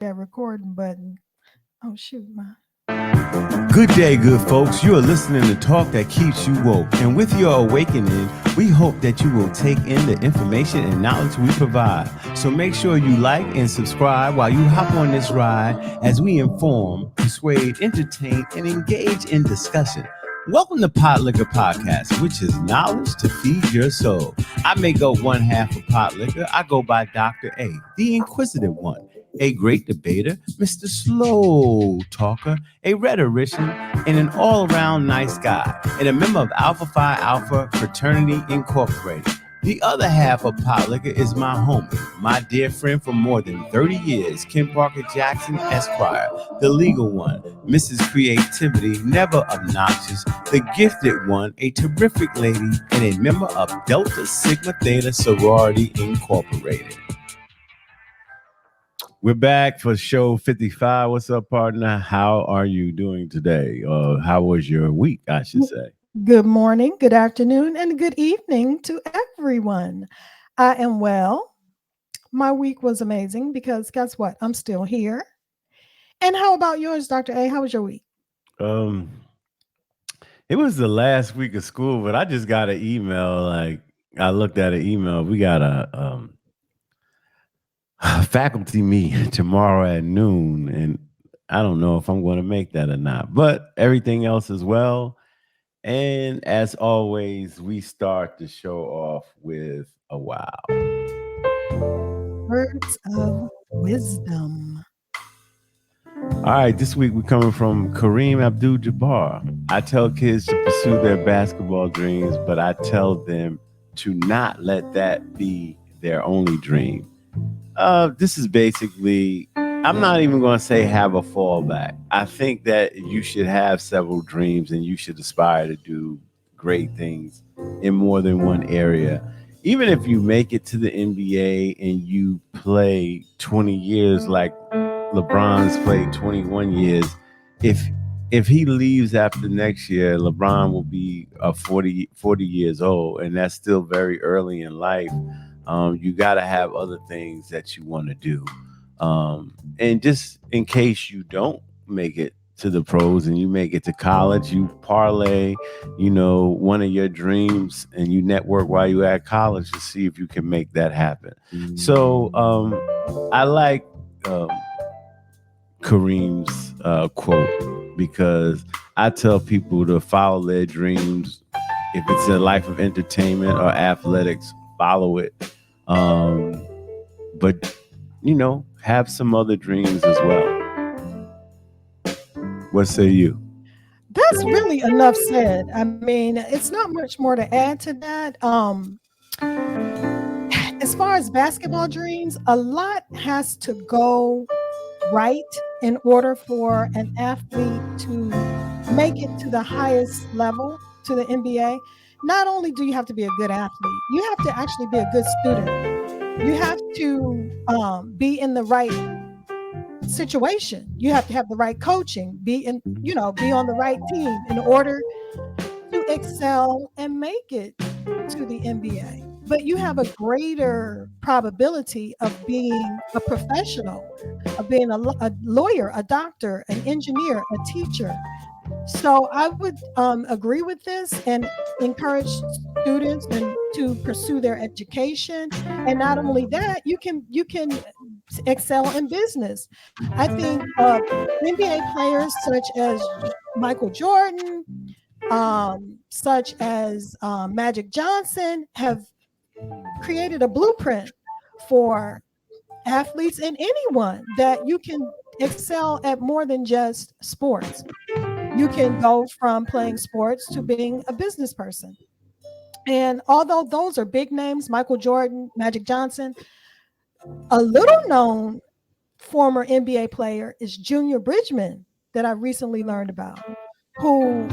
that recording button. Oh shoot, my. Good day, good folks. You are listening to Talk That Keeps You Woke. And with your awakening, we hope that you will take in the information and knowledge we provide. So make sure you like and subscribe while you hop on this ride as we inform, persuade, entertain, and engage in discussion. Welcome to Pot Liquor Podcast, which is knowledge to feed your soul. I make up one half of Pot Liquor. I go by Dr. A, the inquisitive one, a great debater, Mr. Slow Talker, a rhetorician, and an all-around nice guy, and a member of Alpha Phi Alpha Fraternity Incorporated. The other half of Pot Liquor is my homie, my dear friend for more than 30 years, Kim Parker Jackson Esquire, the legal one, Mrs. Creativity, never obnoxious, the gifted one, a terrific lady, and a member of Delta Sigma Theta Sorority Incorporated. We're back for show 55. What's up, partner? How are you doing today? How was your week, I should say? Good morning, good afternoon, and good evening to everyone. I am well. My week was amazing because guess what? I'm still here. And how about yours, Dr. A? How was your week? It was the last week of school, but I just got an email. Like, I looked at an email. We got a faculty meet tomorrow at noon, and I don't know if I'm going to make that or not, but everything else is well. And as always, we start the show off with a wow. Words of wisdom. All right, this week we're coming from Kareem Abdul-Jabbar. I tell kids to pursue their basketball dreams, but I tell them to not let that be their only dream. This is basically, I'm not even going to say have a fallback. I think that you should have several dreams and you should aspire to do great things in more than one area. Even if you make it to the NBA and you play 20 years like LeBron's played 21 years, if he leaves after next year, LeBron will be 40 years old, and that's still very early in life. You got to have other things that you want to do. And just in case you don't make it to the pros and you make it to college, you parlay, one of your dreams and you network while you're at college to see if you can make that happen. So I like Kareem's quote because I tell people to follow their dreams. If it's a life of entertainment or athletics, follow it. But have some other dreams as well. What say you? That's really enough said. I mean, it's not much more to add to that. As far as basketball dreams, a lot has to go right in order for an athlete to make it to the highest level, to the NBA. Not only do you have to be a good athlete, you have to actually be a good student. You have to be in the right situation. You have to have the right coaching, be on the right team in order to excel and make it to the NBA. But you have a greater probability of being a professional, of being a lawyer, a doctor, an engineer, a teacher. So I would agree with this and encourage students to pursue their education. And not only that, you can excel in business. I think NBA players such as Michael Jordan, such as Magic Johnson have created a blueprint for athletes and anyone that you can excel at more than just sports. You can go from playing sports to being a business person. And although those are big names, Michael Jordan, Magic Johnson, a little known former NBA player is Junior Bridgman that I recently learned about, who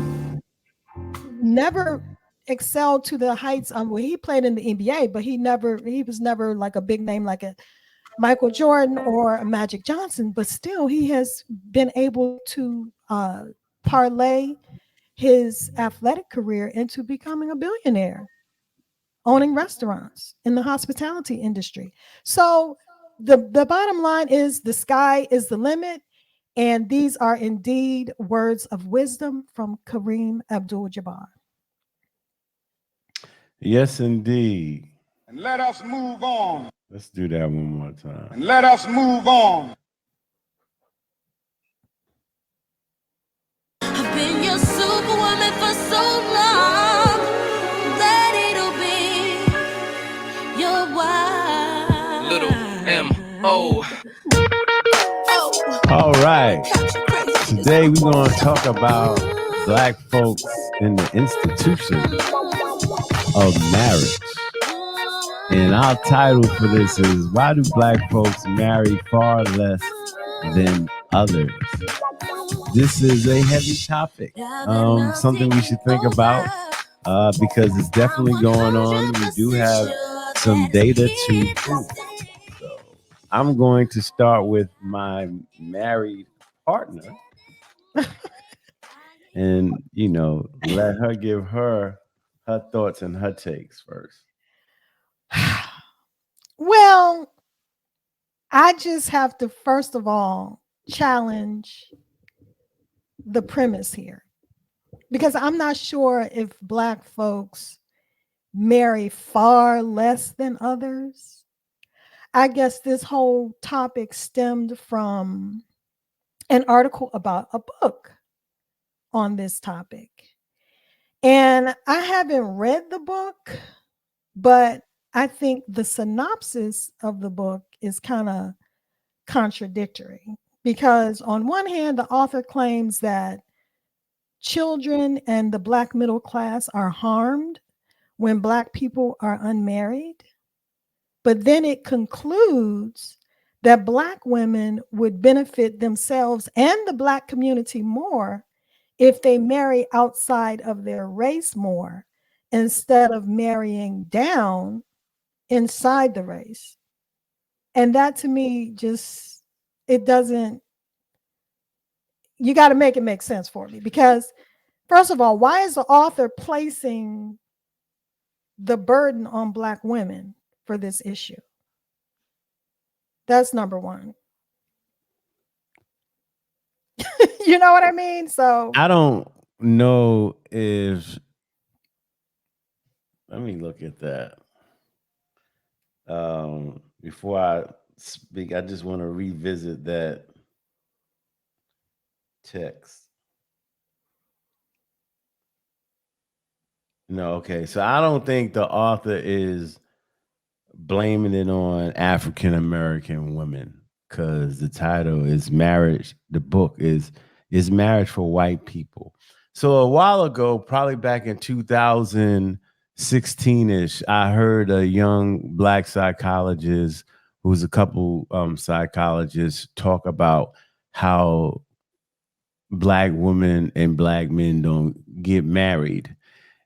never excelled to the heights. He played in the NBA, but he was never like a big name like a Michael Jordan or a Magic Johnson, but still he has been able to parlay his athletic career into becoming a billionaire, owning restaurants in the hospitality industry. So The bottom line is the sky is the limit. And these are indeed words of wisdom from Kareem Abdul Jabbar. Yes, indeed. And let us move on. Let's do that one more time. And let us move on. I've been your superwoman for so long, ready to be your wife. Little M.O. All right. Today we're going to talk about Black folks in the institution of marriage. And our title for this is, Why Do Black Folks Marry Far Less Than Others? This is a heavy topic, something we should think about because it's definitely going on. We do have some data to prove. So I'm going to start with my married partner and, let her give her thoughts and her takes first. Well, I just have to, first of all, challenge the premise here because I'm not sure if Black folks marry far less than others. I guess this whole topic stemmed from an article about a book on this topic. And I haven't read the book, but I think the synopsis of the book is kind of contradictory because, on one hand, the author claims that children and the Black middle class are harmed when Black people are unmarried. But then it concludes that Black women would benefit themselves and the Black community more if they marry outside of their race more instead of marrying down inside the race. And that to me just, it doesn't, you got to make it make sense for me because, first of all, why is the author placing the burden on Black women for this issue? That's number one. You know what I mean? So I don't know if, let me look at that. Before I speak, I just want to revisit that text. No, okay. So I don't think the author is blaming it on African American women because the title is marriage. The book is marriage for white people. So a while ago, probably back in 2016-ish, I heard a young Black psychologist who's a couple psychologists talk about how Black women and Black men don't get married.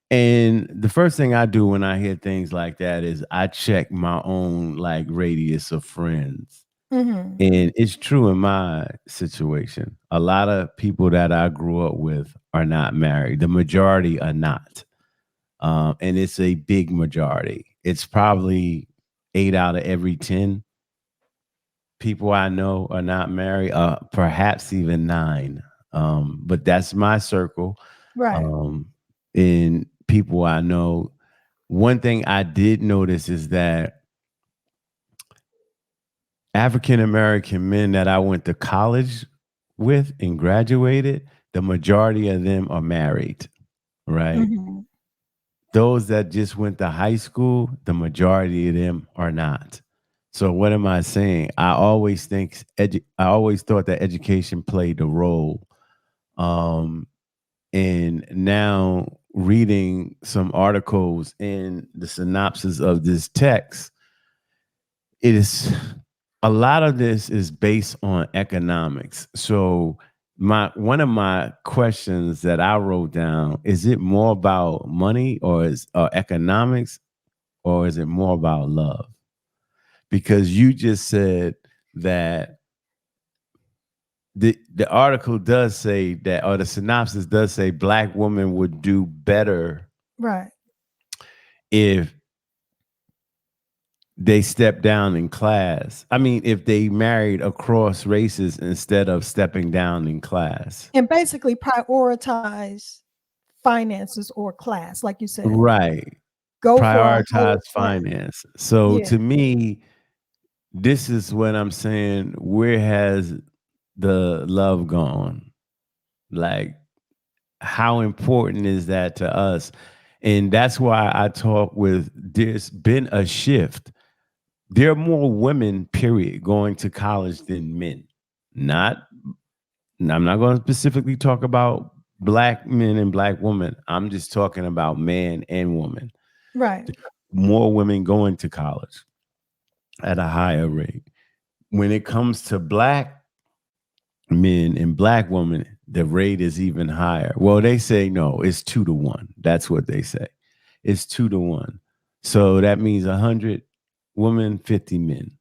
And the first thing I do when I hear things like that is I check my own like radius of friends. mhm, And it's true in my situation. A lot of people that I grew up with are not married. The majority are not. And it's a big majority. It's probably 8 out of every 10 people I know are not married, perhaps even 9. But that's my circle. right. In people I know, one thing I did notice is that African American men that I went to college with and graduated, the majority of them are married, right? Mhm, Those that just went to high school, the majority of them are not. So what am I saying? I always thought that education played a role. Um, and now reading some articles in the synopsis of this text, it is a lot of this is based on economics. So my one of my questions that I wrote down, is it more about money or is economics, or is it more about love? Because you just said that the article does say that, or the synopsis does say, Black women would do better right. if they step down in class. I mean, if they married across races instead of stepping down in class. And basically prioritize finances or class, like you said. Right. Go for a Prioritize whole class. finance. So Yeah. to me, this is what I'm saying. Where has the love gone? Like, how important is that to us? And that's why I talk with there's been a shift. There are more women, period, going to college than men. Not, I'm not going to specifically talk about black men and black women. I'm just talking about man and woman. Right. More women going to college at a higher rate. When it comes to black men and black women, the rate is even higher. Well, they say no, it's 2 to 1. That's what they say. It's 2 to 1. So that means 100 women, 50 men,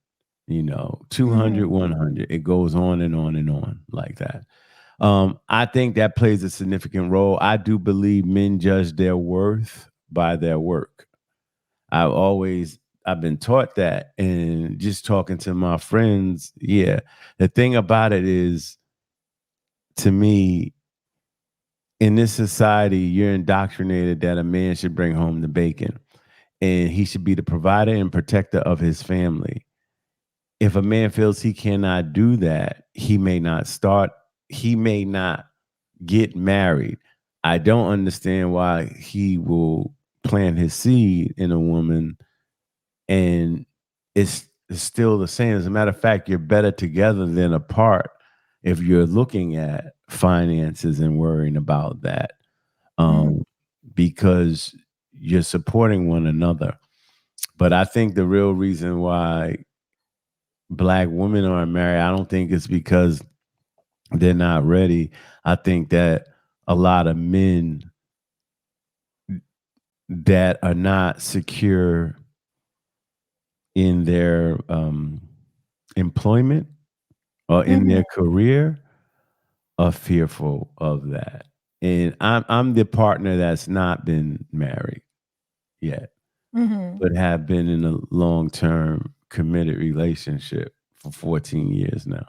200, Mhm. 100. It goes on and on and on like that. I think that plays a significant role. I do believe men judge their worth by their work. I've been taught that, and just talking to my friends, yeah. The thing about it is, to me, in this society, you're indoctrinated that a man should bring home the bacon and he should be the provider and protector of his family. If a man feels he cannot do that, he may not get married. I don't understand why he will plant his seed in a woman, and it's still the same. As a matter of fact, you're better together than apart if you're looking at finances and worrying about that, Mhm. um, because you're supporting one another. But I think the real reason why black women aren't married, I don't think it's because they're not ready. I think that a lot of men that are not secure in their employment or in Mhm. their career are fearful of that. And I'm the partner that's not been married yet, Mhm. but have been in a long-term committed relationship for 14 years now.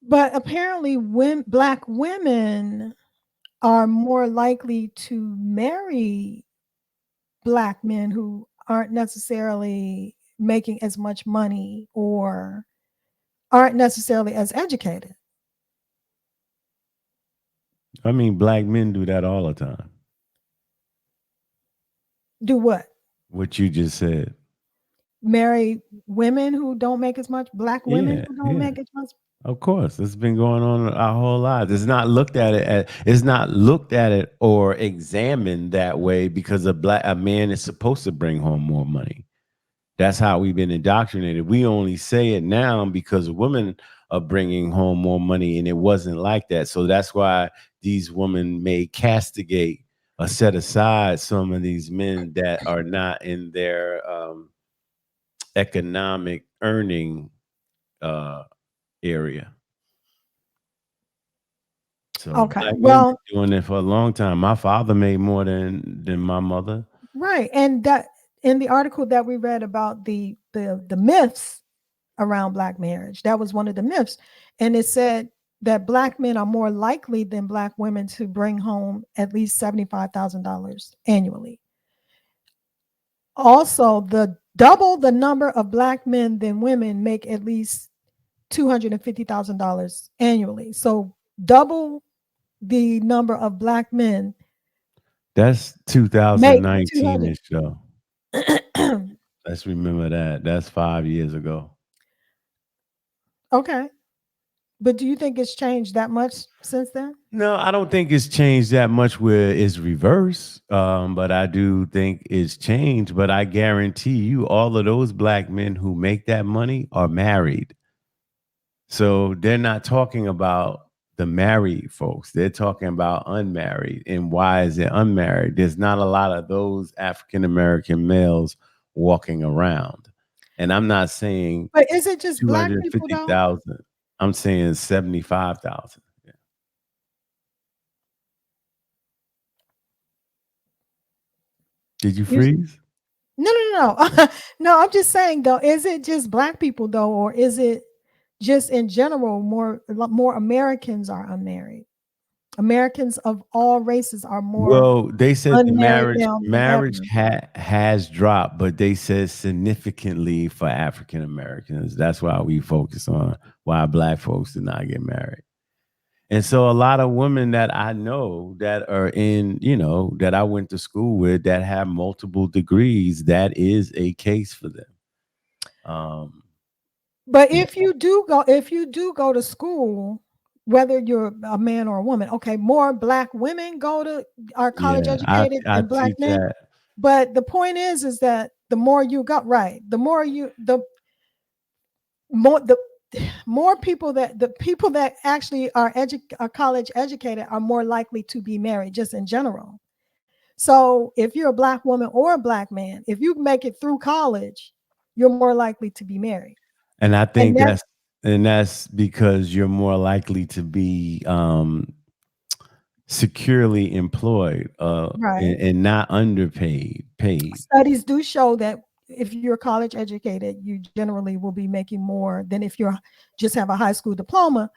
But apparently black women are more likely to marry black men who aren't necessarily making as much money or aren't necessarily as educated. I mean, black men do that all the time. Do what? What you just said. Marry women who don't make as much, black women Yeah, who don't yeah. make as much. Of course, it's been going on our whole lives. It's not looked at it or examined that way because a man is supposed to bring home more money. That's how we've been indoctrinated. We only say it now because women are bringing home more money, and it wasn't like that. So that's why these women may castigate or set aside some of these men that are not in their economic earning uh, area. So Okay. black men Well, been doing it for a long time. My father made more than my mother. right. And that in the article that we read about the myths around black marriage, that was one of the myths. And it said that black men are more likely than black women to bring home at least $75,000 annually. Also, the double the number of black men than women make at least $250,000 annually. So double the number of black men That's make 2019-ish 200. though. Let's remember that. That's 5 years ago. Okay. But do you think it's changed that much since then? No, I don't think it's changed that much where it's reverse. But I do think it's changed. But I guarantee you, all of those black men who make that money are married. So they're not talking about the married folks. They're talking about unmarried. And why is it unmarried? There's not a lot of those African American males walking around. And I'm not saying But is it just black people though? 250,000. I'm saying 75,000. Yeah. Did you You freeze? No, no, no. No, I'm just saying though, is it just black people though, or is it just in general more Americans are unmarried? Americans of all races are more Well, they said the unmarried marriage now than marriage ever. has dropped, but they said significantly for African Americans. That's why we focus on why black folks do not get married. And so a lot of women that I know that are in, that I went to school with that have multiple degrees, that is a case for them. Um, But yeah, if you do go to school, whether you're a man or a woman, okay, more black women are college yeah, I educated I than black teach men. that. But the point is that the more you got right, more the more people that the people that actually are college educated are more likely to be married just in general. So if you're a black woman or a black man, if you make it through college, you're more likely to be married. And I And think that's because you're more likely to be securely employed right. and not underpaid paid. Studies do show that if you're college educated, you generally will be making more than if you're just have a high school diploma,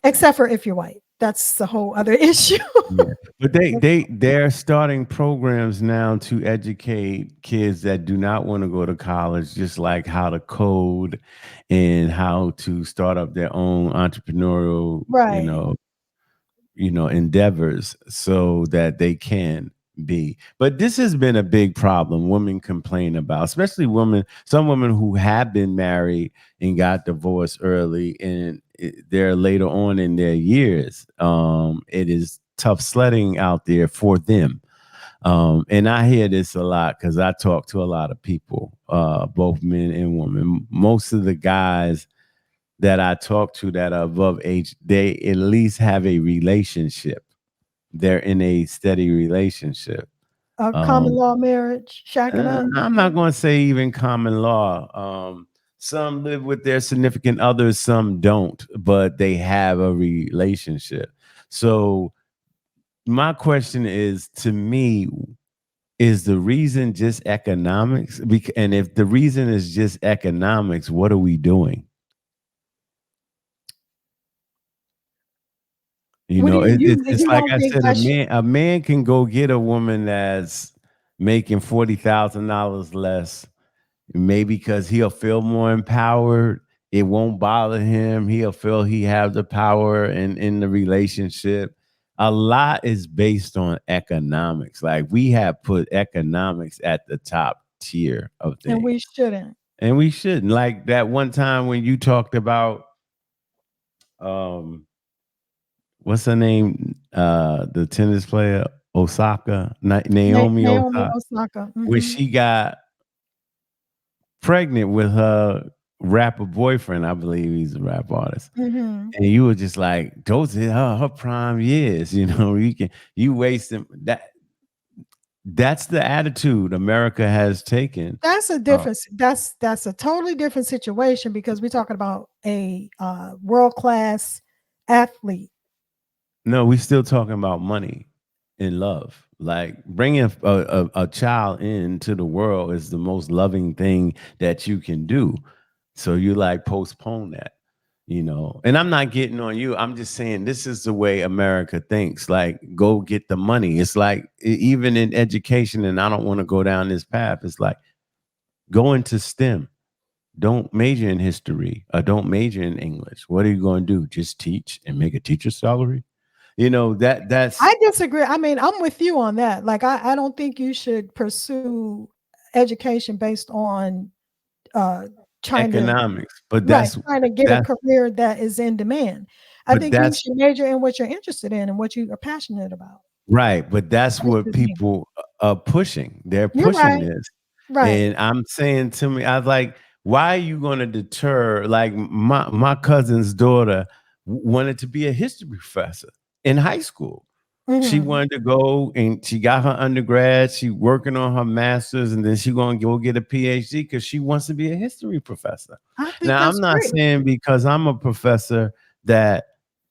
except for if you're white. That's a whole other issue. Yeah. But they're starting programs now to educate kids that do not want to go to college, just like how to code and how to start up their own entrepreneurial, Right. endeavors so that they can be. But this has been a big problem women complain about, especially some women who have been married and got divorced early and they're later on in their years. It is tough sledding out there for them. And I hear this a lot because I talk to a lot of people, both men and women. Most of the guys that I talk to that are above age, they at least have a relationship. They're in a steady relationship. A common Um, law marriage, shacking up. I'm not going to say even common law. Some live with their significant others, some don't, but they have a relationship. So my question is, to me, is the reason just economics? And if the reason is just economics, what are we doing? What do It's you like don't I think said, a that man can go get a woman that's making $40,000 less, maybe because he'll feel more empowered. It won't bother him. He'll feel he has the power in the relationship. A lot is based on economics. Like we have put economics at the top tier of and things. we shouldn't? And we shouldn't. Like that one time when you talked about um what's her name? The tennis player Osaka, Naomi Naomi Osaka, Osaka. when Mhm. she got pregnant with her rapper boyfriend. I believe he's a rap artist. Mhm. And you were just like, those are her prime years. You wasting that. That's the attitude America has taken. That's a Uh, difference. That's a totally different situation because we're talking about a world class athlete. no, we still talking about money and love. Like bringing a child into the world is the most loving thing that you can do. So you like postpone that. And I'm not getting on you. I'm just saying this is the way America thinks. Like, go get the money. It's like even in education, and I don't want to go down this path. It's like go into STEM. Don't major in history or don't major in English. What are you going to do? Just teach and make a teacher's salary? That's I disagree. I mean, I'm with you on that. Like, I don't think you should pursue education based on uh trying to economics. But right, that's trying to get a that's career that is in demand. I but think you that's should major in what you're interested in and what you are passionate about right. But that's what versus me. people are pushing. They're You're pushing right. this. Right. And I'm saying to me, I was like, why are you going to deter? Like my cousin's daughter wanted to be a history professor in high school. She Mhm. wanted to go and she got her undergrad. She working on her master's, and then she going to go get a PhD because she wants to be a history professor. I think Now, that's I'm not great. saying because I'm a professor that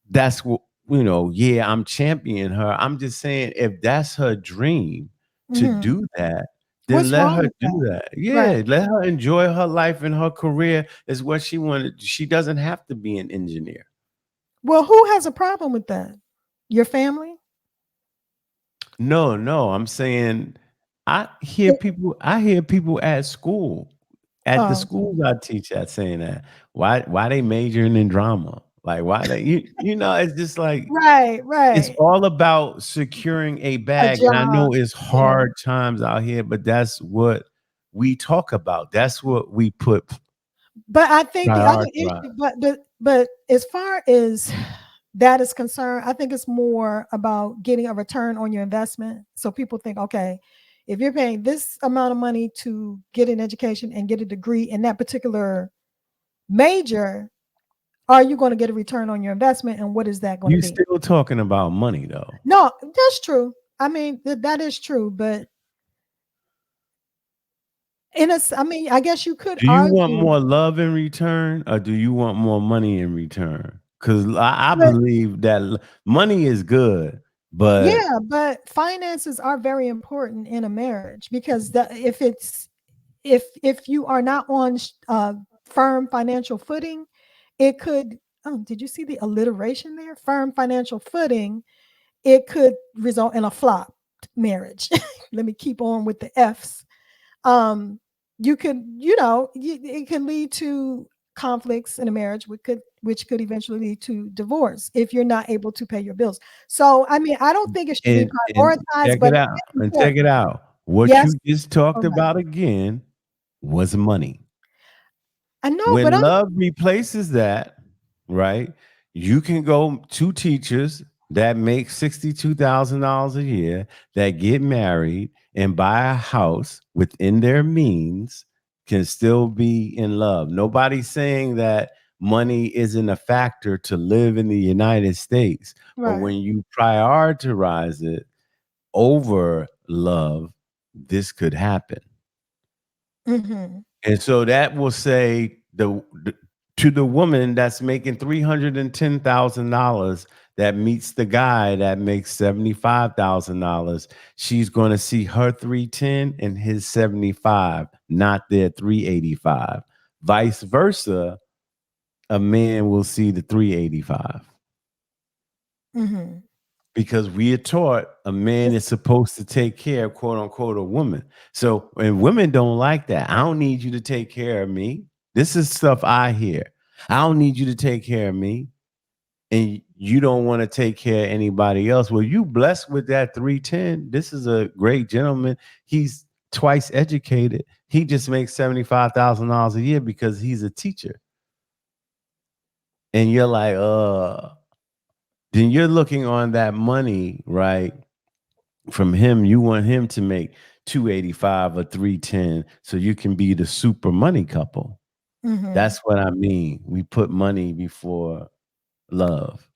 that's what yeah, I'm championing her. I'm just saying if that's her dream to Mhm. do that, Then What's let wrong her with do that? that. Right. Yeah, let her enjoy her life and her career is what she wanted. She doesn't have to be an engineer. Well, who has a problem with that? Your family? No, no, I'm saying It- I hear people at school, at the oh, schools I teach at saying that. Why they majoring in drama? Like why they you know, it's just like right, it's right. all about securing a A bag. And I job. know it's Yeah. hard times out here, but that's what we talk about. That's what we put But I think the other prioritize. issue, but as far as that is concerned, I think it's more about getting a return on your investment. So people think, okay, if you're paying this amount of money to get an education and get a degree in that particular major, are you going to get a return on your investment? And what is that going to You be? still talking about money though. No, that's true. I mean, that is true. But I mean, I guess you could Do you want argue, more love in return or do you want more money in return? Because I but believe that money is good, but yeah, but finances are very important in a marriage because if you are not on firm financial footing, it could. Oh, did you see the alliteration there? Firm financial footing. It could result in a flop marriage. Let me keep on with the F's. um you could, it can lead to conflicts in a marriage, which could eventually lead to divorce if you're not able to pay your bills. So I mean, I don't think it should be and prioritized, check but it it out is and check it important. out. What Yes. you just talked Correct. about again was money. I know, but When love replaces that, right? You can go to teachers that make $62,000 a year that get married and buy a house within their means can still be in love. Nobody's saying that money isn't a factor to live in the United States, but right. when you prioritize it over love, this could happen. Hmm. And so that will say to the woman that's making $310,000 that meets the guy that makes $75,000, she's going to see her 310 and his 75, not their 385. Vice versa, a man will see the 385 Hmm. because we are taught a man is supposed to take care of quote unquote a woman. So, and women don't like that. I don't need you to take care of me. This is stuff I hear. I don't need you to take care of me. And you don't want to take care of anybody else. Well, you blessed with that 310. This is a great gentleman. He's twice educated. He just makes $75,000 a year because he's a teacher. And you're like, then you're looking on that money, right? From him, you want him to make 285 or 310 so you can be the super money couple. Hmm. That's what I mean. We put money before love.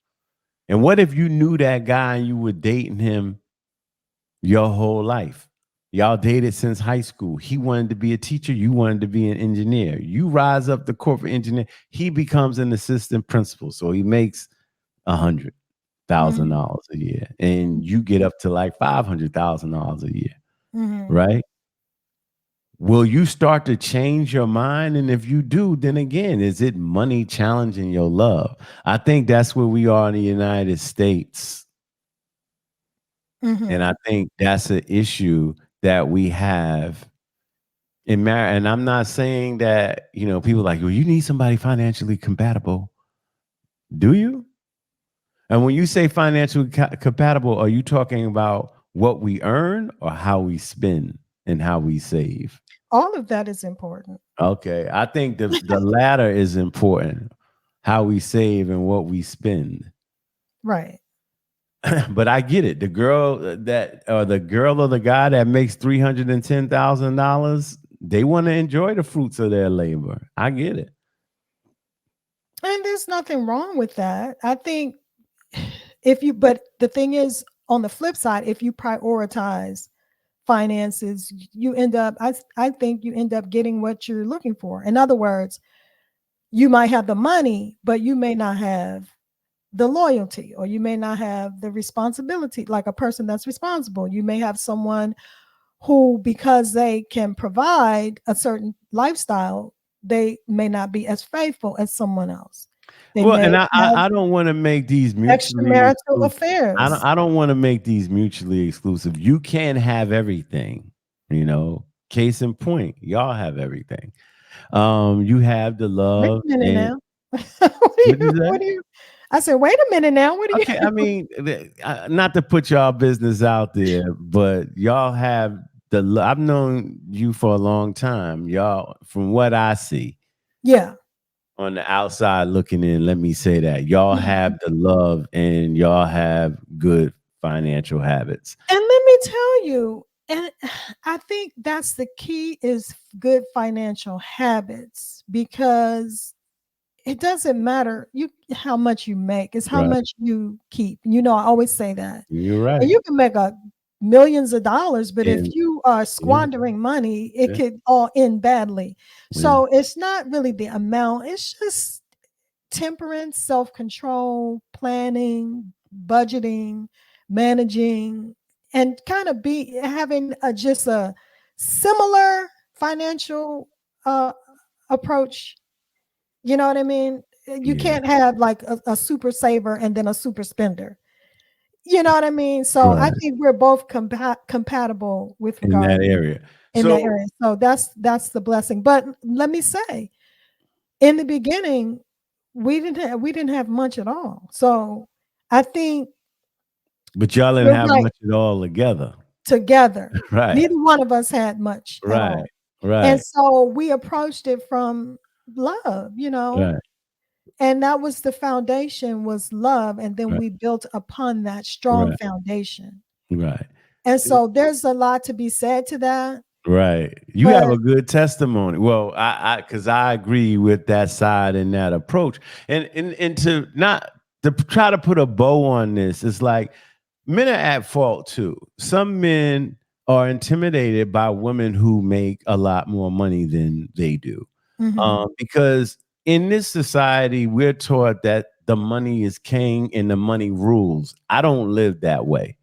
And what if you knew that guy and you were dating him your whole life? Y'all dated since high school. He wanted to be a teacher. You wanted to be an engineer. You rise up the corporate engineer. He becomes an assistant principal. So he makes Hmm. $100,000 a year. And you get up to like $500,000 a year, Hmm. right? Will you start to change your mind? And if you do, then again, is it money challenging your love? I think that's where we are in the United States. And I Hmm. think that's an issue that we have in marriage. And I'm not saying that, people like, well, you need somebody financially compatible. Do you? And when you say financially compatible, are you talking about what we earn or how we spend and how we save? All of that is important. Okay. I think the latter is important, how we save and what we spend. Right. But I get it. The girl that or the girl or the guy that makes $310,000, they want to enjoy the fruits of their labor. I get it. And there's nothing wrong with that. I think but the thing is, on the flip side, if you prioritize finances, you end up, I think you end up getting what you're looking for. In other words, you might have the money, but you may not have the loyalty, or you may not have the responsibility, like a person that's responsible. You may have someone who, because they can provide a certain lifestyle, they may not be as faithful as someone else. They Well, may and have I don't want to make these mutually extramarital exclusive. affairs. I don't want to make these mutually exclusive. You can't have everything, you know. Case in point, y'all have everything. You have the Wait love a minute and now. What do what you? is that? What do you? I said, wait a minute now. What do you? Okay, I mean, not to put y'all business out there, but y'all have I've known you for a long time. Y'all, from what I see Yeah. on the outside looking in, let me say that y'all have the love and y'all have good financial habits. And let me tell you, and I think that's the key is good financial habits, because it doesn't matter you how much you make, it's how Right. much you keep. You know, I always say that. You're And right. you can make a millions of dollars, but if And you are yeah, squandering money, it yeah, could all end badly. yeah, So it's not really the amount, it's just temperance, self-control, planning, budgeting, managing, and kind of be having just a similar financial uh, approach. You know what I mean? You yeah. can't have like a super saver and then a super spender. You know what I mean? So I Right. think we're both compatible with In regard that area. in that So, area. So that's the blessing. But let me say, in the beginning, we didn't have much at all. So I think but y'all didn't you're have right. much at all together. Together, Right. neither one of us had much at Right. all, and Right. so we approached it from love, you know, Right. and that was the foundation, was love, and then Right. we built upon that strong Right. foundation. Right. And so there's a lot to be said to that, Right. You have but a good testimony. Well, because I agree with that side and that approach. And to not to try to put a bow on this, it's like men are at fault too. Some men are intimidated by women who make a lot more money than they do. mhm, Because in this society, we're taught that the money is king and the money rules. I don't live that way.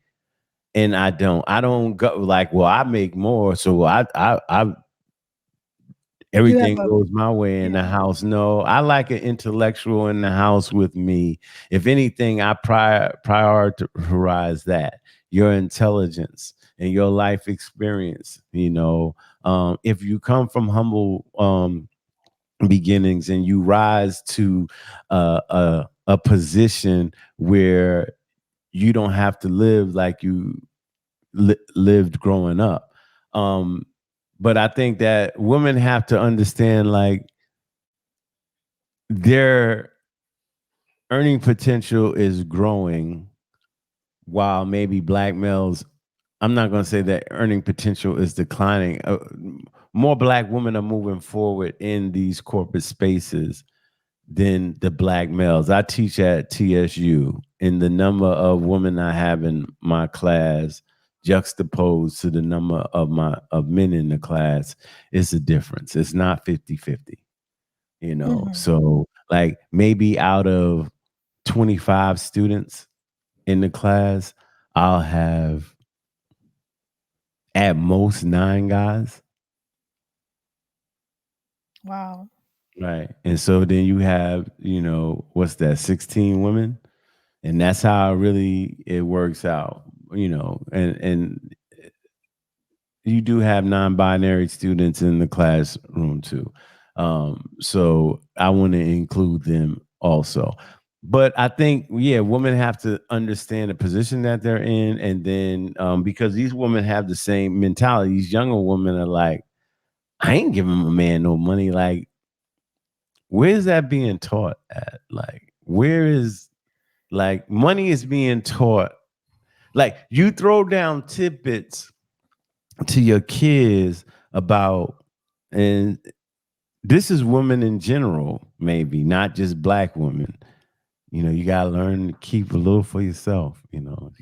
And I don't go like, well, I make more, so I you have everything a goes my way in the yeah, house. No, I like an intellectual in the house with me. If anything, I prioritize that, your intelligence and your life experience. You know, if you come from humble beginnings and you rise to a position where you don't have to live like you lived growing up. Um, but I think that women have to understand like their earning potential is growing while maybe black males, I'm not going to say that earning potential is declining. More black women are moving forward in these corporate spaces than the black males. I teach at TSU, and the number of women I have in my class juxtaposed to the number of men in the class is a difference. It's not 50-50, you know. mhm, So like maybe out of 25 students in the class, I'll have at most 9 guys. wow, Right. And so then you have, you know, what's that, 16 women? And that's how really it works out, you know. And you do have non-binary students in the classroom too. So I want to include them also. But I think, yeah, women have to understand the position that they're in, and then because these women have the same mentality. These younger women are like, I ain't giving a man no money. Like, where's that being taught at? Like, where is like money is being taught? Like, you throw down tidbits to your kids about, and this is women in general, maybe not just black women. You know, you gotta learn to keep a little for yourself. You know,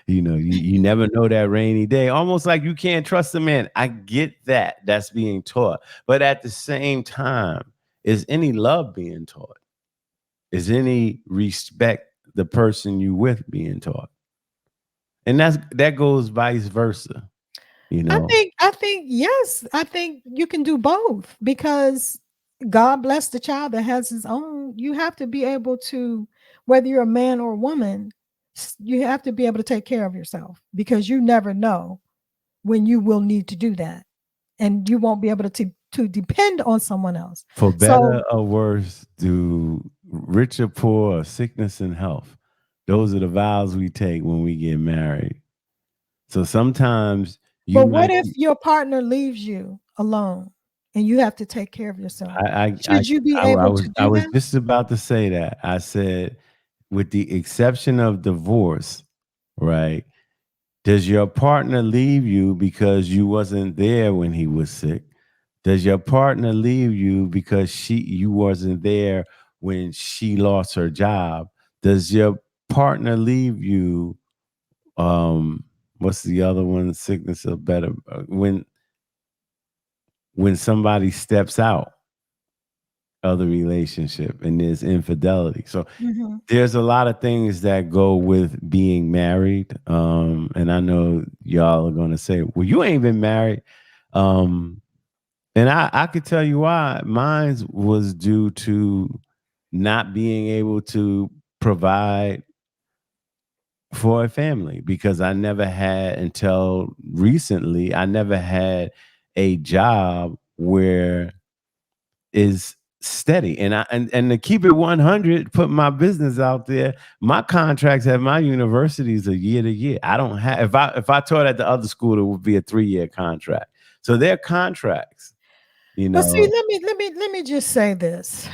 you never know that rainy day. Almost like you can't trust a man. I get that. That's being taught, but at the same time, is any love being taught? Is any respect the person you with being taught? And that goes vice versa. You I know, think I think yes, I think you can do both because God bless the child that has his own. You have to be able to, whether you're a man or a woman, you have to be able to take care of yourself because you never know when you will need to do that, and you won't be able to depend on someone else. for So, better or worse, do rich or poor, or sickness and health. Those are the vows we take when we get married. So sometimes you but what might. if your partner leaves you alone and you have to take care of yourself? Should you be I able was to I do was that? just about to say that. I said, with the exception of divorce, right? Does your partner leave you because you wasn't there when he was sick? Does your partner leave you because you wasn't there when she lost her job? Does your partner leave you? What's the other one? Sickness or better when somebody steps out of the relationship and there's infidelity. So Mhm. there's a lot of things that go with being married. And I know y'all are gonna say, well, you ain't been married. Um, and I could tell you why. Mine was due to not being able to provide for a family because I never had until recently, I never had a job where is steady. And and to keep it 100, put my business out there, my contracts at my universities are year to year. I don't have, if I taught at the other school, it would be a 3-year contract. So they're contracts, you But see, know. let me just say this.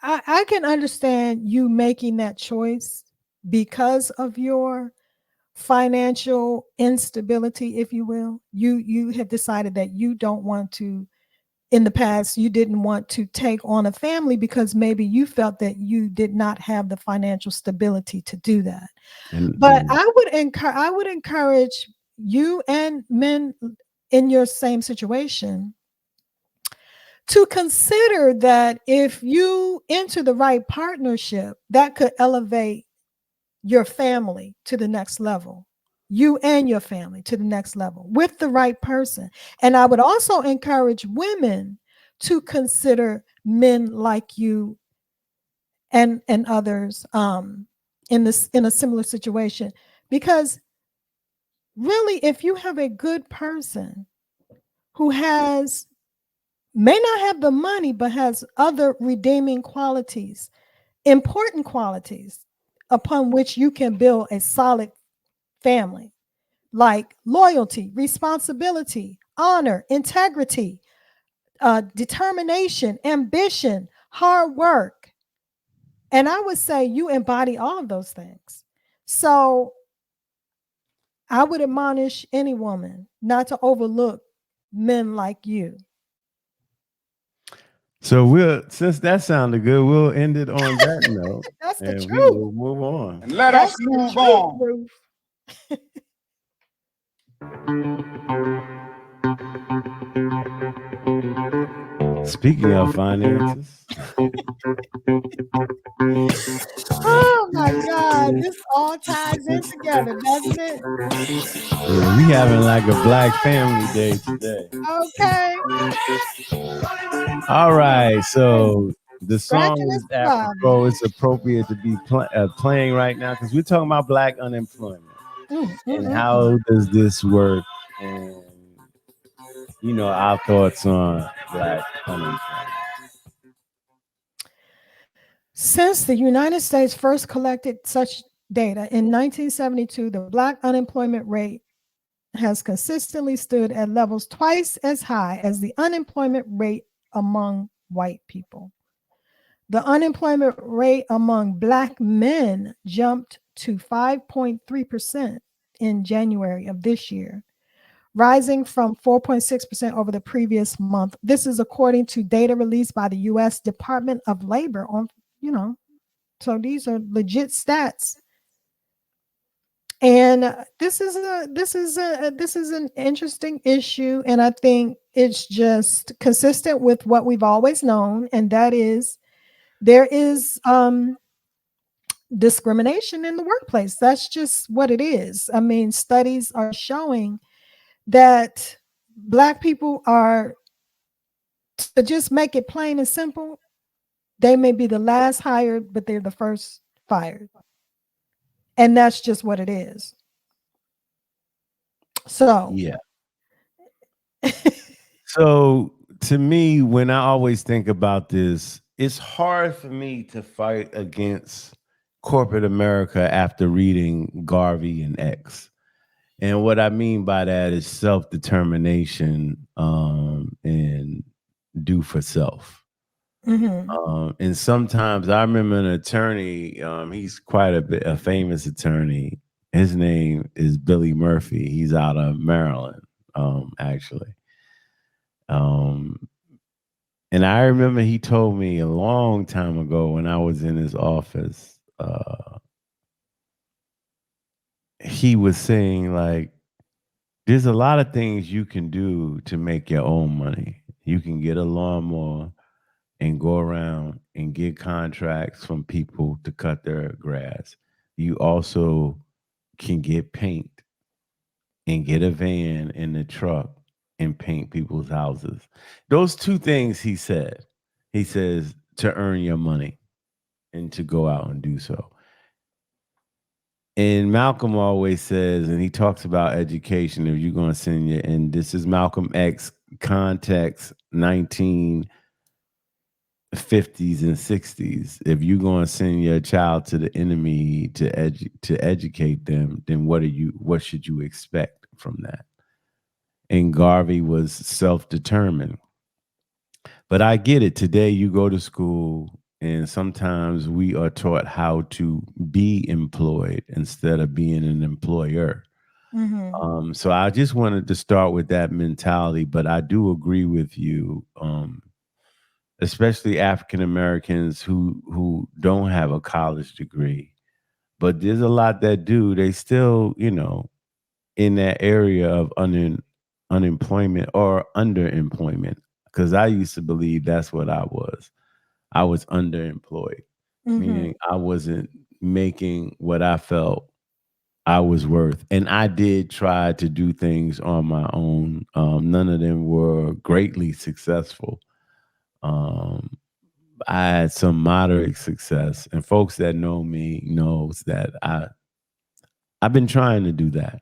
I can understand you making that choice because of your financial instability, if you will. You have decided that you don't want to, in the past, you didn't want to take on a family because maybe you felt that you did not have the financial stability to do that. But And I would encourage you and men in your same situation to consider that if you enter the right partnership, that could elevate your family to the next level, you and your family to the next level with the right person. And I would also encourage women to consider men like you and others in this in a similar situation, because really, if you have a good person who has may not have the money but has other redeeming qualities, important qualities upon which you can build a solid family, like loyalty, responsibility, honor, integrity, determination, ambition, hard work. And I would say you embody all of those things. So I would admonish any woman not to overlook men like you. so since that sounded good, we'll end it on that note That's the and we truth. will move on. And let us That's the move truth, on. Ruth. Speaking of finances, Oh my God. This all ties in together, doesn't it? yeah, we having like a Black Family Day today. Okay. All right, so the Scratching song and is surviving. apropos. It's appropriate to be playing right now because we're talking about Black unemployment Mm, mm, and mm, mm. how does this work, and our thoughts on Black unemployment. Since the United States first collected such data in 1972, the Black unemployment rate has consistently stood at levels twice as high as the unemployment rate among white people. The unemployment rate among Black men jumped to 5.3% in January of this year, rising from 4.6% over the previous month. This is according to data released by the US Department of Labor on, you know, so these are legit stats. And this is an interesting issue, and I think it's just consistent with what we've always known, and that is there is discrimination in the workplace. That's just what it is. I mean, studies are showing that Black people are, to just make it plain and simple, they may be the last hired, but they're the first fired. And that's just what it is. So, Yeah. So to me, when I always think about this, it's hard for me to fight against corporate America after reading Garvey and X. And what I mean by that is self-determination, and do for self. mhm, And sometimes I remember an attorney, he's quite a famous attorney. His name is Billy Murphy. He's out of Maryland, actually. Um, and I remember he told me a long time ago when I was in his office, he was saying, like, there's a lot of things you can do to make your own money. You can get a lawnmower and go around and get contracts from people to cut their grass. You also can get paint and get a van and a truck and paint people's houses. Those two things he said. He says to earn your money and to go out and do so. And Malcolm always says, and he talks about education, if you're going to send your, and this is Malcolm X context 1950s and 60s. If you're going to send your child to the enemy to educate them, then what should you expect from that? And Garvey was self-determined. But I get it. Today you go to school and sometimes we are taught how to be employed instead of being an employer. mhm, So I just wanted to start with that mentality, but I do agree with you, especially African Americans who don't have a college degree, but there's a lot that do. They still, in that area of unemployment or underemployment, because I used to believe that's what I was. I was underemployed, mhm, meaning I wasn't making what I felt I was worth. And I did try to do things on my own. None of them were greatly successful. Um, I had some moderate success, and folks that know me knows that I've been trying to do that.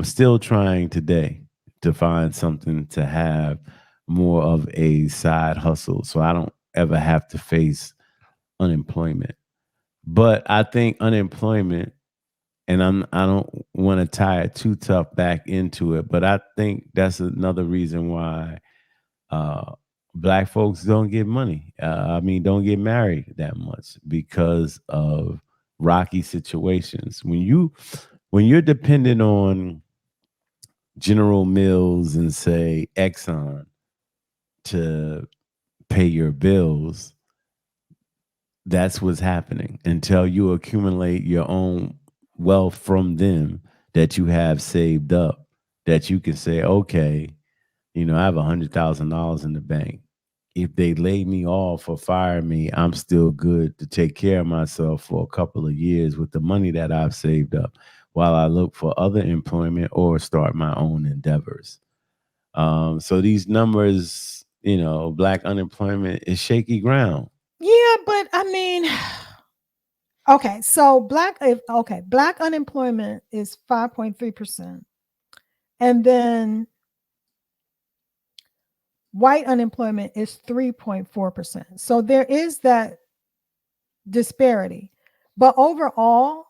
Still trying today to find something to have more of a side hustle, so I don't ever have to face unemployment. But I think unemployment, and I don't want to tie it too tough back into it, but I think that's another reason why uh, black folks don't get money. I mean, don't get married that much because of rocky situations. When you're dependent on General Mills and say Exxon to pay your bills, that's what's happening until you accumulate your own wealth from them that you have saved up, that you can say, okay, I have $100,000 in the bank. If they lay me off or fire me, I'm still good to take care of myself for a couple of years with the money that I've saved up while I look for other employment or start my own endeavors. So these numbers, black unemployment is shaky ground. yeah, but I mean, okay, so black unemployment is 5.3%, and then white unemployment is 3.4%. So there is that disparity. But overall,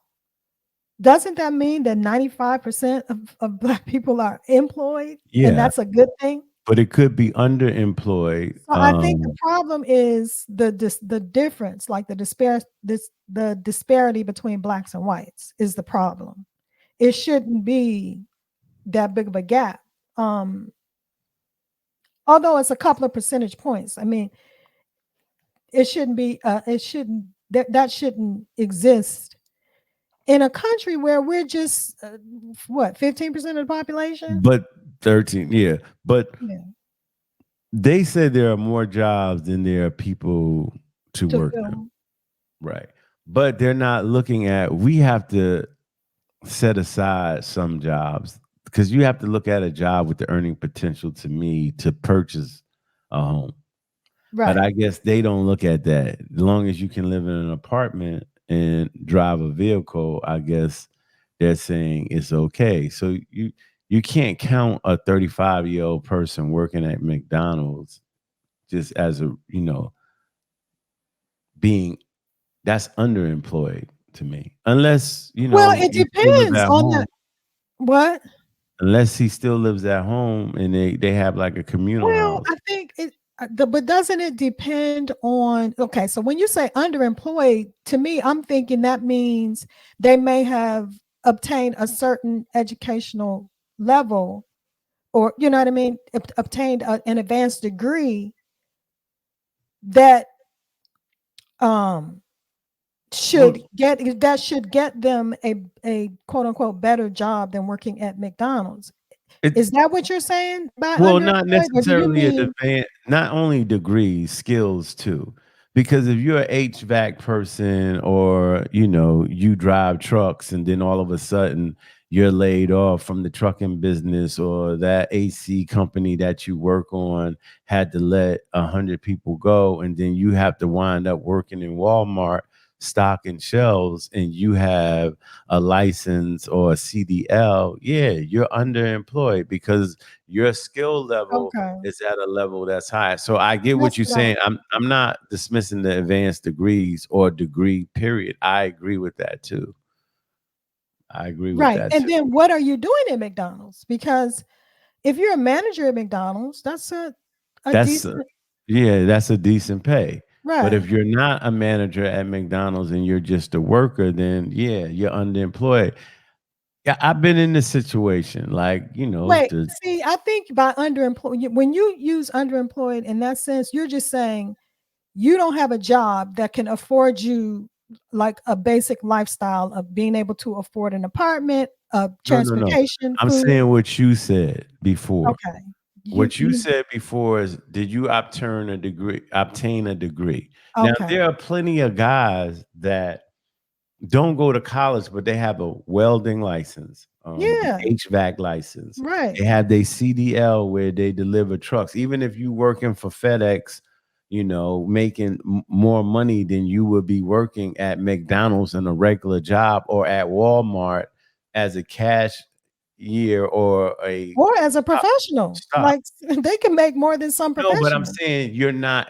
doesn't that mean that 95% of black people are employed? And Yeah, that's a good thing? but it could be underemployed. So I think the problem is the difference, like the disparity between blacks and whites is the problem. It shouldn't be that big of a gap. Um, Although it's a couple of percentage points. I mean, that shouldn't exist in a country where we're just what, 15% of the population? But 13, yeah. But Yeah, they say there are more jobs than there are people to to work them. fill. Right. But they're not looking at, we have to set aside some jobs because you have to look at a job with the earning potential to me to purchase a home. But Right. I guess they don't look at that. As long as you can live in an apartment and drive a vehicle, I guess they're saying it's okay. So you can't count a 35-year-old person working at McDonald's just as a, being that's underemployed to me. Unless, Well, it he still live depends at on the home. what? Unless he still lives at home and they have like a communal Well, house. I think but doesn't it depend on, okay, so when you say underemployed, to me, I'm thinking that means they may have obtained a certain educational level, or you know what I mean, obtained an advanced degree that um Well, should get them a quote unquote better job than working at McDonald's. it Is that what you're saying by Well, not underemployed, or do you necessarily a mean advan not only degrees, skills too. Because if you're a HVAC person or, you drive trucks and then all of a sudden you're laid off from the trucking business or that AC company that you work on had to let 100 people go and then you have to wind up working in Walmart stocking shelves and you have a license or a CDL, yeah, you're underemployed because your skill level okay? is at a level that's high. So I get what That's you're what I saying. I'm not dismissing the advanced degrees or degree period. I agree with that too. I agree with right. that And too. then what are you doing at McDonald's? Because if you're a manager at McDonald's, that's a That's decent, Yeah, that's a decent pay. But if right. you're not a manager at McDonald's and you're just a worker, then yeah, you're underemployed. Yeah, I've been in this situation. Like, Wait, the see, I think by underemployed, when you use underemployed in that sense, you're just saying you don't have a job that can afford you like a basic lifestyle of being able to afford an apartment, no, no, no. transportation, I'm food. saying what you said before. Okay. What you You said before is, did you obtain a degree? Now, okay. there are plenty of guys that don't go to college, but they have a welding license, Yeah, HVAC license. right. They have their CDL where they deliver trucks. Even if you working for FedEx, making more money than you would be working at McDonald's in a regular job or at Walmart as a cashier or a Or as a stop. professional, Stop. like they can make more than some No, but I'm professionals. saying you're not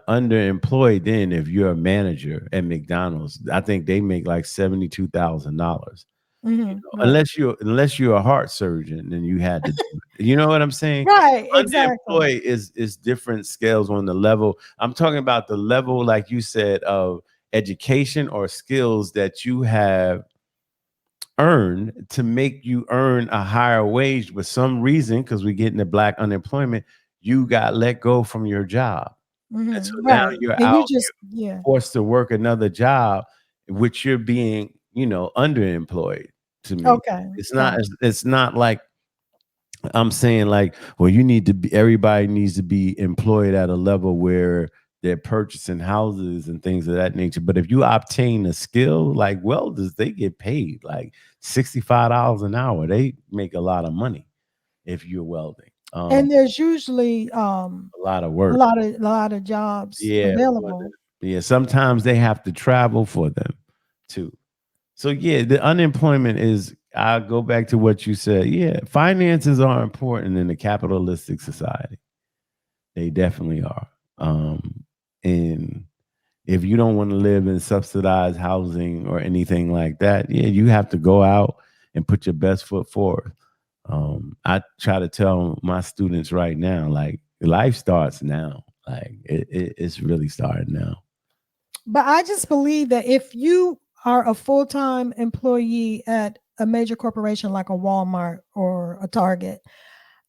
underemployed then if you're a manager at McDonald's. I think they make like $72,000. Right. Unless you're a heart surgeon and you had to do it. You know what I'm saying? Right, exactly. Underemployed is different scales on the level. I'm talking about the level, like you said, of education or skills that you have earned to make you earn a higher wage. For some reason, because we get into black unemployment, you got let go from your job. And so now Right. you're And out, you just you're yeah. forced to work another job, which you're being, underemployed to me. Okay, It's gotcha. it's not like I'm saying like, well, everybody needs to be employed at a level where they're purchasing houses and things of that nature. But if you obtain a skill like welders, they get paid like $65 an hour. They make a lot of money if you're welding. And there's usually A lot of a work. lot of jobs Yeah, for them. available. Yeah. Sometimes they have to travel for them too. So yeah, the unemployment is. I'll go back to what you said. Yeah, finances are important in a capitalistic society. They definitely are. And if you don't want to live in subsidized housing or anything like that, yeah, you have to go out and put your best foot forward. I try to tell my students right now, like life starts now. Like it's really starting now. But I just believe that if you are a full-time employee at a major corporation like a Walmart or a Target,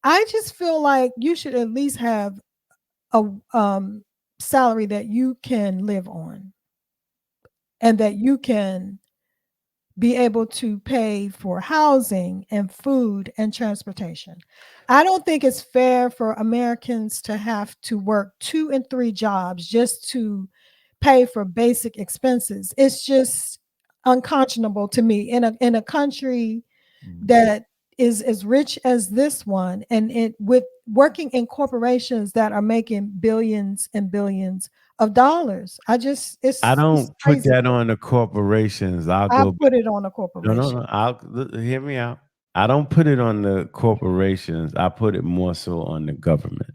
I just feel like you should at least have a salary that you can live on and that you can be able to pay for housing and food and transportation. I don't think it's fair for Americans to have to work 2 and 3 jobs just to pay for basic expenses. It's just unconscionable to me in a country Mm. that is as rich as this one, and it with working in corporations that are making billions and billions of dollars. I It's don't put crazy. that on the corporations. I'll I go back. put it on a No, no, corporation. no. Hear me out. I don't put it on the corporations. I put it more so on the government.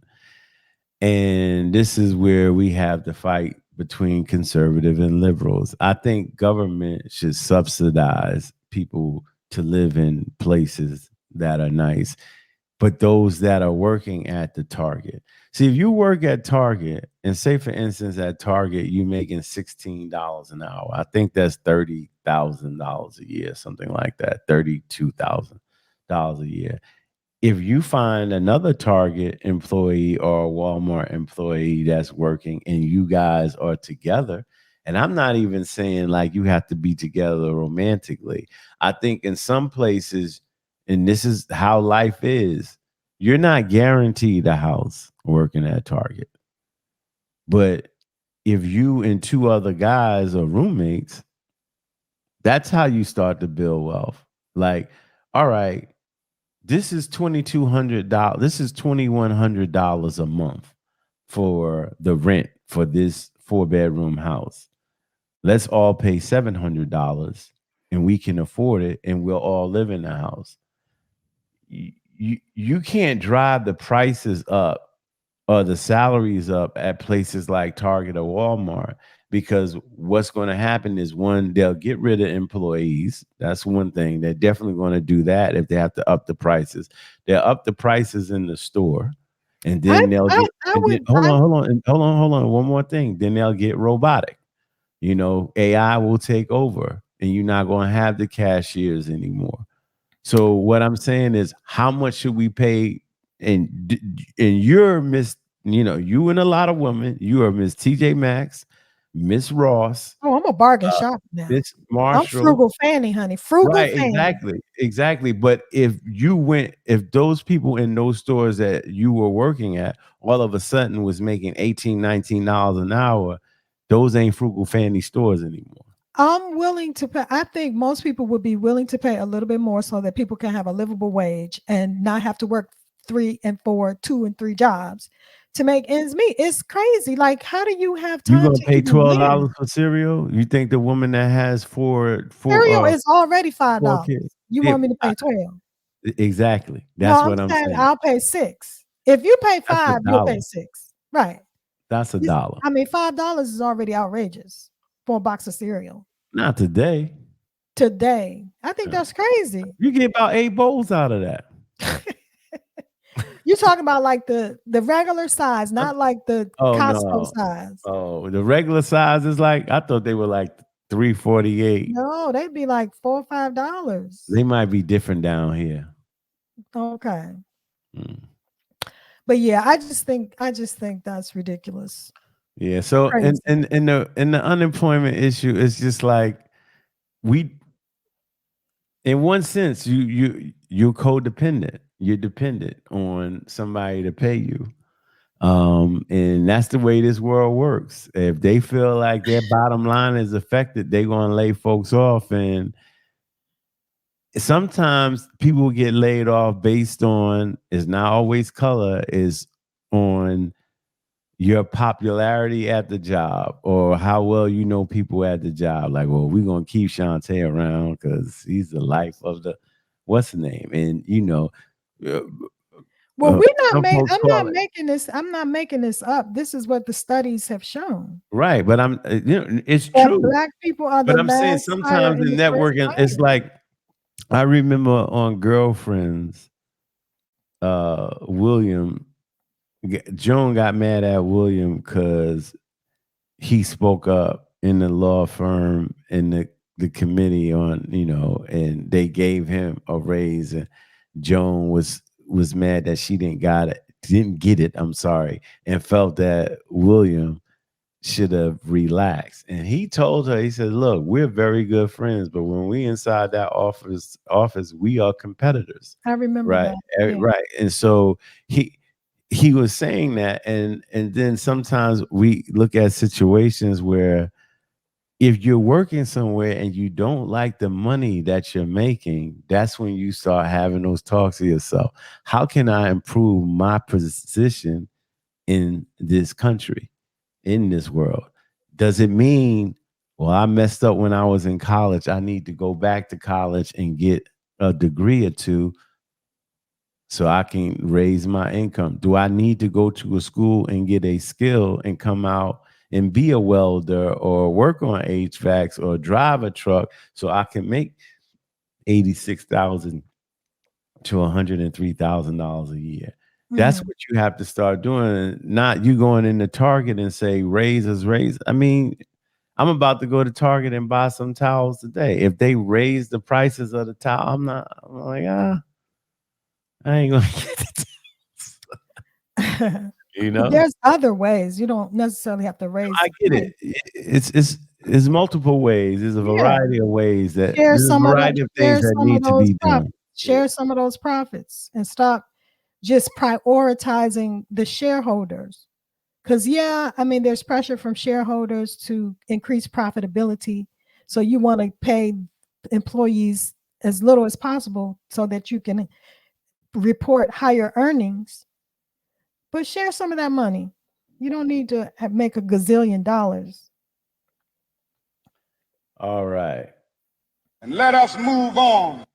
And this is where we have the fight between conservative and liberals. I think government should subsidize people to live in places that are nice, but those that are working at the Target. See, if you work at Target and say, for instance, at Target, you making $16 an hour, I think that's $30,000 a year, something like that, $32,000 a year. If you find another Target employee or a Walmart employee that's working and you guys are together, and I'm not even saying like you have to be together romantically. I think in some places, and this is how life is, you're not guaranteed a house working at Target. But if you and two other guys are roommates, that's how you start to build wealth. Like, all right, this is $2,200. This is $2,100 a month for the rent for this 4-bedroom house. Let's all pay $700 and we can afford it and we'll all live in the house. You can't drive the prices up or the salaries up at places like Target or Walmart, because what's going to happen is, one, they'll get rid of employees. That's one thing. They're definitely going to do that if they have to up the prices. They'll up the prices in the store, and then they'll get. I And then, would hold on. One more thing. Then they'll get robotic. AI will take over, and you're not going to have the cashiers anymore. So what I'm saying is, how much should we pay? And you're Miss, you and a lot of women. You are Miss TJ Maxx, Miss Ross, Oh, I'm a bargain uh, shop now. Miss I'm Marshall. frugal Fanny, honey. Frugal Right, Fanny. exactly. But if those people in those stores that you were working at all of a sudden was making 18, $19 an hour, those ain't frugal fanny stores anymore. I'm willing to pay. I think most people would be willing to pay a little bit more so that people can have a livable wage and not have to work 3 and 4, 2 and 3 jobs to make ends meet. It's crazy. Like, how do you have You time gonna to pay even $12 live? for cereal? You think the woman that has Cereal is already four $5. kids? You Yeah, want me to pay 12? exactly. No, That's I'm what I'm saying saying. I'll pay 6. If you pay That's a 5, you'll pay dollar. 6. Right. That's a dollar. I mean, $5 is already outrageous for a box of cereal. Not today. Today, I think Uh, that's crazy. You get about 8 bowls out of that. You talking about like the regular size, Uh, not like the Oh Costco no. size. Oh, the regular size is like, I thought they were like 348. No, they'd be like $4 or $5. They might be different down here. Okay. Mm. But yeah, I just think that's ridiculous. Yeah. So and Crazy. and and the unemployment issue is just like, we, in one sense, you're codependent. You're dependent on somebody to pay you. And that's the way this world works. If they feel like their bottom line is affected, they're gonna lay folks off. And sometimes people get laid off based on, it's not always color, is on your popularity at the job or how well you know people at the job. Like, well, we're gonna keep Shantae around because he's the life of the, what's the name? And uh, Well, we're not some folks call it. I'm not making this up. This is what the studies have shown. Right, but it's That true. black people are But the I'm saying last hire sometimes and in the first networking, it's fired. like, I remember on Girlfriends, William, Joan got mad at William because he spoke up in the law firm in the committee on, and they gave him a raise, and Joan was mad that she didn't get it, I'm sorry, and felt that William should have relaxed. And he told her, he said, look, we're very good friends, but when we inside that office, we are competitors. I remember Right. that. Yeah. Right. And so he was saying that, and then sometimes we look at situations where if you're working somewhere and you don't like the money that you're making, that's when you start having those talks to yourself. How can I improve my position in this country, in this world? Does it mean, well, I messed up when I was in college, I need to go back to college and get a degree or two so I can raise my income? Do I need to go to a school and get a skill and come out and be a welder or work on HVACs or drive a truck so I can make 86,000 to $103,000 a year? That's Mhm. what you have to start doing. Not you going into Target and say raise. I mean, I'm about to go to Target and buy some towels today. If they raise the prices of the towel, I'm like, I ain't gonna get it. You But know? there's other ways. You don't necessarily have to raise I the get price. it. It's multiple ways. There's a Yeah. variety of ways that Share there's a some of those variety of things share that some of need to those be done. profits. Yeah. Share some of those profits and stop just prioritizing the shareholders. Because, yeah, I mean, there's pressure from shareholders to increase profitability. So you want to pay employees as little as possible so that you can report higher earnings, but share some of that money. You don't need to make a gazillion dollars. All right. And let us move on.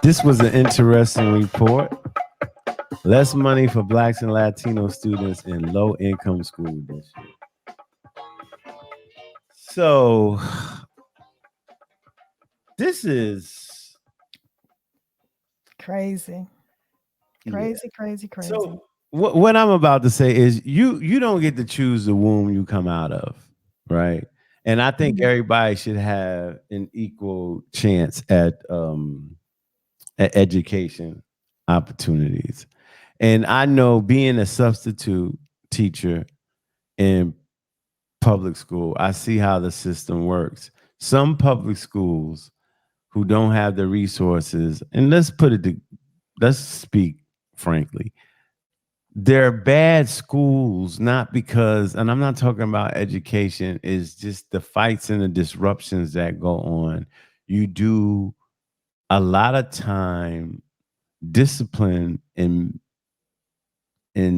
This was an interesting report. Less money for Blacks and Latino students in low income school districts. So this is Crazy, yeah. crazy, crazy, crazy. So what I'm about to say is you don't get to choose the womb you come out of, right? And I think Mhm. everybody should have an equal chance at education opportunities. And I know being a substitute teacher in public school, I see how the system works. Some public schools who don't have the resources, and let's speak frankly, they're bad schools, not because, and I'm not talking about education, is just the fights and the disruptions that go on. You do a lot of time discipline in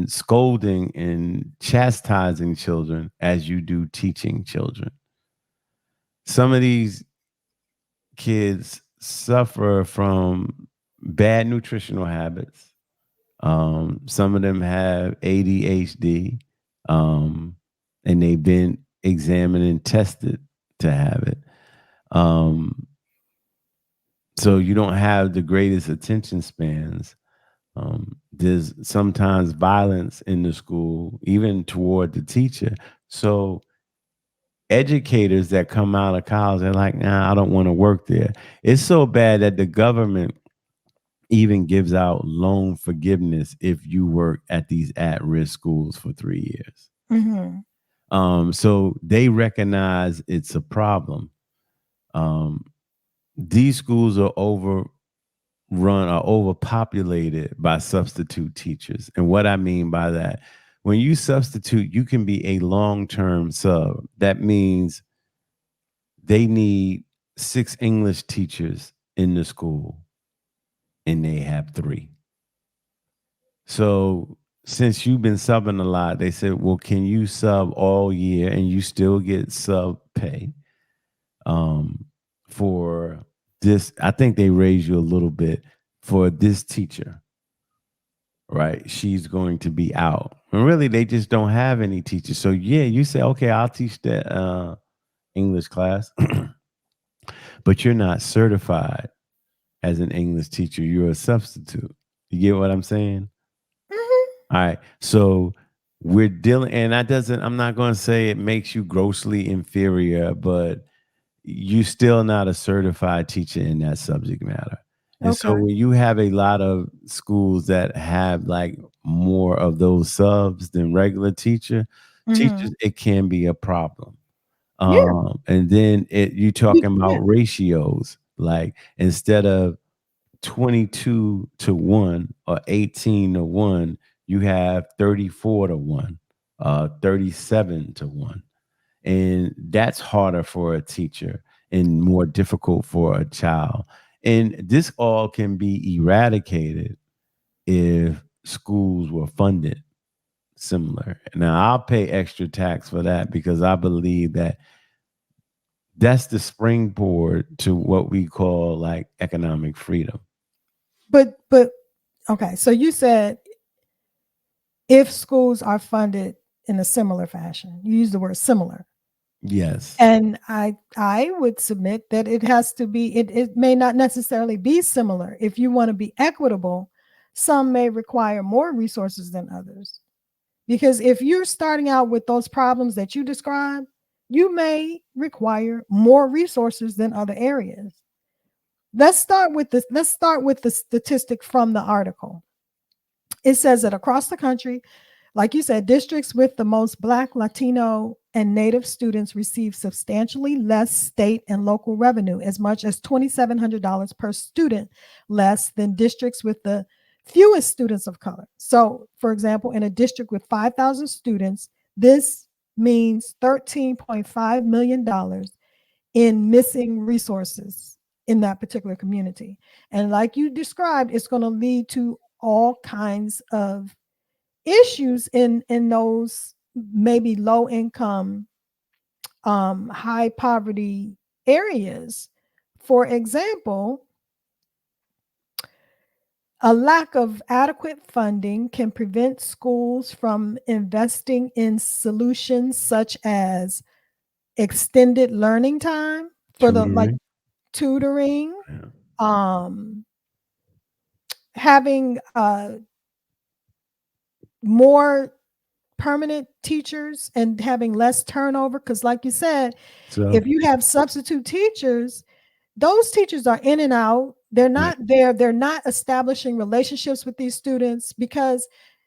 scolding and chastising children as you do teaching children. Some of these kids suffer from bad nutritional habits. Some of them have ADHD, and they've been examined and tested to have it. Um, so you don't have the greatest attention spans. There's sometimes violence in the school, even toward the teacher. So educators that come out of college, they're like, nah, I don't want to work there. It's so bad that the government even gives out loan forgiveness if you work at these at-risk schools for 3 years. Mhm. So they recognize it's a problem. Um, these schools are overrun or overpopulated by substitute teachers. And what I mean by that, when you substitute, you can be a long-term sub. That means they need 6 English teachers in the school, and they have 3. So since you've been subbing a lot, they said, well, can you sub all year and you still get sub pay um, for this? I think they raise you a little bit for this teacher, right? She's going to be out. And really, they just don't have any teachers. So yeah, you say, okay, I'll teach that English class, but you're not certified as an English teacher. You're a substitute. You get what I'm saying? Mhm. All right. So we're dealing, and that doesn't, I'm not going to say it makes you grossly inferior, but you still not a certified teacher in that subject matter. And so Okay. when you have a lot of schools that have like more of those subs than regular teachers, Mhm. it can be a problem. Yeah. And then you You talking about can't. ratios, like instead of 22 to 1 or 18 to 1, you have 34 to 1, 37 to 1. And that's harder for a teacher and more difficult for a child. And this all can be eradicated if schools were funded similar. Now, I'll pay extra tax for that because I believe that that's the springboard to what we call like economic freedom. But okay, so you said if schools are funded in a similar fashion. You use the word similar. Yes. And I would submit that it has to be, it may not necessarily be similar. If you want to be equitable, some may require more resources than others. Because if you're starting out with those problems that you described, you may require more resources than other areas. Let's start with the statistic from the article. It says that across the country, like you said, districts with the most Black, Latino, and Native students receive substantially less state and local revenue, as much as $2,700 per student less than districts with the fewest students of color. So, for example, in a district with 5,000 students, this means $13.5 million in missing resources in that particular community. And like you described, it's going to lead to all kinds of issues in those maybe low income, high poverty areas. For example, a lack of adequate funding can prevent schools from investing in solutions such as extended learning time for the like Tutoring. tutoring, Yeah. um, having more permanent teachers and having less turnover. Because, like you said, So, if you have substitute teachers, those teachers are in and out. They're yeah. not there. They're not establishing relationships with these students because,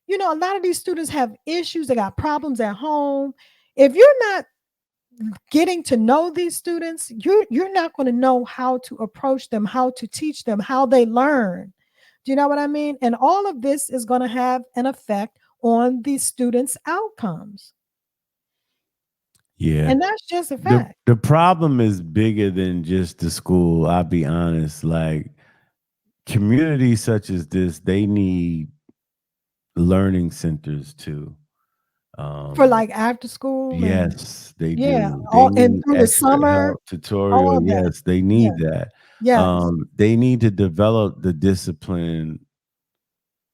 a lot of these students have issues. They got problems at home. If you're not getting to know these students, you're not going to know how to approach them, how to teach them, how they learn. Do you know what I mean? And all of this is going to have an effect on the students' outcomes. Yeah. And that's just a The fact. the problem is bigger than just the school, I'll be honest. Like communities such as this, they need learning centers too. For Um, like after school and yes, they yeah, do. They all and need through the extra summer, help, tutorial. all that. Yes, they Yeah. need that. Yes. They need to develop the discipline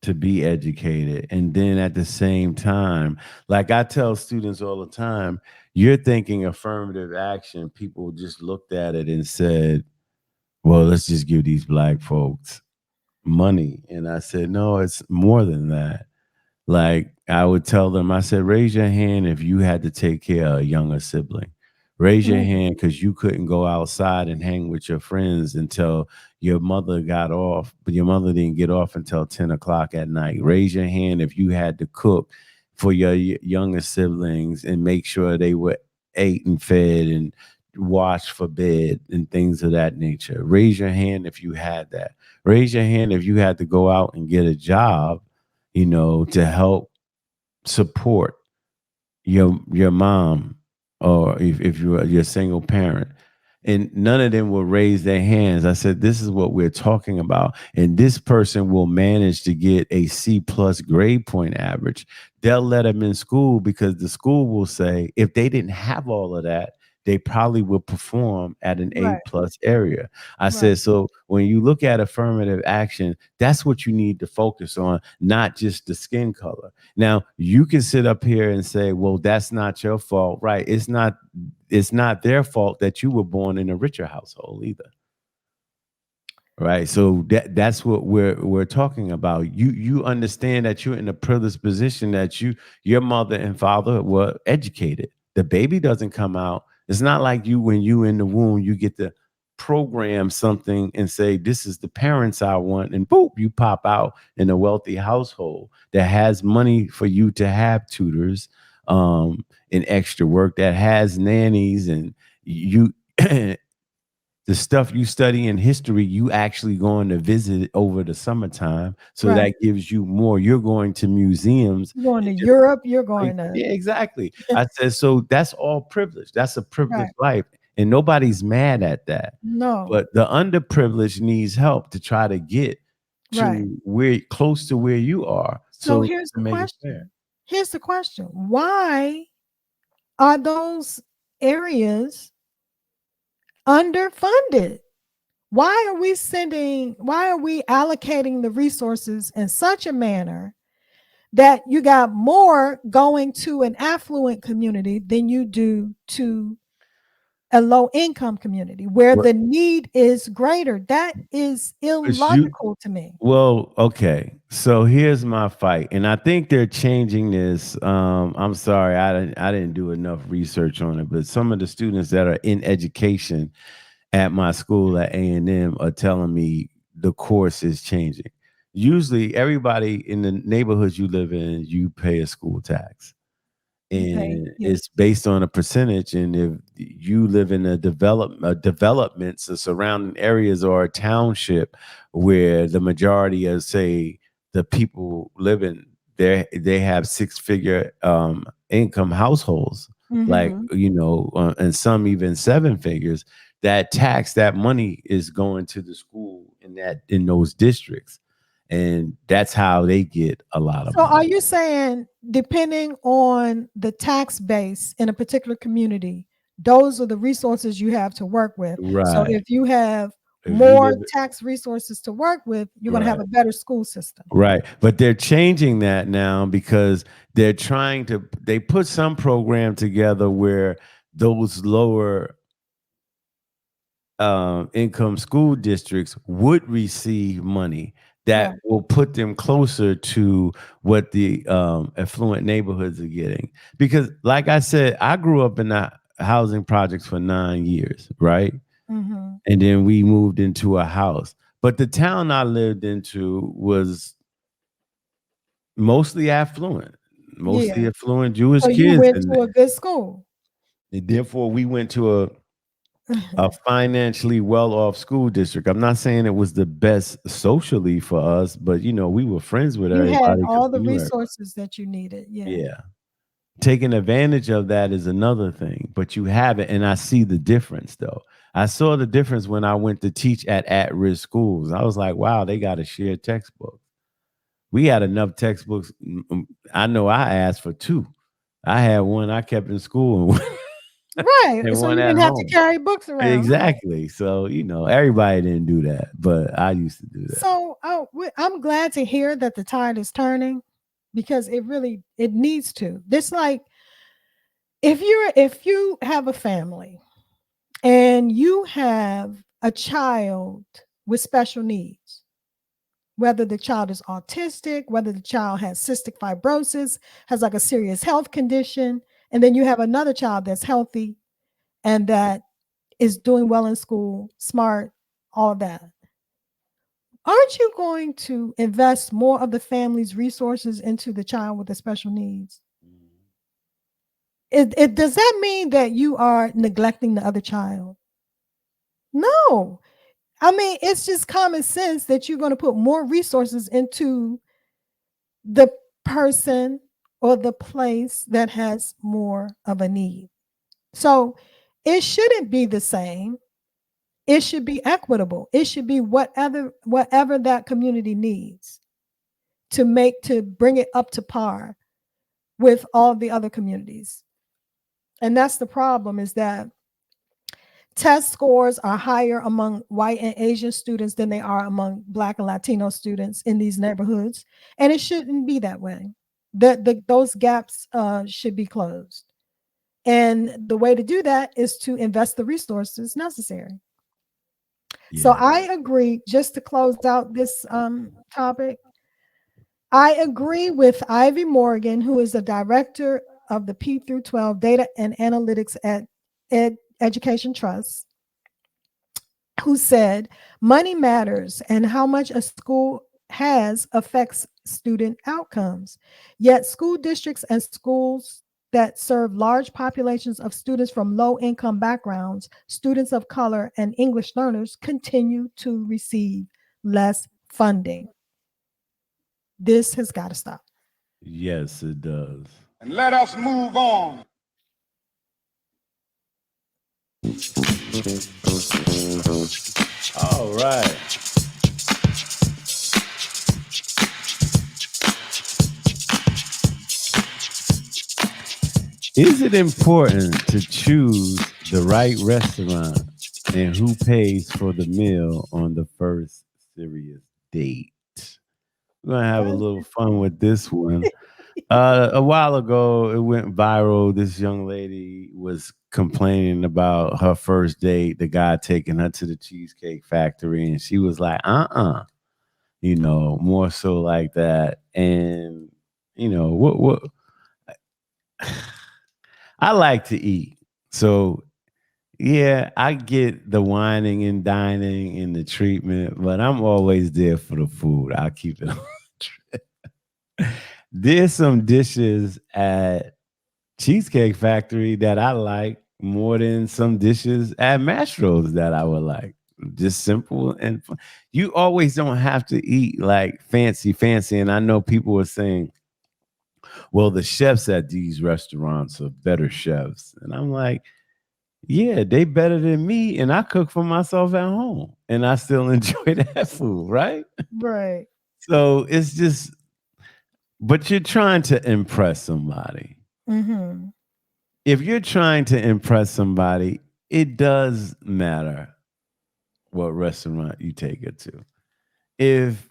to be educated. And then at the same time, like I tell students all the time, you're thinking affirmative action. People just looked at it and said, well, let's just give these black folks money. And I said, no, it's more than that. Like I would tell them, I said, raise your hand if you had to take care of a younger sibling. Raise your Mhm. hand because you couldn't go outside and hang with your friends until your mother got off, but your mother didn't get off until 10 o'clock at night. Raise your hand if you had to cook for your younger siblings and make sure they were ate and fed and washed for bed and things of that nature. Raise your hand if you had that. Raise your hand if you had to go out and get a job, to help support your mom, or if you're a single parent. And none of them will raise their hands. I said, this is what we're talking about. And this person will manage to get a C+ grade point average. They'll let them in school because the school will say if they didn't have all of that, they probably would perform at an A Right, plus area. I right. said, so when you look at affirmative action, that's what you need to focus on, not just the skin color. Now, you can sit up here and say, well, that's not your fault. Right. It's not their fault that you were born in a richer household either. Right. So that's what we're talking about. You understand that you're in a privileged position, that your mother and father were educated. The baby doesn't come out. It's not like you when you in the womb, you get to program something and say, this is the parents I want, and boop, you pop out in a wealthy household that has money for you to have tutors, and extra work, that has nannies, and you the stuff you study in history, you actually going to visit over the summertime. So Right. that gives you more. You're going to museums You're going in to different Europe, you're like, going to yeah, exactly. I said, so that's all privilege. That's a right. privileged life. And nobody's mad at that. No. But the underprivileged needs help to try to get Right. to where close to where you are. So So here's to the make it fair. question. Here's the question. Why are those areas underfunded? Why are we allocating the resources in such a manner that you got more going to an affluent community than you do to a low income community where What the need is greater? That is was you illogical to me. well, okay. So here's my fight. And I think they're changing this. I'm sorry, I didn't do enough research on it, but some of the students that are in education at my school at A&M are telling me the course is changing. Usually everybody in the neighborhoods you live in, you pay a school tax. You pay, And yeah. it's based on a percentage. And if you live in developments, the surrounding areas or a township where the majority of, say, the people living there, they have six-figure income households, like Hmm. and some even seven figures. That money is going to the school in those districts, and that's how they get a lot of So are money. you saying depending on the tax base in a particular community, those are the resources you have to work with? So Right. if you have If you more live tax resources to work with, you're going to have right. a better school system. Right. But they're changing that now because they put some program together where those lower income school districts would receive money that Right. will put them closer to what the affluent neighborhoods are getting. Because, like I said, I grew up in the housing projects for 9 years, right? Hmm. And then we moved into a house. But the town I lived into was mostly Yeah. affluent Jewish So you kids, went and to a good school. therefore we went to a financially well-off school district. I'm not saying it was the best socially for us, but we were friends with You had everybody because all the we knew everybody. resources that you needed. Yeah. Yeah, taking advantage of that is another thing, but you have it, and I see the difference though. I saw the difference when I went to teach at-risk schools. I was like, wow, they got a shared textbook. We had enough textbooks. I know I asked for two. I had one I kept in school and Right. and So one you at didn't have to home. carry books around. Right. Exactly. So, everybody didn't do that, but I used to do that. So I'm glad to hear that the tide is turning because it needs to. This like if you have a family and you have a child with special needs, whether the child is autistic, whether the child has cystic fibrosis, has like a serious health condition, and then you have another child that's healthy and that is doing well in school, smart, all of that. Aren't you going to invest more of the family's resources into the child with the special needs? It does that mean that you are neglecting the other child? No. I mean, it's just common sense that you're going to put more resources into the person or the place that has more of a need. So it shouldn't be the same. It should be equitable. It should be whatever that community needs to bring it up to par with all the other communities. And that's the problem is that test scores are higher among white and Asian students than they are among Black and Latino students in these neighborhoods. And it shouldn't be that way. Those gaps should be closed. And the way to do that is to invest the resources necessary. So Yeah. I agree, just to close out this topic, I agree with Ivy Morgan, who is the director of the P through 12 Data and Analytics at Education Trust, who said money matters and how much a school has affects student outcomes. Yet school districts and schools that serve large populations of students from low income backgrounds, students of color, and English learners continue to receive less funding. This has got to stop. Yes, it does. And let us move on. All right. Is it important to choose the right restaurant and who pays for the meal on the first serious date? We're going to have a little fun with this one. A while ago, it went viral. This young lady was complaining about her first date, the guy taking her to the Cheesecake Factory, and she was like, more so like that. And, what I like to eat. So, yeah, I get the whining and dining and the treatment, but I'm always there for the food. I'll keep it on. There's some dishes at Cheesecake Factory that I like more than some dishes at Mastro's that I would like. Just simple and fun. You always don't have to eat like fancy. And I know people are saying, well, the chefs at these restaurants are better chefs. And I'm like, yeah, they better than me. And I cook for myself at home and I still enjoy that food, right? Right. So it's just, but you're trying to impress somebody. Mm-hmm. If you're trying to impress somebody, it does matter what restaurant you take it to. If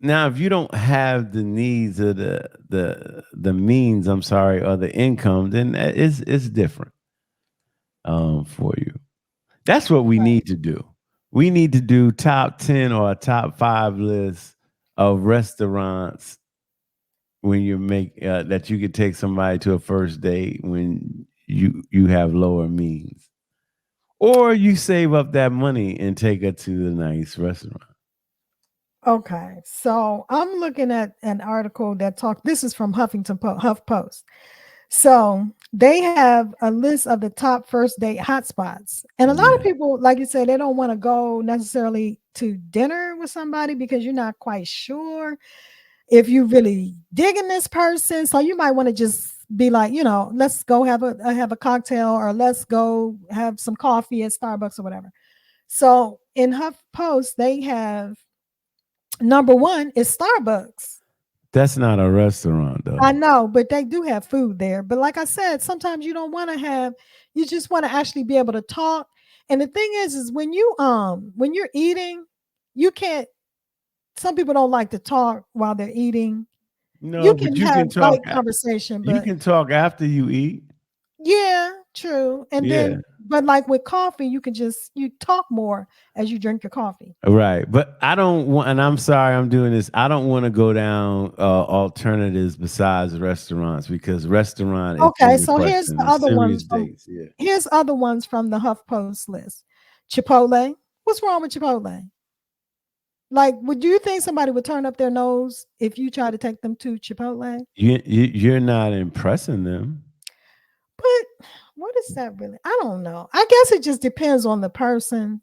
you don't have the needs of the means, I'm sorry, or the income, then it's different for you. That's what we need to do. We need to do top 10 or a top 5 list of restaurants when you make that you could take somebody to a first date when you have lower means, or you save up that money and take her to the nice restaurant. Okay, so I'm looking at an article this is from HuffPost. So they have a list of the top first date hotspots. And a lot of people, like you said, they don't want to go necessarily to dinner with somebody because you're not quite sure if you really digging this person. So you might want to just be like, let's go have a cocktail, or let's go have some coffee at Starbucks or whatever. So in HuffPost, they have number 1 is Starbucks. That's not a restaurant, though. I know, but they do have food there. But like I said, sometimes you don't want to you just want to actually be able to talk. And the thing is when you're eating, you can't, some people don't like to talk while they're eating. No, You but can you have can talk. light conversation, You but can talk after you eat. yeah, true. And then, but like with coffee, you talk more as you drink your coffee. Right. But I don't want, and I'm sorry I'm doing this, I don't want to go down alternatives besides restaurants, because restaurant is Okay, so here's the other ones dates. Here's other ones from the HuffPost list. Chipotle. What's wrong with Chipotle? Like, would you think somebody would turn up their nose if you try to take them to Chipotle? You're not impressing them. But what is that really? I don't know. I guess it just depends on the person.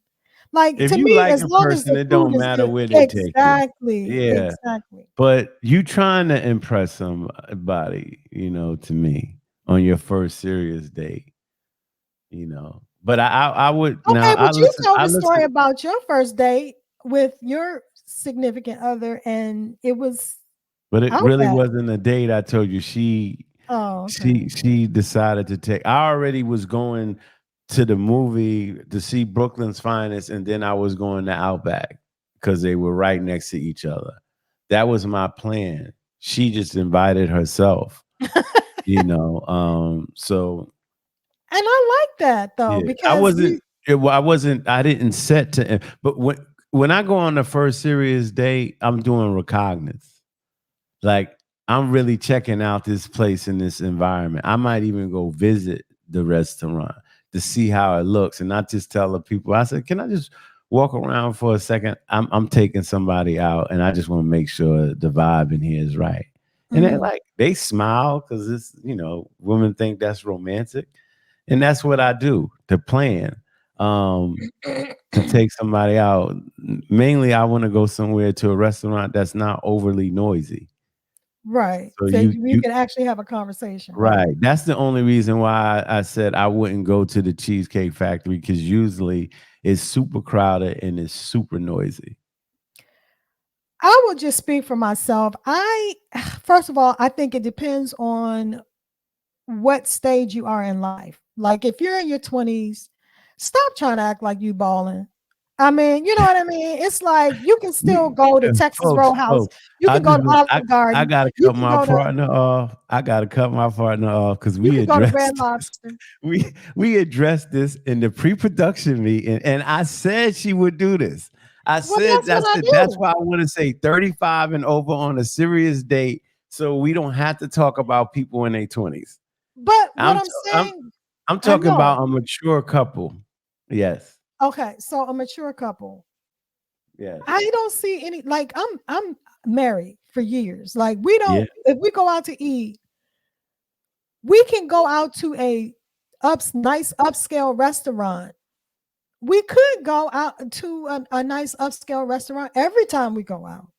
Like, If to you me, like as a long as person, the it food don't is matter good. where they take you. Exactly. Yeah. Exactly. But you trying to impress somebody, to me, on your first serious date, But I would now. Okay, but you told I the story listen. about your first date with your significant other, and it was But it really Outback. wasn't a date. I told you Oh, okay. she decided to take. I already was going to the movie to see Brooklyn's Finest, and then I was going to Outback because they were right next to each other. That was my plan. She just invited herself, So And I like that though, yeah, I because wasn't. I wasn't. I didn't set to. But when I go on the first serious date, I'm doing recognizance. Like, I'm really checking out this place in this environment. I might even go visit the restaurant to see how it looks, and not just tell the people. I said, "Can I just walk around for a second? I'm taking somebody out, and I just want to make sure the vibe in here is right." And they Mhm. they smile because it's, women think that's romantic. And that's what I do to plan. To take somebody out. Mainly I want to go somewhere to a restaurant that's not overly noisy. Right. So So you you you can actually have a conversation, right? right. That's the only reason why I said I wouldn't go to the Cheesecake Factory because usually it's super crowded and it's super noisy. I will just speak for myself. First of all, I think it depends on what stage you are in life. Like if you're in your 20s, stop trying to act like you balling. I mean, you know what I mean? It's like you can still We go to Texas Roadhouse. folks, You I can go just to want Olive I Garden. gotta You cut can my go to partner off. I gotta cut my partner off because you we can go to Red addressed Lobster. we addressed this in the pre-production meeting, and I said she would do this. I Well, said that's I what I said that's do. why I want to say 35 and over on a serious date, so we don't have to talk about people in their 20s. But what I'm I'm t- I'm saying, I'm I talking know. about a mature couple. Yes, Okay, so a mature couple. yes, I don't see any like I'm married for years. Like we yeah. don't if we go out to eat, we can go out to a nice upscale restaurant. We could go out to a nice upscale restaurant every time we go out,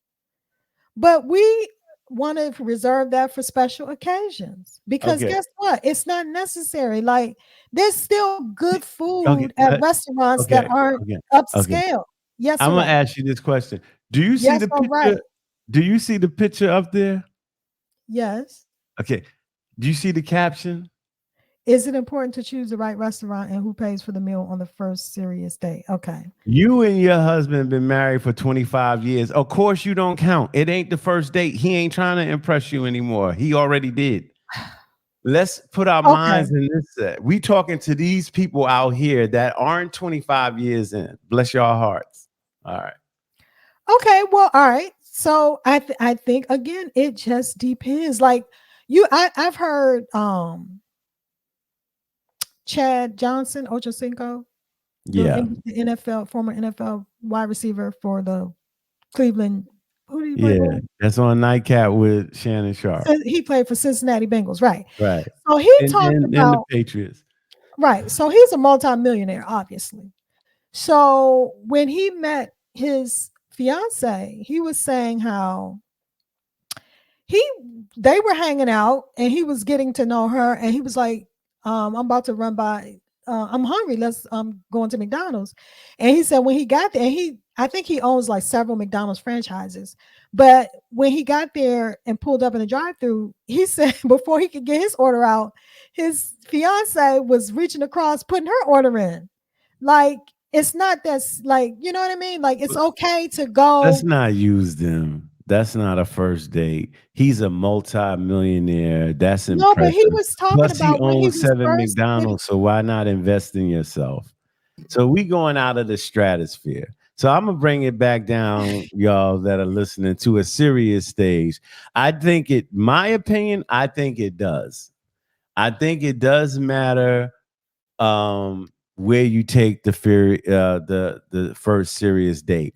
but we want to reserve that for special occasions because Okay, guess what? It's not necessary. Like there's still good okay, food at restaurants that okay, aren't okay, okay. upscale. Yes I'm or gonna right? ask you this question. Do you see Yes the or right? picture? Do you see the picture up there? Yes. Okay. Do you see the caption? Is it important to choose the right restaurant and who pays for the meal on the first serious date? Okay. You and your husband been married for 25 years. Of course you don't count. It ain't the first date. He ain't trying to impress you anymore. He already did. Let's put our Okay. minds in this set. We talking to these people out here that aren't 25 years in. Bless your hearts. All right. Okay. Well, all right. So I think again, it just depends. Like I've heard Chad Johnson, Ochocinco, Yeah. the NFL former NFL wide receiver for the Cleveland. Who did he play Yeah. for? That's on Nightcap with Shannon Sharp. He played for Cincinnati Bengals, right? Right. So he And talked and the about Patriots. right. So he's a multimillionaire, obviously. So when he met his fiance, he was saying how he they were hanging out and he was getting to know her and he was like, I'm about to run by, I'm hungry. Let's go into McDonald's. And he said when he got there, and I think he owns like several McDonald's franchises. But when he got there and pulled up in the drive-through, he said before he could get his order out, his fiance was reaching across, putting her order in. Like it's not that's like, you know what I mean? Like it's okay to Let's go. not use them. That's not a first date. He's a multi-millionaire. That's No, but he impressive. was talking Plus, he about when he owns was 7 first when McDonald's, so why not invest in yourself? So we going out of the stratosphere. So I'm gonna bring it back down, y'all that are listening, to a serious stage. I think my opinion, I think it does. I think it does matter where you take the first serious date.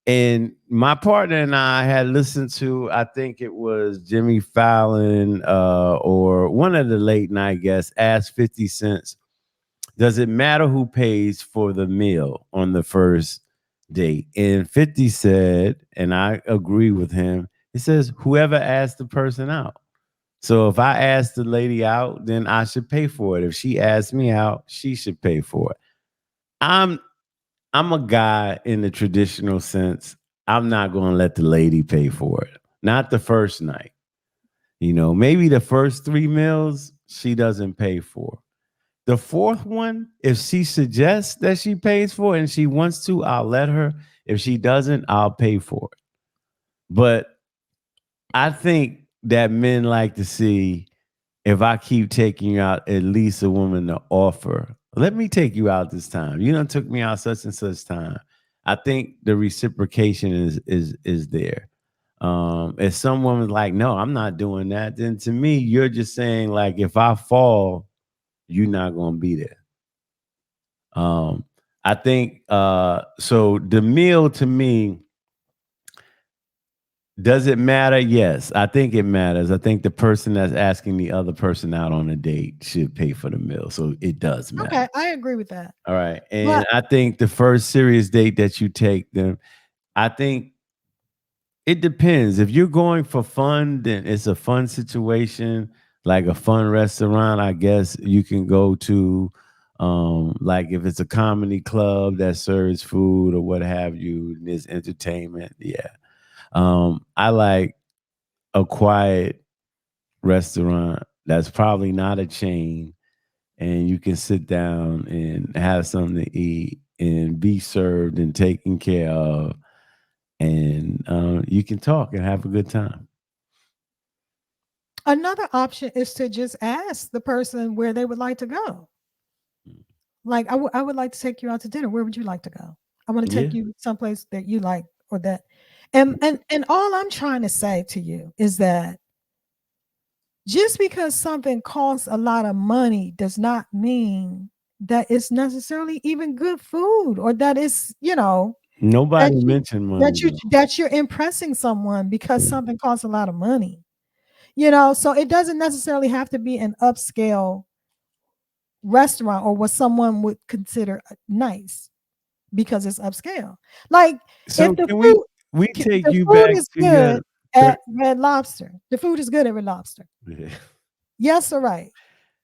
And my partner and I had listened to, I think it was Jimmy Fallon or one of the late night guests asked 50 Cent, does it matter who pays for the meal on the first date? And 50 said, and I agree with him, it says whoever asked the person out. So if I ask the lady out, then I should pay for it. If she asks me out, she should pay for it. I'm I'm a guy in the traditional sense. I'm not going to let the lady pay for it. Not the first night. Maybe the first 3 meals she doesn't pay for. The fourth one, if she suggests that she pays for it and she wants to, I'll let her. If she doesn't, I'll pay for it. But I think that men like to see, if I keep taking you out, at least a woman to offer, let me take you out this time. You done took me out such and such time. I think the reciprocation is there. If some woman's like, no, I'm not doing that, then to me, you're just saying like, if I fall, you're not gonna be there. I think so the meal to me, Does it matter? Yes, I think it matters. I think the person that's asking the other person out on a date should pay for the meal. So it does matter. Okay, I agree with that. All right. And But I think the first serious date that you take them, I think it depends. If you're going for fun, then it's a fun situation, like a fun restaurant. I guess you can go to, like if it's a comedy club that serves food or what have you, and there's entertainment. Yeah. I like a quiet restaurant that's probably not a chain, and you can sit down and have something to eat and be served and taken care of, and you can talk and have a good time. another option is to just ask the person where they would like to go. Like, I would like to take you out to dinner. Where would you like to go? I want to Yeah. take you someplace that you like or that. And all I'm trying to say to you is that just because something costs a lot of money does not mean that it's necessarily even good food or that it's, that Nobody you mentioned money though. that you're impressing someone because something costs a lot of money. So it doesn't necessarily have to be an upscale restaurant or what someone would consider nice because it's upscale. Like if So can we take the you food back is to your good at Red Lobster. The food is good at Red Lobster. yeah. Yes or right?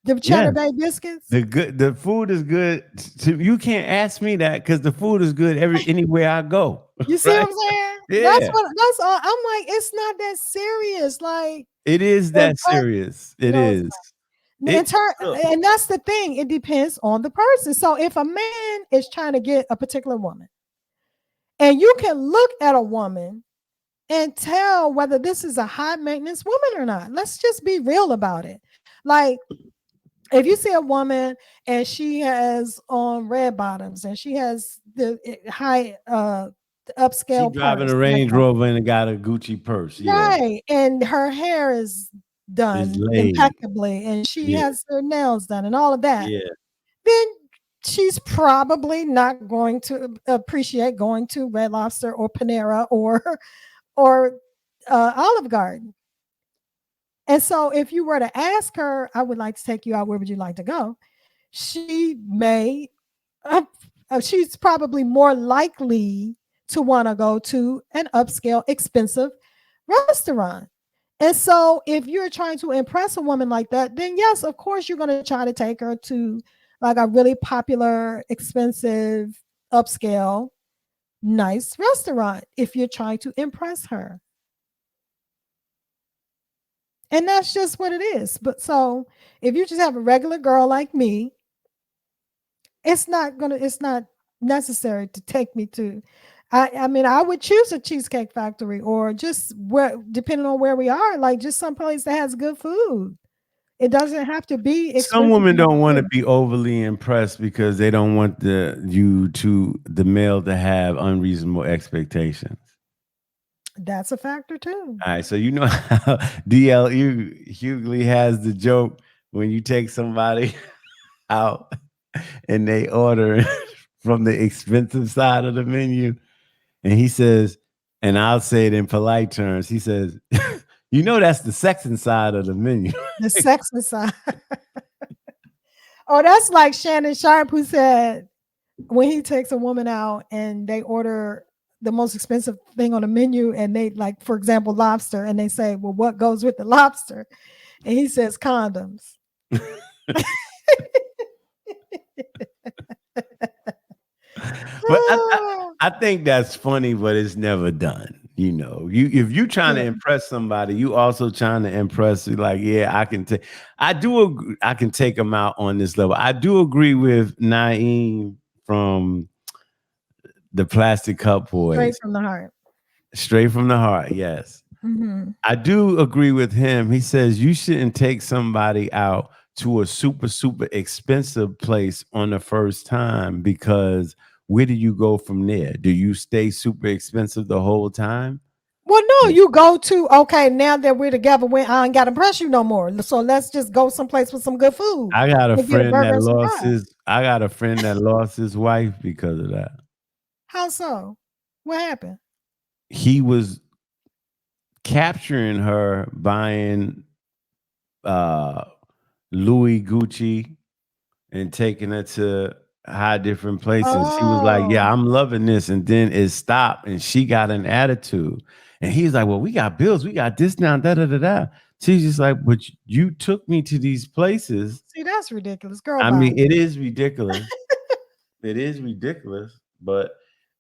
The Cheddar Yes. Bay biscuits. The food is good. You can't ask me that because the food is good anywhere I go. You see Right? what I'm saying? Yeah. That's all. I'm like, it's not that serious. Like, It is and that serious. It no, it's is. not. It look, And that's the thing. It depends on the person. So if a man is trying to get a particular woman, and you can look at a woman and tell whether this is a high maintenance woman or not. Let's just be real about it. Like, if you see a woman and she has on red bottoms and she has the high she upscale driving purse, a Range Rover and got a Gucci purse. Yeah. right, and her hair is It's done laid. impeccably and she Yeah. has her nails done and all of that, Yeah. then she's probably not going to appreciate going to Red Lobster or Panera or Olive Garden. And so if you were to ask her, I would like to take you out, where would you like to go? She may, uh, she's probably more likely to want to go to an upscale, expensive restaurant. And so if you're trying to impress a woman like that, then yes, of course, you're going to try to take her to like a really popular, expensive, upscale, nice restaurant if you're trying to impress her. And that's just what it is. But so if you just have a regular girl like me, it's not necessary to take me to I mean I would choose a cheesecake factory or just where depending on where we are, like just some place that has good food. It doesn't have to be Some expensive. women don't want to be overly impressed because they don't want the male to have unreasonable expectations. That's a factor too. All right, so you know how DLU Hughley has the joke when you take somebody out and they order from the expensive side of the menu, and he says, and I'll say it in polite terms, he says, you know that's the sexing side of the menu. The sexy side. Oh, that's like Shannon Sharp who said when he takes a woman out and they order the most expensive thing on the menu and they like, for example, lobster, and they say, well, what goes with the lobster? And he says condoms. But I think that's funny, but it's never done. You know, if you trying to impress somebody, you also trying to impress. Like, yeah, I can take. I do agree. I can take them out on this level. I do agree with Naeem from the Plastic Cup Boys. Straight from the heart. Straight from the heart. Yes, Mm-hmm. I do agree with him. He says you shouldn't take somebody out to a super expensive place on the first time because where do you go from there? Do you stay super expensive the whole time? Well, no, you go to, okay, now that we're together, I ain't got to press you no more. So let's just go someplace with some good food. I got a and get a friend burger that and some lost fries. his wife because of that. How so? What happened? He was capturing her buying uh Louis Gucci and taking her to high different places. She was like, "Yeah, Oh, I'm loving this," and then it stopped, and she got an attitude. And he's like, "Well, we got bills, we got this now, da da da da." She's just like, "But you took me to these places." see, that's ridiculous. Girl, I bye. mean, it is ridiculous. It is ridiculous. But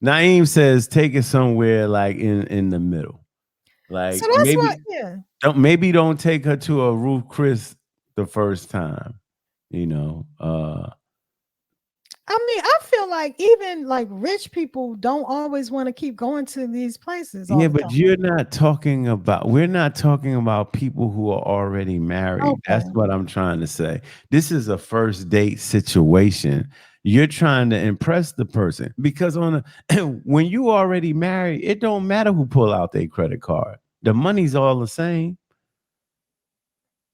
Naeem says, take it somewhere like in the middle. So Like that's what, yeah. don't take her to a Ruth Chris the first time. You know, I mean, I feel like even like rich people don't always want to keep going to these places all yeah, the but time. we're not talking about people who are already married. That's Okay. what I'm trying to say. This is a first date situation. You're trying to impress the person because when you already married, it don't matter who pull out their credit card. The money's all the same,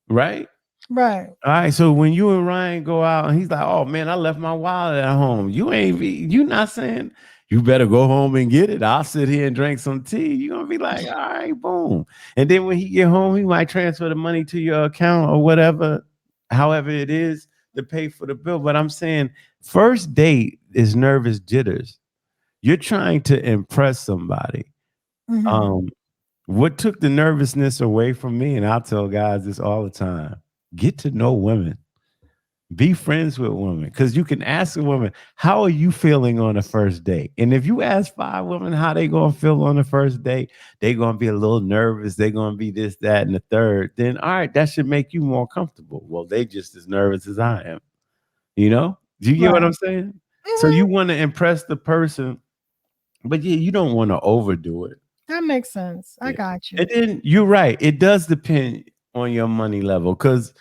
right? Right. All right, so when you and Ryan go out and he's like, "Oh man, I left my wallet at home." You not saying you better go home and get it. I'll sit here and drink some tea. You're gonna be like, "All right, boom." And then when he get home, he might transfer the money to your account or whatever, however it is to pay for the bill. But I'm saying first date is nervous jitters. You're trying to impress somebody. Hmm. Um, what took the nervousness away from me, and I'll tell guys this all the time, get to know women. Be friends with women because you can ask a woman, how are you feeling on the first date? And if you ask 5 women how they gonna feel on the first date, they gonna be a little nervous. They gonna be this, that, and the third. Then all right, that should make you more comfortable. Well, they just as nervous as I am. You know? Do you get what Right. I'm saying? So Hmm. you want to impress the person, but yeah, you don't want to overdo it. That makes sense. I Yeah. got And you. then you're right. It does depend on your money level because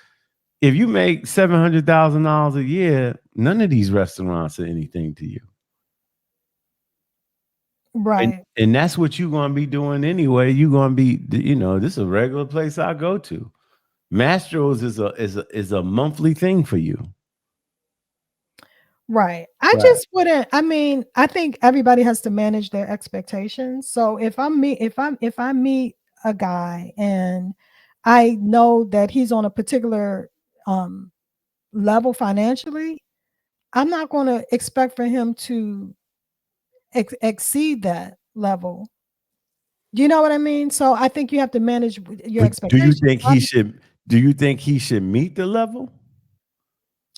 if you make $700,000 a year, none of these restaurants are anything to you. And Right. and that's what you're gonna be doing anyway. You're gonna be, this is a regular place I go to. Mastro's is a monthly thing for you. Right. I Right. just wouldn't, I mean, I think everybody has to manage their expectations. So if I meet a guy and I know that he's on a particular um level financially, I'm not going to expect for him to exceed that level. Do you know what I mean? So I think you have to manage your But expectations. do you think he should meet the level?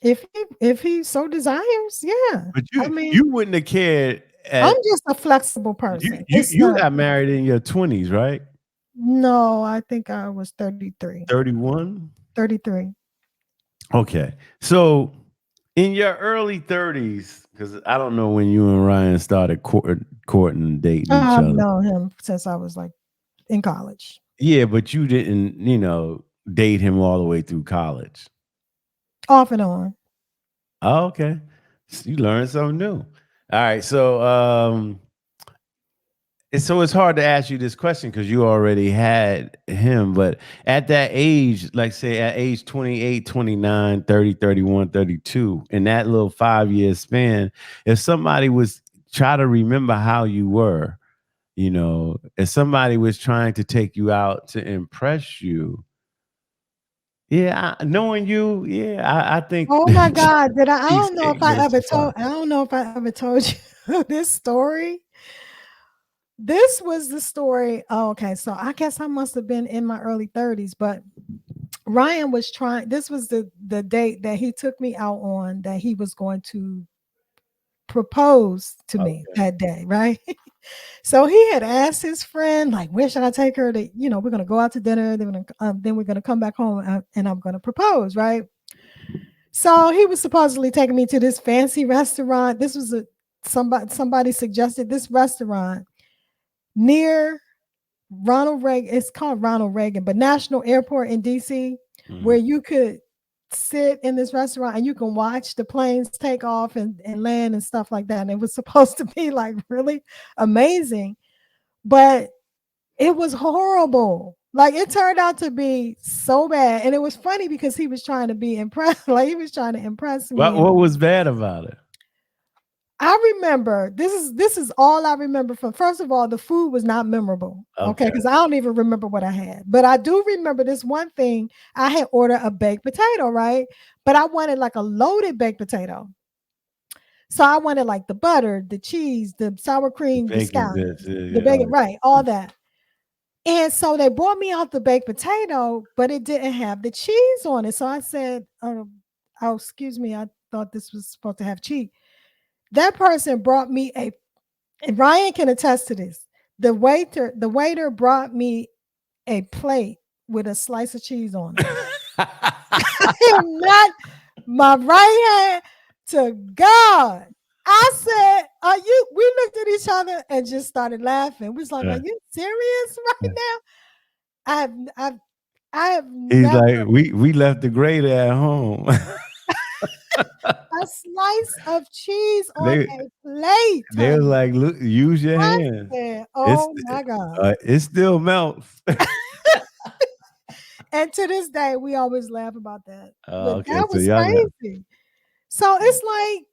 If he so desires, yeah. But I you mean, wouldn't have cared I'm at just a flexible you person. you It's you not. got married in your 20s, right? No, I think I was 33. 31? 33. Okay. So in your early 30s, because I don't know when you and Ryan started courting and dating each I've other. known him since I was like in college. Yeah, but you didn't, date him all the way through college. Off and on. Oh, okay. You learned something new. All right. So it's hard to ask you this question because you already had him. But at that age, like say at age 28, 29, 30, 31, 32, in that little 5 year span, if somebody was try to remember how you were, if somebody was trying to take you out to impress you, yeah, knowing you, yeah, I think Oh my God. Did I don't know if cheesecake I goes ever too far. told I don't know if I ever told you this story. This was the story. Oh, okay. So I guess I must have been in my early 30s, but Ryan was trying, this was the date that he took me out on that he was going to propose to me Okay. that day, right? So he had asked his friend, like, where should I take her to, we're going to go out to dinner. Then we're going to come back home and I'm going to propose, right? So he was supposedly taking me to this fancy restaurant. This was somebody suggested this restaurant near Ronald Reagan. It's called Ronald Reagan, but National Airport in DC, where Mhm. you could sit in this restaurant and you can watch the planes take off and land and stuff like that. And it was supposed to be like really amazing, but it was horrible. Like it turned out to be so bad. And it was funny because he was trying to be impressed, like he was trying to impress me. What was bad about it? I remember this is all I remember from. First of all, the food was not memorable. Okay, because I don't even remember what I had. But I do remember this one thing. I had ordered a baked potato, right? But I wanted like a loaded baked potato. So I wanted like the butter, the cheese, the sour cream, the Bacon scallions, bits. Yeah, the yeah. bacon, right? All that. And so they brought me out the baked potato, but it didn't have the cheese on it. So I said, oh, excuse me, I thought this was supposed to have cheese. That person brought me and Ryan can attest to this. The waiter brought me a plate with a slice of cheese on it. I am not my right hand to God. I said, "Are you?" We looked at each other and just started laughing. We was like, "Are you serious right now?" I have, I've, I have He's never like, we left the grater at home. a slice of cheese on they a plate, they was honey. like, look, use your I hands. said, It's "Oh my God." it still melts. And to this day, we always laugh about that. But Okay, that so was y'all got crazy. So it's like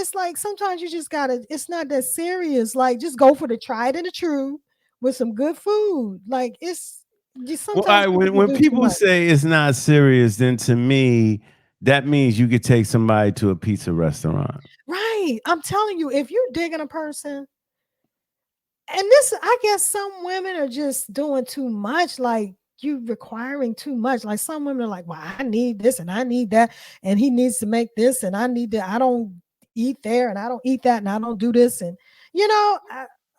it's like sometimes you just gotta, it's not that serious. Like just go for the tried and the true with some good food. Like it's just well, all sometimes right, people can when do too people much. say it's not serious, then to me, that means you could take somebody to a pizza restaurant. Right. I'm telling you, if you're digging a person, and this, I guess some women are just doing too much, like you requiring too much. Like some women are like, well, I need this and I need that, and he needs to make this, and I need that. I don't eat there, and I don't eat that, and I don't do this, and You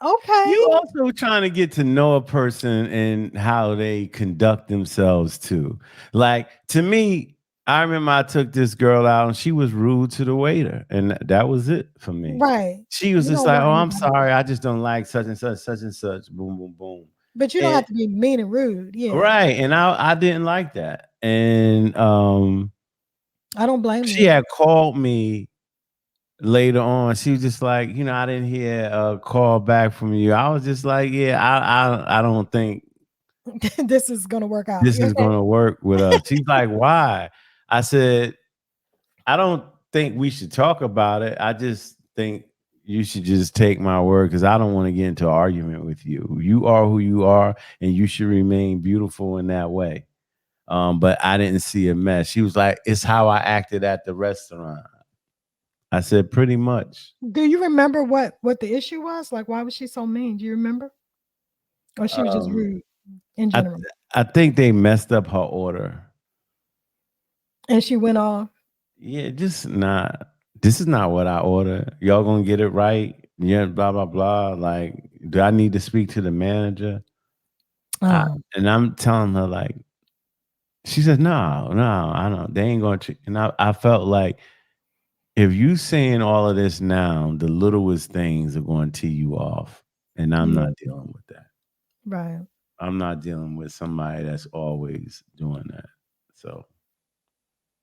okay, also trying to get to know a person and how they conduct themselves too. Like to me, I remember I took this girl out and she was rude to the waiter, and that was it for me. right. She was You just don't like, want "Oh, I'm anybody, sorry, I just don't like such and such, such and such." Boom, boom, boom. but you don't And have to be mean and rude. Yeah, right, and I didn't like that, and I don't blame she you. had called me later on. She was just like, I didn't hear a call back from you. I was just like, yeah, I don't think This is gonna work out. this is gonna work with us. She's like, why? I said, I don't think we should talk about it. I just think you should just take my word because I don't want to get into an argument with you. You are who you are, and you should remain beautiful in that way. But I didn't see a mess. She was like, it's how I acted at the restaurant. I said, pretty much. Do you remember what the issue was? Like, why was she so mean? Do you remember? Or she was just Um, rude in I general? I think they messed up her order. And she went off. Yeah, just not. This is not what I ordered. Y'all gonna get it right? Yeah, blah blah blah. Like, do I need to speak to the manager? And I'm telling her like, she says, no, I don't. They ain't going to. And I felt like if you saying all of this now, the littlest things are going to tee you off, and I'm Yeah, not dealing with that. right. I'm not dealing with somebody that's always doing that. So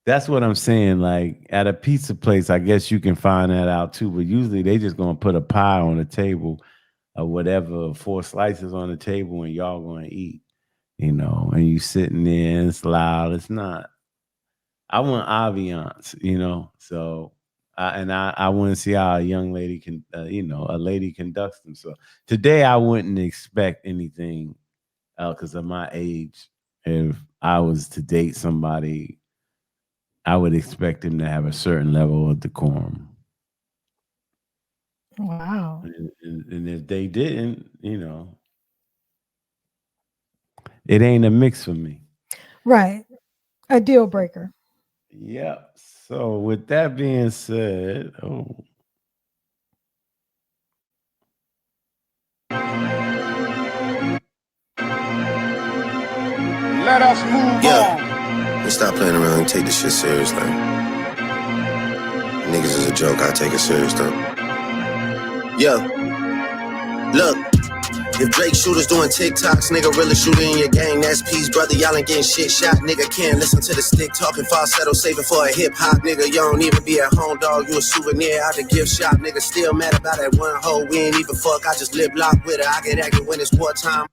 that's what I'm saying. Like at a pizza place, I guess you can find that out too. But usually they just gonna put a pie on the table or whatever, 4 slices on the table, and y'all gonna eat. And you sitting there and it's loud. It's not. I want ambiance. So I want to see how a young lady can, a lady conducts themselves. Today, I wouldn't expect anything because of my age. If I was to date somebody, I would expect them to have a certain level of decorum. Wow. And if they didn't, it ain't a mix for me. Right. A deal breaker. Yep. So with that being said, Let us move on. We stop playing around and take this shit serious, like. Niggas is a joke, I take it serious though. Yeah. Look. If Drake shooters doing TikToks, nigga really shooting in your gang, that's peace, brother. Y'all ain't getting shit shot, nigga. Can't listen to the stick talking falsetto, saving for a hip hop, nigga. You don't even be at home, dog. You a souvenir out the gift shop, nigga. Still mad about that one hoe. We ain't even fuck. I just lip lock with her. I get active when it's wartime.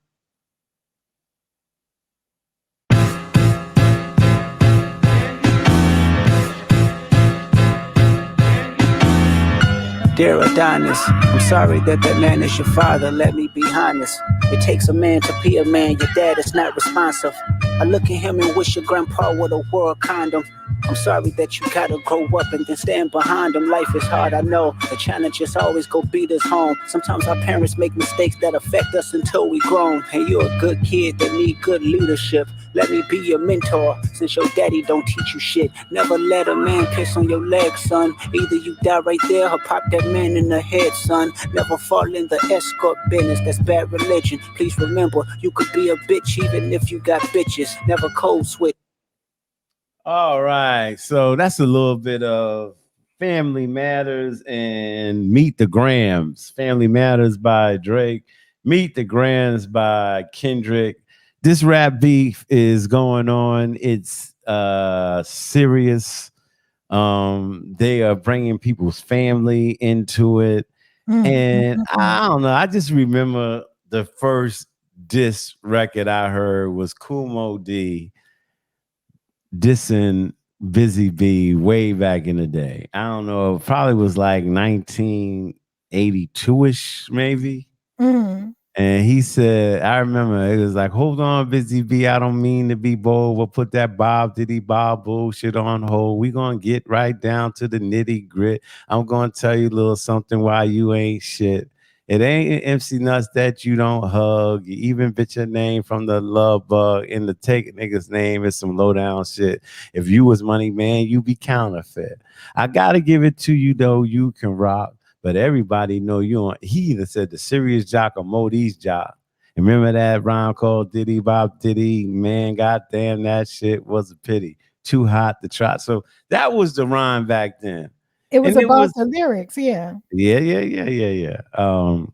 Dear Adonis, I'm sorry that that man is your father, let me be honest. It takes a man to be a man, your dad is not responsive. I look at him and wish your grandpa would have wore a condom. I'm sorry that you gotta grow up and then stand behind him. Life is hard, I know. The challenges always go beat us home. Sometimes our parents make mistakes that affect us until we grown. And you're a good kid that need good leadership. Let me be your mentor, since your daddy don't teach you shit. Never let a man piss on your leg, son. Either you die right there or pop that man in the head, son. Never fall in the escort business, that's bad religion. Please remember, you could be a bitch even if you got bitches. Never code switch. All right. So that's a little bit of Family Matters and Meet the Grams. Family Matters by Drake, Meet the Grams by Kendrick. This rap beef is going on. It's serious. They are bringing people's family into it. And I don't know. I just remember the first diss record I heard was Kumo D dissing Busy Bee way back in the day. I don't know. It probably was like 1982-ish, maybe. Mhm. And he said, I remember it was like, hold on, Busy Bee. I don't mean to be bold. We'll put that Bob Diddy Bob bullshit on hold. We gonna get right down to the nitty grit. I'm gonna tell you a little something why you ain't shit. It ain't an MC Nuts that you don't hug. You even bitch your name from the love bug. In the take nigga's name is some low down shit. If you was money, man, you be counterfeit. I gotta give it to you though. You can rock. But everybody know you on. He either said the serious jock or Modi's jock. And remember that rhyme called Diddy Bob Diddy? Man, goddamn, that shit was a pity. Too hot to try. So that was the rhyme back then. It was And it about was the lyrics, yeah. yeah. And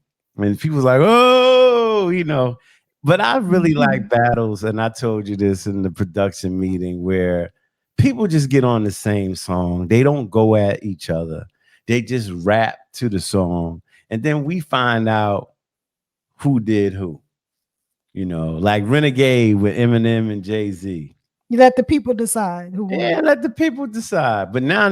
people was like, oh, But I really like battles, and I told you this in the production meeting where people just get on the same song. They don't go at each other. They just rap to the song, and then we find out who did who. Like Renegade with Eminem and Jay-Z. You let the people decide who won. Yeah, let the people decide. But now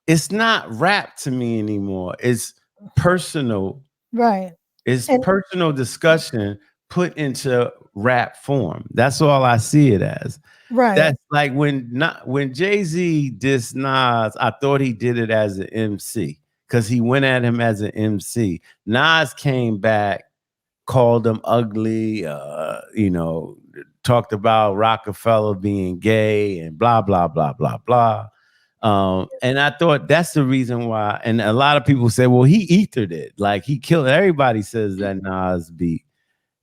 it's not rap to me anymore. It's personal. Right. It's And personal discussion put into rap form. That's all I see it as. right. That's like when Jay-Z dissed Nas, I thought he did it as an MC because he went at him as an MC. Nas came back, called him ugly, talked about Rockefeller being gay and blah, blah, blah, blah, blah. And I thought that's the reason why. And a lot of people say, well, he ethered it. Like he killed. Everybody says that Nas beat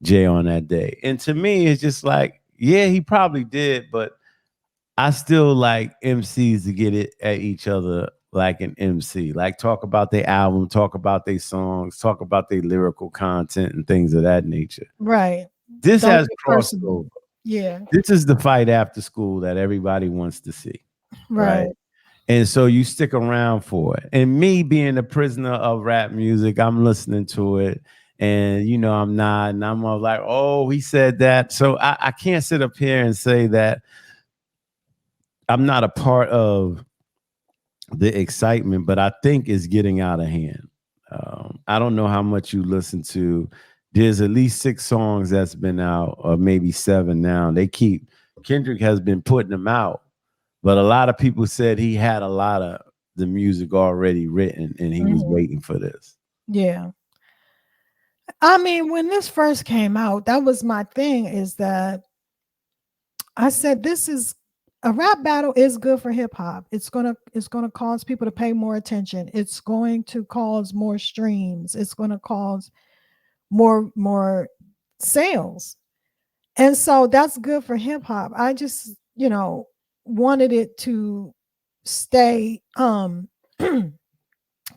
Jay on that day. And to me, it's just like, yeah, he probably did, but I still like MCs to get it at each other like an MC. Like talk about their album, talk about their songs, talk about their lyrical content and things of that nature. Right. This Don't has get crossed personal. over. Yeah. This is the fight after school that everybody wants to see. Right. Right. And so you stick around for it. And me being a prisoner of rap music, I'm listening to it. And I'm not, and I'm all like, oh, he said that. So I can't sit up here and say that I'm not a part of the excitement, but I think it's getting out of hand. I don't know how much you listen to. There's at least 6 songs that's been out, or maybe 7 now. Kendrick has been putting them out, but a lot of people said he had a lot of the music already written and he was waiting for this. Yeah. I mean, when this first came out, that was my thing, is that I said this is a rap battle is good for hip hop. It's gonna cause people to pay more attention. It's going to cause more streams. It's gonna cause more sales. And so that's good for hip hop. I just, wanted it to stay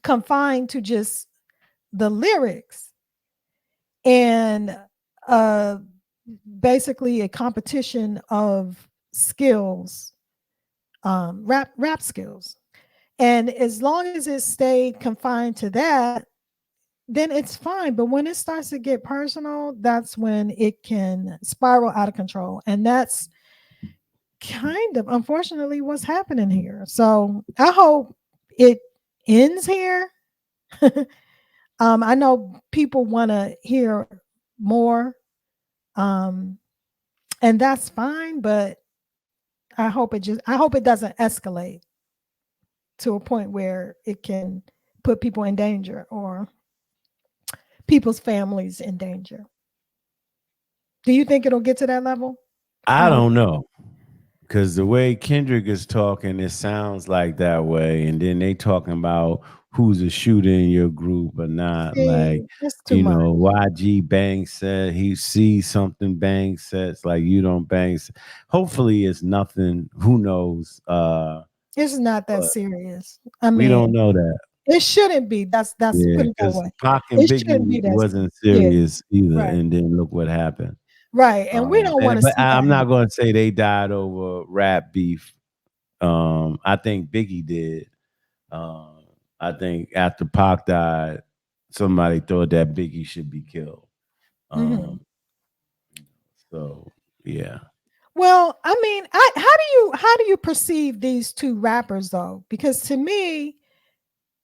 confined to just the lyrics and basically a competition of skills, rap skills. And as long as it stayed confined to that, then it's fine. But when it starts to get personal, that's when it can spiral out of control. And that's kind of unfortunately what's happening here. So I hope it ends here. I know people want to hear more, um, and that's fine. But I hope it doesn't escalate to a point where it can put people in danger or people's families in danger. Do you think it'll get to that level? I I hope. don't know. Because the way Kendrick is talking, it sounds like that way. And then they talking about who's a shooter in your group or not. See, Like, it's too much. YG Bang said he sees something Bang says, like you don't bang. Hopefully it's nothing. Who knows? It's not that But serious. I we don't mean, know that. it shouldn't be. That's Yeah, put it that because way. Pac and It shouldn't Biggie be that serious. wasn't Yeah, serious either. right, And then look what happened. right. And we don't want to But see that I'm happen. not going to say they died over rap beef. I think Biggie did. Um, I think after Pac died, somebody thought that Biggie should be killed. Mhm. Um, so yeah, Well, I mean, how do you perceive these two rappers though? Because to me,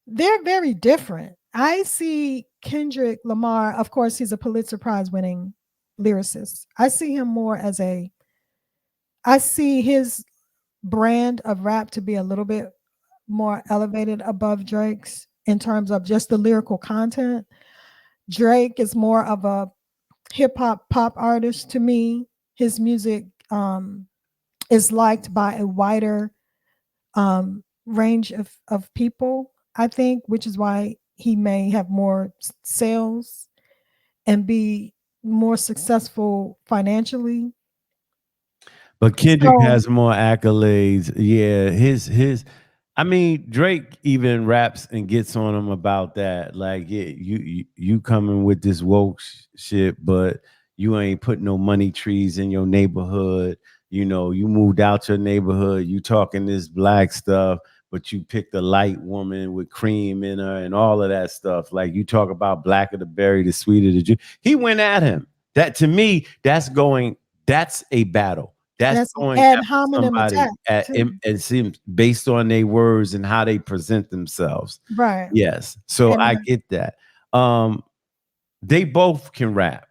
they're very different. I see Kendrick Lamar, of course, he's a Pulitzer Prize winning lyricist. I see him more as I see his brand of rap to be a little bit more elevated above Drake's in terms of just the lyrical content. Drake is more of a hip hop pop artist to me. His music is liked by a wider range of people, I think, which is why he may have more sales and be more successful financially. but Kendrick So has more accolades. Yeah, his. I mean, Drake even raps and gets on him about that. Like, yeah, you coming with this woke shit, but you ain't put no money trees in your neighborhood. You moved out your neighborhood. You talking this black stuff, but you picked a light woman with cream in her and all of that stuff. Like you talk about blacker the berry, the sweeter the juice. He went at him. That to me, that's a battle. That's that's an going ad after hominem somebody attack at too. it seems based on their words and how they present themselves. Right. Yes. So And I get that. Um, they both can rap.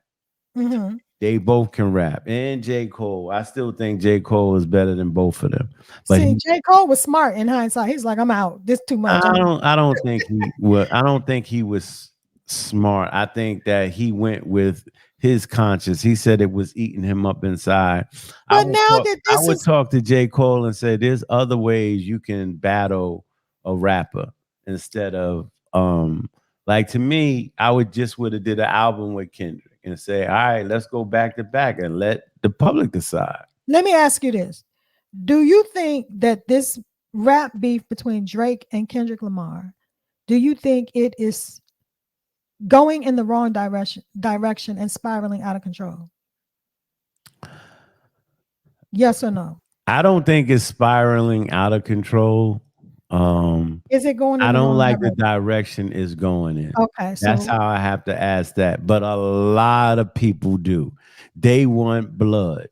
mhm. They both can rap. And J. Cole. I still think J. Cole is better than both of them. But See, J. Cole was smart in hindsight. He's like, I'm out. This too much. I don't think he was smart. I think that he went with his conscience. He said it was eating him up inside. But now that I this would is talk to J. Cole and say there's other ways you can battle a rapper instead of like to me, I would have did an album with Kendrick and say, all right, let's go back to back and let the public decide. let me ask you this. Do you think that this rap beef between Drake and Kendrick Lamar, do you think it is going in the wrong direction and spiraling out of control? Yes or no? I don't think it's spiraling out of control. Um, Is it going in I the don't wrong like the direction? direction it's going in. Okay, That's so how I have to ask that. But a lot of people do. They want blood.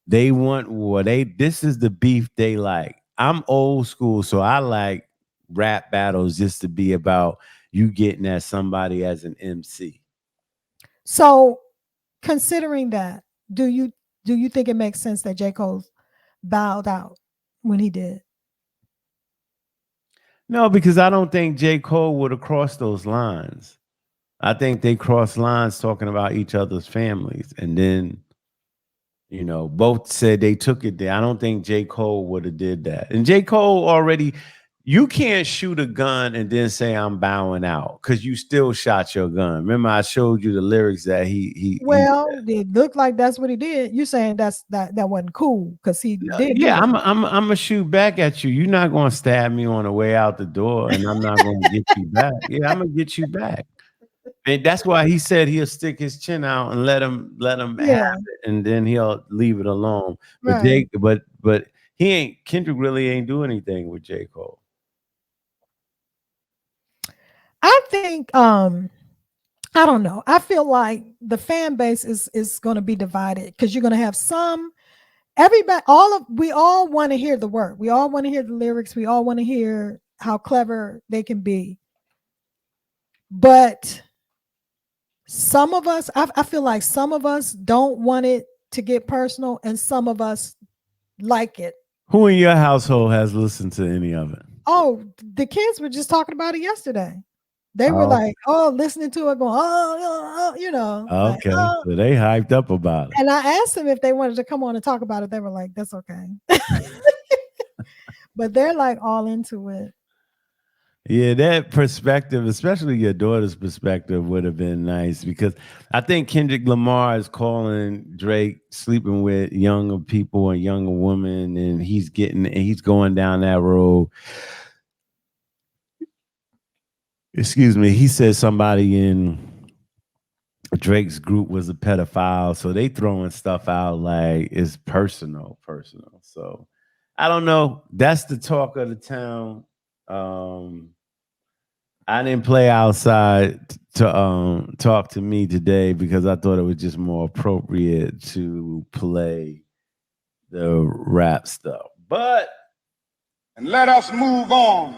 They want war. This is the beef they like. I'm old school, so I like rap battles just to be about you getting at somebody as an MC. so considering that, do you think it makes sense that J. Cole bowed out when he did? No, because I don't think J. Cole would have crossed those lines. I think they crossed lines talking about each other's families. And then, both said they took it there. I don't think J. Cole would have did that. And J. Cole already, you can't shoot a gun and then say I'm bowing out because you still shot your gun. Remember, I showed you the lyrics that he Well, it looked like that's what he did. You saying that wasn't cool because he did do yeah, that. I'm gonna shoot back at you. You're not gonna stab me on the way out the door, and I'm not gonna get you back. Yeah, I'm gonna get you back. And that's why he said he'll stick his chin out and let him have Yeah, it, and then he'll leave it alone. But right. he ain't Kendrick really ain't do anything with J. Cole. I think I don't know. I feel like the fan base is going to be divided because you're going to have some everybody we all want to hear the work. We all want to hear the lyrics. We all want to hear how clever they can be. But some of us, I feel like some of us don't want it to get personal, and some of us like it. Who in your household has listened to any of it? Oh, the kids were just talking about it yesterday. They were Oh, like, oh, listening to it, going, oh, like, okay. oh. So they hyped up about it. And I asked them if they wanted to come on and talk about it. They were like, that's okay. But they're like all into it. Yeah, that perspective, especially your daughter's perspective, would have been nice because I think Kendrick Lamar is calling Drake sleeping with younger people and younger women, and he's going down that road. Excuse me. He said somebody in Drake's group was a pedophile, so they throwing stuff out like it's personal. So I don't know. That's the talk of the town. I didn't play outside to talk to me today because I thought it was just more appropriate to play the rap stuff. But And let us move on.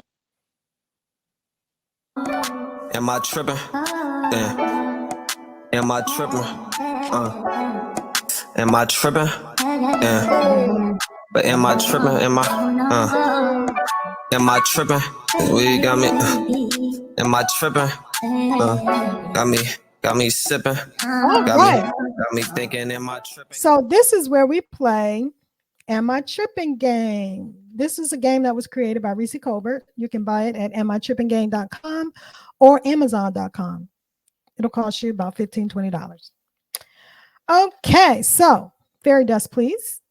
Am I tripping? Yeah. Am I tripping? Am I tripping? Yeah. But am I tripping? Am I tripping? We got me. Am I tripping? Got me sipping. All right. Got me thinking, am I tripping? So this is where we play Am I Tripping Game. This is a game that was created by Reese Colbert. You can buy it at amitrippinggame.com or amazon.com. It'll cost you about $15, $20. Okay, so fairy dust, please.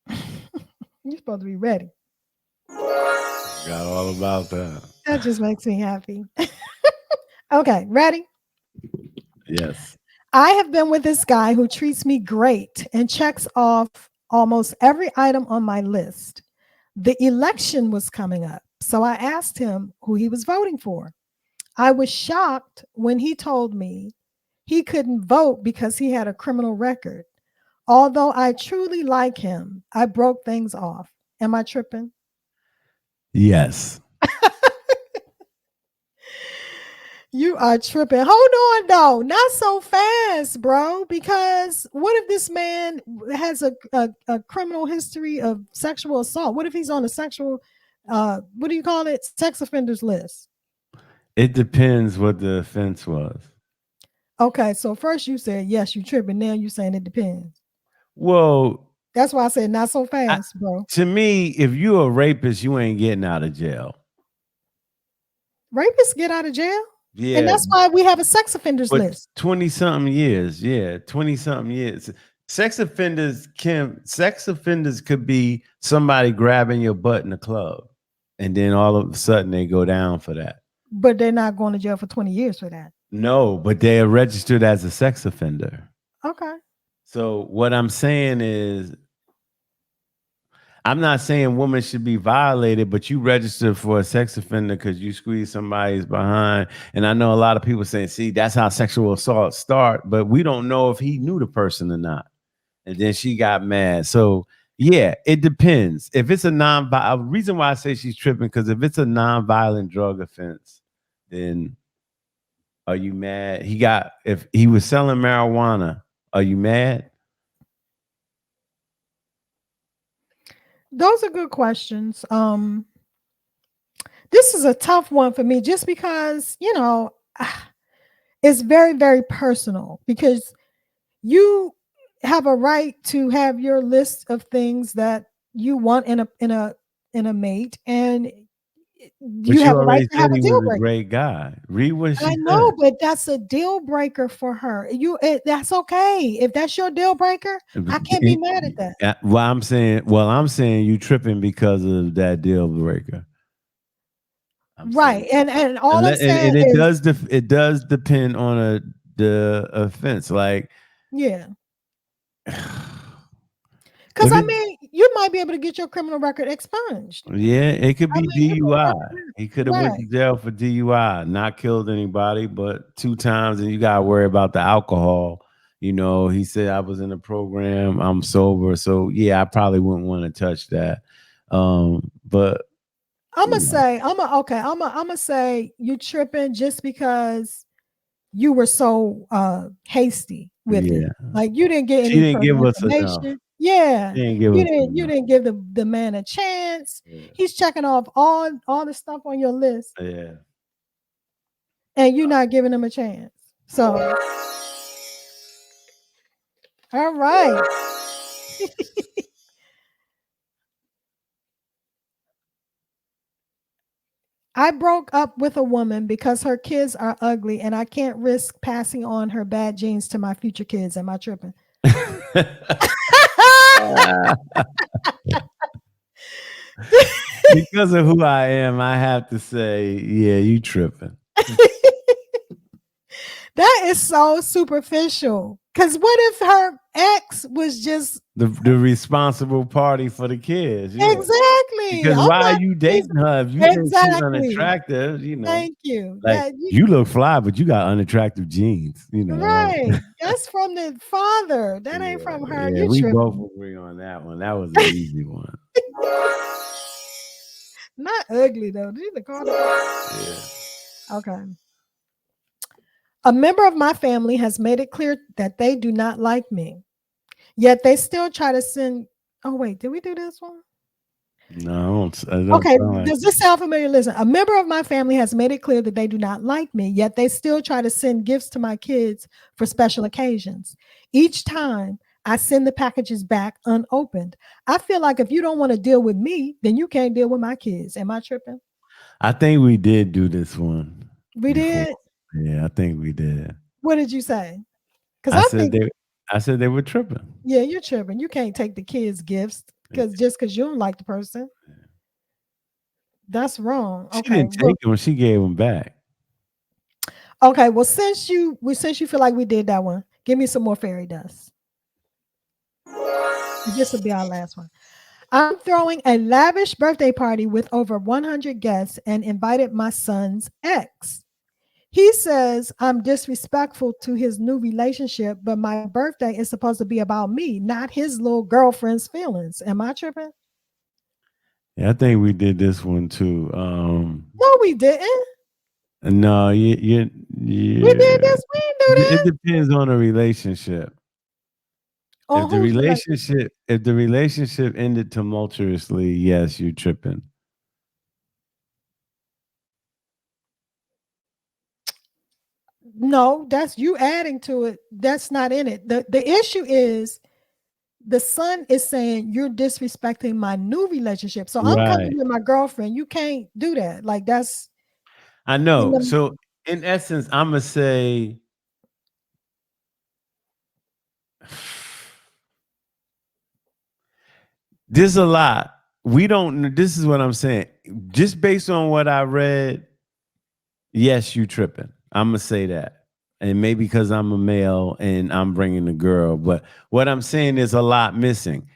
You're supposed to be ready. got all about that. That just makes me happy. Okay, ready? Yes. I have been with this guy who treats me great and checks off almost every item on my list. The election was coming up, so I asked him who he was voting for. I was shocked when he told me he couldn't vote because he had a criminal record. Although I truly like him, I broke things off. Am I tripping? Yes. You are tripping. Hold on, though. Not so fast, bro. Because what if this man has a criminal history of sexual assault? What if he's on a sexual, what do you call it? Sex offenders list. It depends what the offense was. Okay, so first you said, yes, you tripping. Now you saying it depends. Well, that's why I said not so fast, bro. To me, if you're a rapist, you ain't getting out of jail. Rapists get out of jail? Yeah. And that's why we have a sex offenders list. 20-something years. Yeah, 20-something years. Sex offenders could be somebody grabbing your butt in the club. And then all of a sudden they go down for that. But they're not going to jail for 20 years for that. No, but they are registered as a sex offender. Okay. So what I'm saying is, I'm not saying women should be violated, but you register for a sex offender because you squeeze somebody's behind. And I know a lot of people saying, see, that's how sexual assault start, but we don't know if he knew the person or not. And then she got mad. So yeah, it depends. If it's a reason why I say she's tripping, because if it's a non-violent drug offense, then are you mad? If he was selling marijuana, are you mad? Those are good questions. This is a tough one for me just because, it's very, very personal because you have a right to have your list of things that you want in a mate, and you have a right to have a deal breaker. A great guy. Read what she said. I know, but that's a deal breaker for her. That's okay. If that's your deal breaker, I can't be mad at that. I'm saying you tripping because of that deal breaker. Right. And all I'm saying is it does depend on the offense. Like, yeah. Because you might be able to get your criminal record expunged. Yeah, it could be DUI. He could have went to jail for DUI, not killed anybody, but 2 times, and you gotta worry about the alcohol. He said I was in a program, I'm sober, so yeah, I probably wouldn't want to touch that. But I'm gonna say you tripping just because you were so hasty with it. Yeah. Like you didn't get She any didn't further give us enough. information. Yeah. She didn't give You us didn't you enough. didn't give the man a chance. Yeah. He's checking off all the stuff on your list Yeah. and you're not giving him a chance. So all right. I broke up with a woman because her kids are ugly and I can't risk passing on her bad genes to my future kids. Am I tripping? Because of who I am, I have to say, yeah, you tripping. That is so superficial. Because what if her ex was just The responsible party for the kids. Yeah. exactly? Because I'm why are not you dating her if you think she's exactly. unattractive? Thank you. Like you look fly, but you got unattractive genes. Right. That's from the father. That ain't from her. Yeah, You we tripping. both agree on that one. That was an easy one. Not ugly though. Did you call it? Yeah. Okay. A member of my family has made it clear that they do not like me, yet they still try to send. Oh, wait, did we do this one? No, I don't Okay, sound like does this sound familiar? Listen, a member of my family has made it clear that they do not like me, yet they still try to send gifts to my kids for special occasions. Each time I send the packages back unopened. I feel like if you don't want to deal with me, then you can't deal with my kids. Am I tripping? I think we did do this one. We before. did. Yeah, I think we did. What did you say? Because I I said think, they were tripping. yeah, you're tripping. You can't take the kids' gifts because you don't like the person. That's wrong. She Okay. didn't take them, she gave them back. Okay. Well, since you feel like we did that one, give me some more fairy dust. This will be our last one. I'm throwing a lavish birthday party with over 100 guests and invited my son's ex. He says I'm disrespectful to his new relationship, but my birthday is supposed to be about me, not his little girlfriend's feelings. Am I tripping? Yeah, I think we did this one too. No, we didn't. No, We did this. We didn't do It that. depends on the relationship. On whose relationship? If the relationship ended tumultuously, yes, you tripping. No, that's you adding to it. That's not in it. The issue is the son is saying you're disrespecting my new relationship. So I'm Right. coming with my girlfriend. You can't do that. Like that's I know. So in essence, I'm gonna say there's a lot. We don't. This is what I'm saying. Just based on what I read, yes, you tripping. I'm gonna say that, and maybe because I'm a male and I'm bringing the girl. But what I'm saying is a lot missing.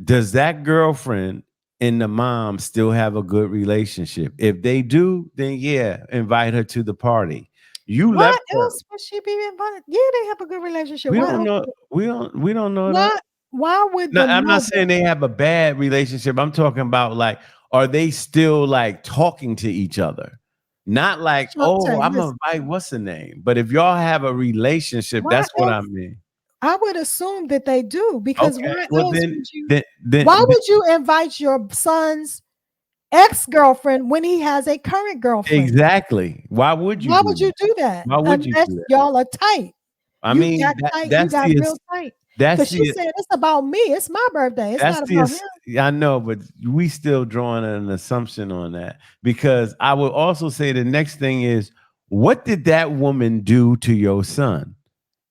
Does that girlfriend and the mom still have a good relationship? If they do, then yeah, invite her to the party. You why left her. else would she be invited? Yeah, they have a good relationship. We Why don't else? know. We don't know that. Why would No, the I'm not mother? saying they have a bad relationship. I'm talking about like, are they still like talking to each other? Not like, oh, I'm gonna invite what's the name. But if y'all have a relationship, Why that's what I else? mean. I would assume that they do because Okay, why well else then, would you? then Why would you invite your son's ex-girlfriend when he has a current girlfriend? exactly. Why would you? Why would you do that? Why would you Unless do that? y'all are tight. I You mean, got tight. You that's got the real tight. that's Because she the said it's about me. It's my birthday. It's that's not the about him. I know, but we still drawing an assumption on that because I would also say the next thing is what did that woman do to your son?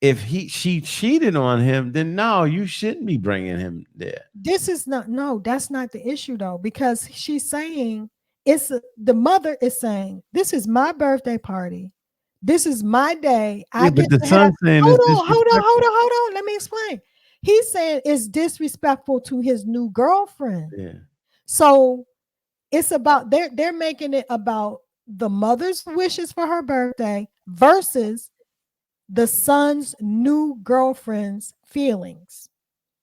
If she cheated on him, then no, you shouldn't be bringing him there. This is not that's not the issue though, because she's saying the mother is saying this is my birthday party. This is my day. I Yeah, but get the to have son saying hold is on, hold on, disrespectful. hold on. Let me explain. He's saying it's disrespectful to his new girlfriend. Yeah. So it's about they're making it about the mother's wishes for her birthday versus the son's new girlfriend's feelings.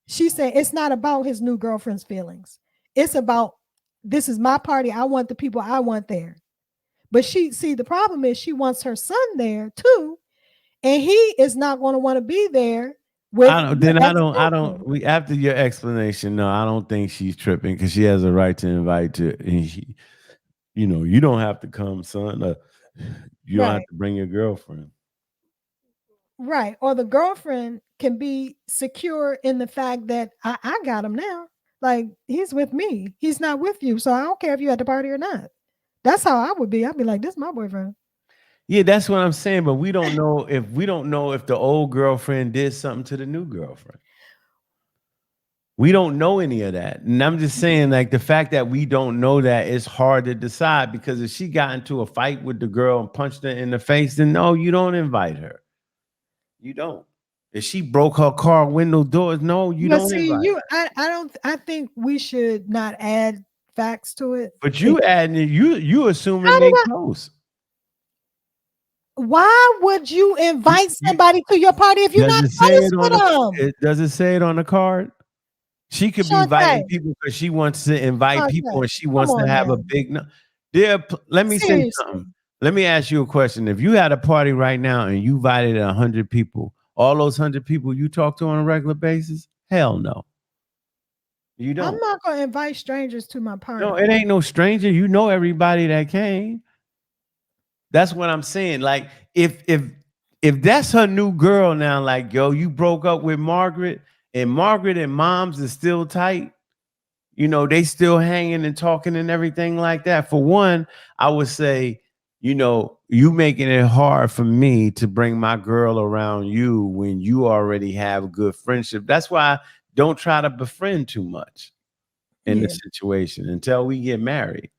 She said it's not about his new girlfriend's feelings. It's about this is my party. I want the people I want there. But the problem is she wants her son there too, and he is not going to want to be there with I don't. the Then I don't. I don't. ex-girlfriend. We after your explanation. No, I don't think she's tripping because she has a right to invite to. And you don't have to come, son. You don't have Right, to bring your girlfriend. right. Or the girlfriend can be secure in the fact that I got him now. Like he's with me. He's not with you. So I don't care if you at the party or not. That's how I would be. I'd be like, this is my boyfriend. Yeah, that's what I'm saying. But we don't know if the old girlfriend did something to the new girlfriend. We don't know any of that. And I'm just saying, like, the fact that we don't know that is hard to decide because if she got into a fight with the girl and punched her in the face, then no, you don't invite her. You don't. If she broke her car window doors, no, you But don't see, invite her. I think we should not add facts to it. But you adding it, you assuming How they did I? close. Why would you invite You somebody to your party if you're does not it say close it on with them? does it say it on the card? She could be inviting Shantae, people because she wants to invite people Shantae, and she come wants to on have a now. big. Let me say Seriously. something. Let me ask you a question. If you had a party right now and you invited 100 people, all those 100 people you talk to on a regular basis, hell no, you I'm don't. not gonna invite strangers to my No, party. it ain't no stranger. You know everybody that came. That's what I'm saying. Like if that's her new girl now, like yo, you broke up with Margaret, and Margaret and moms is still tight. They still hanging and talking and everything like that. For one, I would say, you making it hard for me to bring my girl around you when you already have a good friendship. That's why don't try to befriend too much in the Yeah. situation until we get married.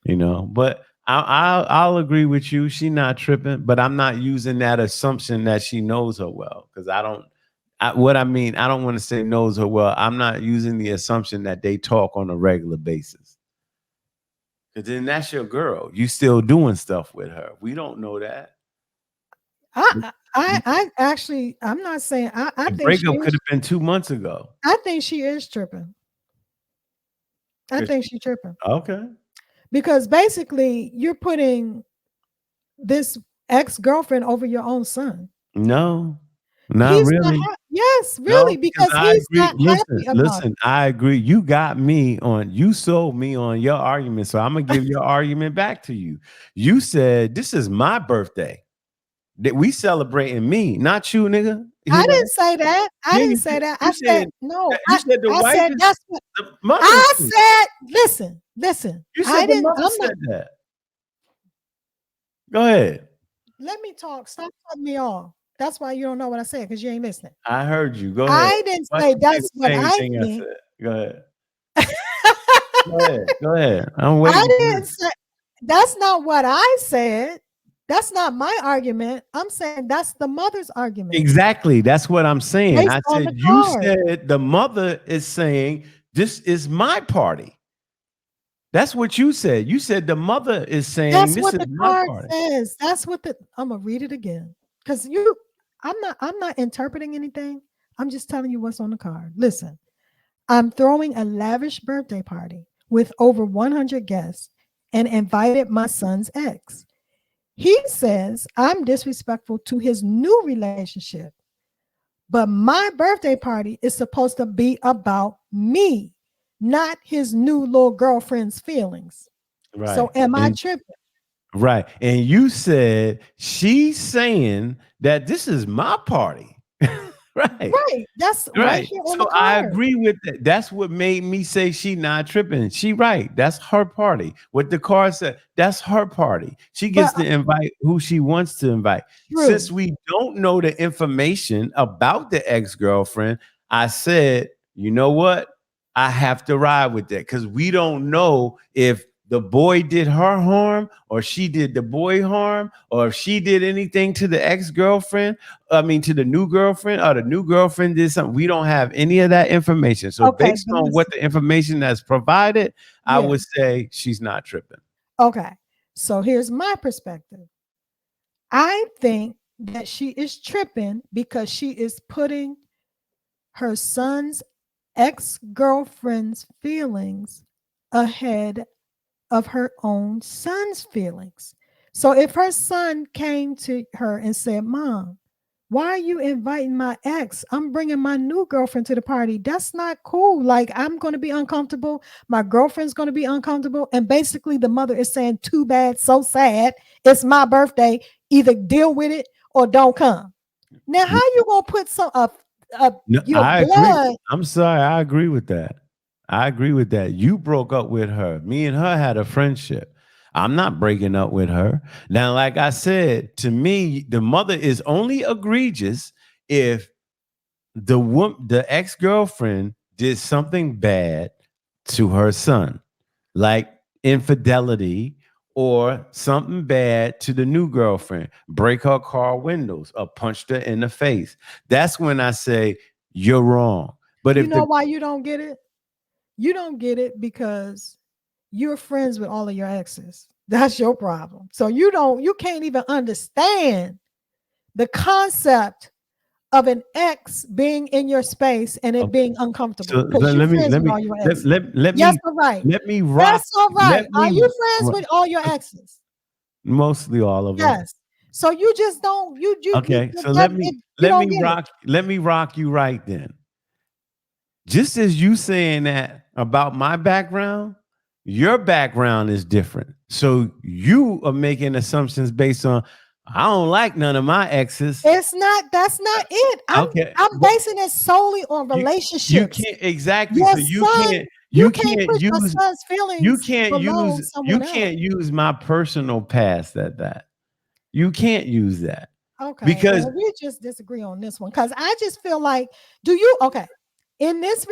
But I'll agree with you. She not tripping, but I'm not using that assumption that she knows her well because I don't. What I mean, I don't want to say knows her well. I'm not using the assumption that they talk on a regular basis. Because then that's your girl. You still doing stuff with her. We don't know that. I actually I'm not saying I The think she breakup could is have been 2 months ago. I think she is tripping. I 'Cause think she's tripping. okay. Because basically you're putting this ex-girlfriend over your own son. No, not He's not really. yes, No, really, because because I he's agree. not Listen, happy about it. listen, I agree. You sold me on your argument. So I'm gonna give your argument back to you. You said this is my birthday. That we celebrating me, not you, nigga. I didn't say that. I Yeah, didn't you say did. that. I You said said no. you said the I wife said is that's what the mother. I said. Listen. You said I the didn't. mother I'm not. said that. Go ahead. Let me talk. Stop cutting me off. That's why you don't know what I said because you ain't listening. I heard you. Go ahead. I didn't Why say you say the that's what same I thing I think. said? Go ahead. Go ahead. Go ahead. I'm I waiting for didn't you. say that's not what I said. That's not my argument. I'm saying that's the mother's argument Exactly. That's what I'm saying. based I on said the you card. said the mother is saying this is my party. That's what you said. You said the mother is saying That's this what is the my card party. says. That's what the I'm gonna read it again. Because I'm not interpreting anything. I'm just telling you what's on the card. Listen, I'm throwing a lavish birthday party with over 100 guests and invited my son's ex. He says I'm disrespectful to his new relationship, but my birthday party is supposed to be about me, not his new little girlfriend's feelings. Right. So am I And tripping? right. And you said she's saying that this is my party. Right. Right. That's right Right. here on the So I card. agree with that. That's what made me say she not tripping. She right. That's her party. What the card said, that's her party. She But gets to invite who she wants to invite. true. Since we don't know the information about the ex-girlfriend, I said, you know what? I have to ride with that because we don't know if the boy did her harm or she did the boy harm or if she did anything to the ex-girlfriend. I mean, to the new girlfriend or the new girlfriend did something. We don't have any of that information. So Okay, based but on what listen. the information that's provided, I Yeah. would say she's not tripping. Okay. So here's my perspective. I think that she is tripping because she is putting her son's ex-girlfriend's feelings ahead of her own son's feelings. So if her son came to her and said, Mom, why are you inviting my ex? I'm bringing my new girlfriend to the party. That's not cool. Like, I'm going to be uncomfortable. My girlfriend's going to be uncomfortable. And basically, the mother is saying, too bad, so sad. It's my birthday. Either deal with it or don't come. Now, how you going to put No, your I agree. blood? I'm sorry. I agree with that. I agree with that. You broke up with her. Me and her had a friendship. I'm not breaking up with her. Now, like I said, to me, the mother is only egregious if the ex-girlfriend did something bad to her son, like infidelity or something bad to the new girlfriend, break her car windows or punched her in the face. That's when I say you're wrong. But You if know the why you don't get it? You don't get it because you're friends with all of your exes. That's your problem. So you can't even understand the concept of an ex being in your space and it okay, being uncomfortable so because you're friends let with me all your let, exes. let Yes, me all right. let me rock. That's all right. Let Are me you friends with all your exes? mostly all of them. Yes. So you just don't you Okay, so you don't get it. let me rock you right then. Just as you saying that about my background, your background is different. So you are making assumptions based on I don't like none of my exes. That's not it. Okay, I'm but basing it solely on you relationships. can't exactly. Your So son, you you can't can't put your use son's feelings below you someone else. can't use my personal past at that. You can't use that Okay, because well, we just disagree on this one because I just feel like, do you okay in this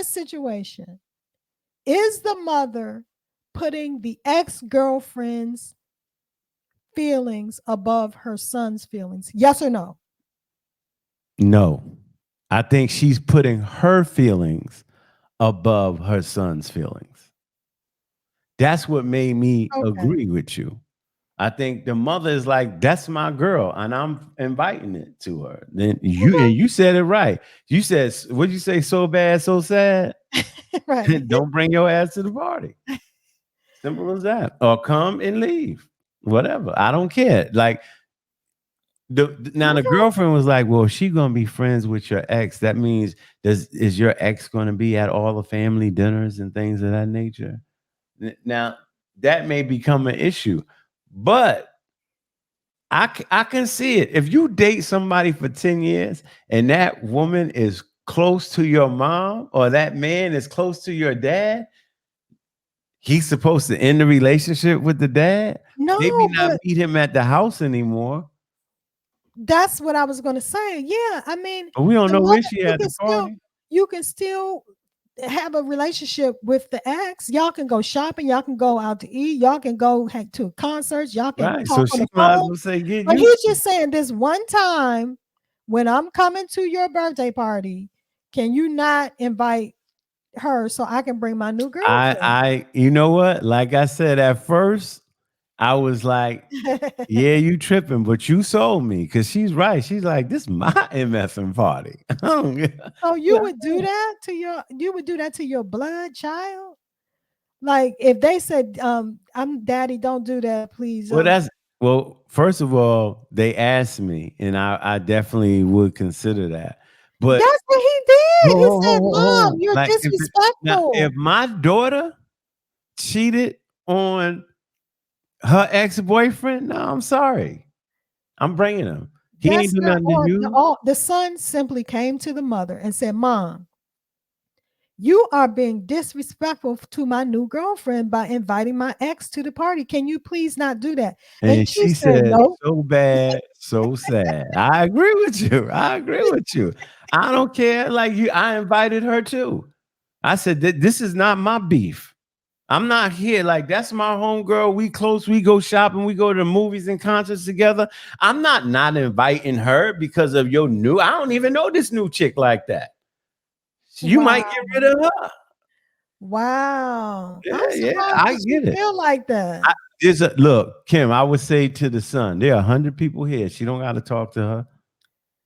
situation, is the mother putting the ex-girlfriend's feelings above her son's feelings? Yes or no? no, I think she's putting her feelings above her son's feelings. That's what made me Okay. agree with you. I think the mother is like, that's my girl, and I'm inviting it to her. Then you said it right. You said, what'd you say? So bad, so sad. Right. Don't bring your ass to the party. Simple as that. Or come and leave. Whatever. I don't care. Like now the Okay. girlfriend was like, well, if she gonna be friends with your ex, that means is your ex gonna be at all the family dinners and things of that nature? Now that may become an issue, but I can see it. If you date somebody for 10 years and that woman is close to your mom or that man is close to your dad, he's supposed to end the relationship with the dad, maybe No, not but meet him at the house anymore. that's what I was gonna say. Yeah, I mean, But we don't the know where mother, she at the party. you can still have a relationship with the ex. Y'all can go shopping, y'all can go out to eat, y'all can go to concerts, y'all can Right. talk So on she the might as phone. well say, get But you. he's just saying this one time when I'm coming to your birthday party, can you not invite her so I can bring my new girlfriend? You know what? Like I said at first, I was like, yeah, you tripping, but you sold me because she's right. She's like, this is my MFing party. So Yeah. you would do that to your blood child? Like if they said, I'm daddy, don't do that, please. Well, first of all, they asked me, and I definitely would consider that. But That's what he did. He said, Mom, hold on. you're Like if disrespectful. my daughter cheated on her ex-boyfriend, no, I'm sorry. I'm bringing him. He ain't That's do not nothing to or you. the son simply came to the mother and said, Mom, you are being disrespectful to my new girlfriend by inviting my ex to the party. Can you please not do that? And And she she said, said, no. so bad, so sad. I agree with you. I agree with you. I don't care. Like you, I invited her too. I said, this is not my beef. I'm not here. Like, that's my homegirl. We close. We go shopping. We go to the movies and concerts together. I'm not inviting her because of your new. I don't even know this new chick like that. You might Wow. get rid of her. Wow. Yeah, I'm yeah, surprised I that you get it. feel like that. Look, Kim, I would say to the son, there are 100 people here. She don't got to talk to her.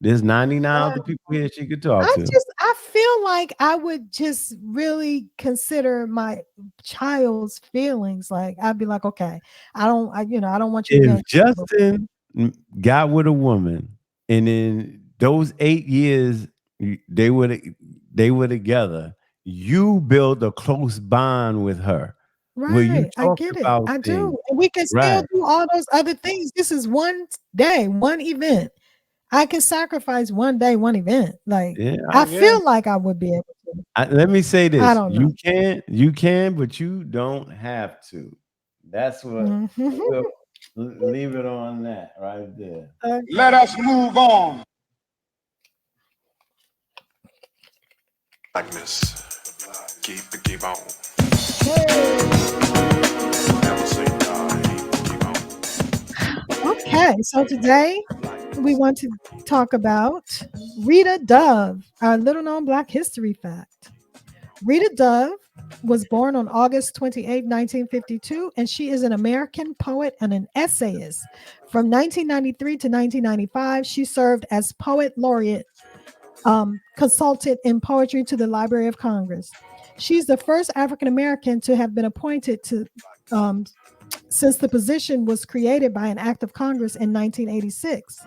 There's 99 other people here she could talk to. I feel like I would just really consider my child's feelings. Like I'd be like, okay, I don't want you to be If uncomfortable. Justin got with a woman and in those 8 years they were together, you build a close bond with her where you Right. I talk get it. about I things. do. And we can still Right. do all those other things. This is one day, one event. I can sacrifice one day, one event. Like Yeah, I I guess. feel like I would be able to. Let me say I this. don't know. You can, but you don't have to. That's what Mhm. we'll leave it on that right there. Let us move on. Blackness. Keep on. Never say die. Keep on. Okay, so today we want to talk about Rita Dove, our little known Black history fact. Rita Dove was born on August 28, 1952, and she is an American poet and an essayist. From 1993 to 1995, she served as poet laureate, consultant in poetry to the Library of Congress. She's the first African American to have been appointed to since the position was created by an act of Congress in 1986.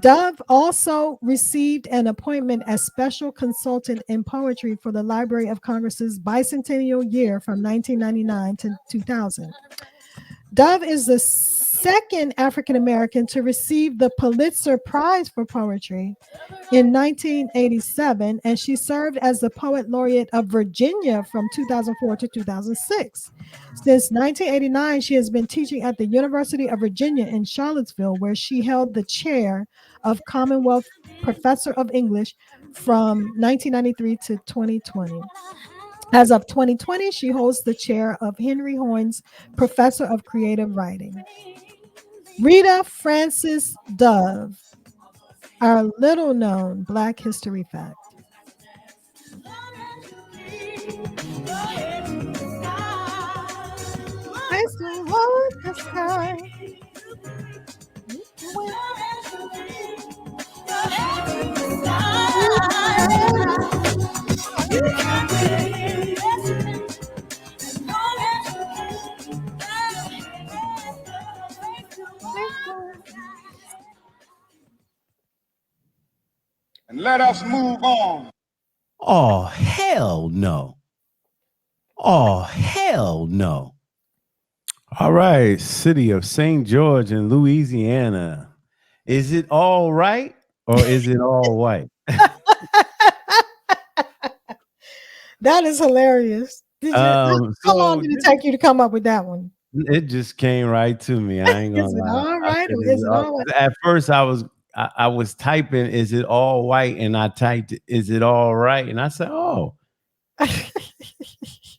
Dove also received an appointment as special consultant in poetry for the Library of Congress's bicentennial year from 1999 to 2000. Dove is the second African American to receive the Pulitzer Prize for Poetry in 1987, and she served as the Poet Laureate of Virginia from 2004 to 2006. Since 1989, she has been teaching at the University of Virginia in Charlottesville, where she held the chair of Commonwealth Professor of English from 1993 to 2020. As of 2020, she holds the chair of Henry Hoynes Professor of Creative Writing. Rita Frances Dove, our little known Black history fact. I still hold the sky. And let us move on. Oh, hell no. Oh, hell no. All right, city of St. George in Louisiana. Is it all right or is it all white? That is hilarious. How long So did it take you to come up with that one? it just came right to me. I ain't gonna Is it lie. all I right said, or is it all white? at first I was typing, is it all white? And I typed, is it all right? And I said, oh,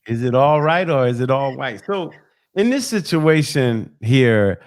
is it all right or is it all white? So in this situation here,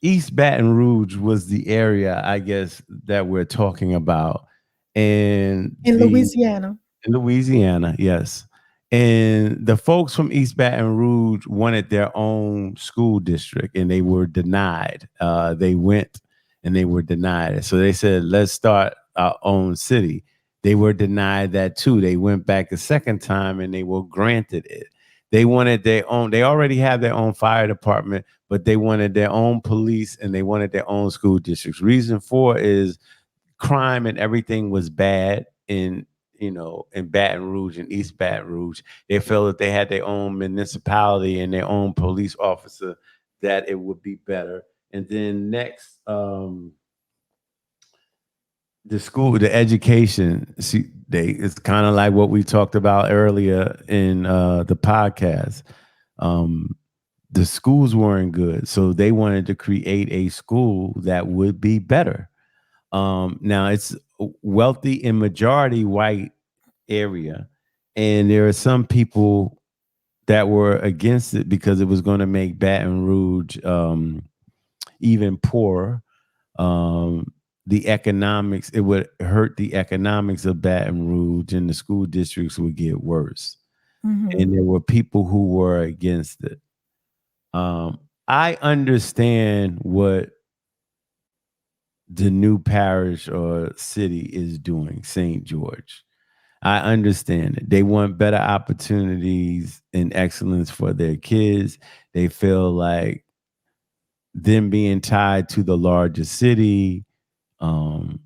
East Baton Rouge was the area, I guess, that we're talking about. And In Louisiana. in Louisiana, yes. And the folks from East Baton Rouge wanted their own school district and they were denied. They went and they were denied. So they said, let's start our own city. They were denied that too. They went back a second time and they were granted it. They wanted their own, they already have their own fire department, but they wanted their own police and they wanted their own school districts. Reason for is crime and everything was bad in Baton Rouge and East Baton Rouge. They felt that they had their own municipality and their own police officer, that it would be better. And then next, the education, see, it's kind of like what we talked about earlier in the podcast. The schools weren't good, so they wanted to create a school that would be better. Now it's a wealthy and majority white area, and there are some people that were against it because it was going to make Baton Rouge even poorer. The economics, it would hurt the economics of Baton Rouge, and the school districts would get worse. Mhm. And there were people who were against it. I understand what the new parish or city is doing, St. George. I understand it. They want better opportunities and excellence for their kids. They feel like them being tied to the larger city, um,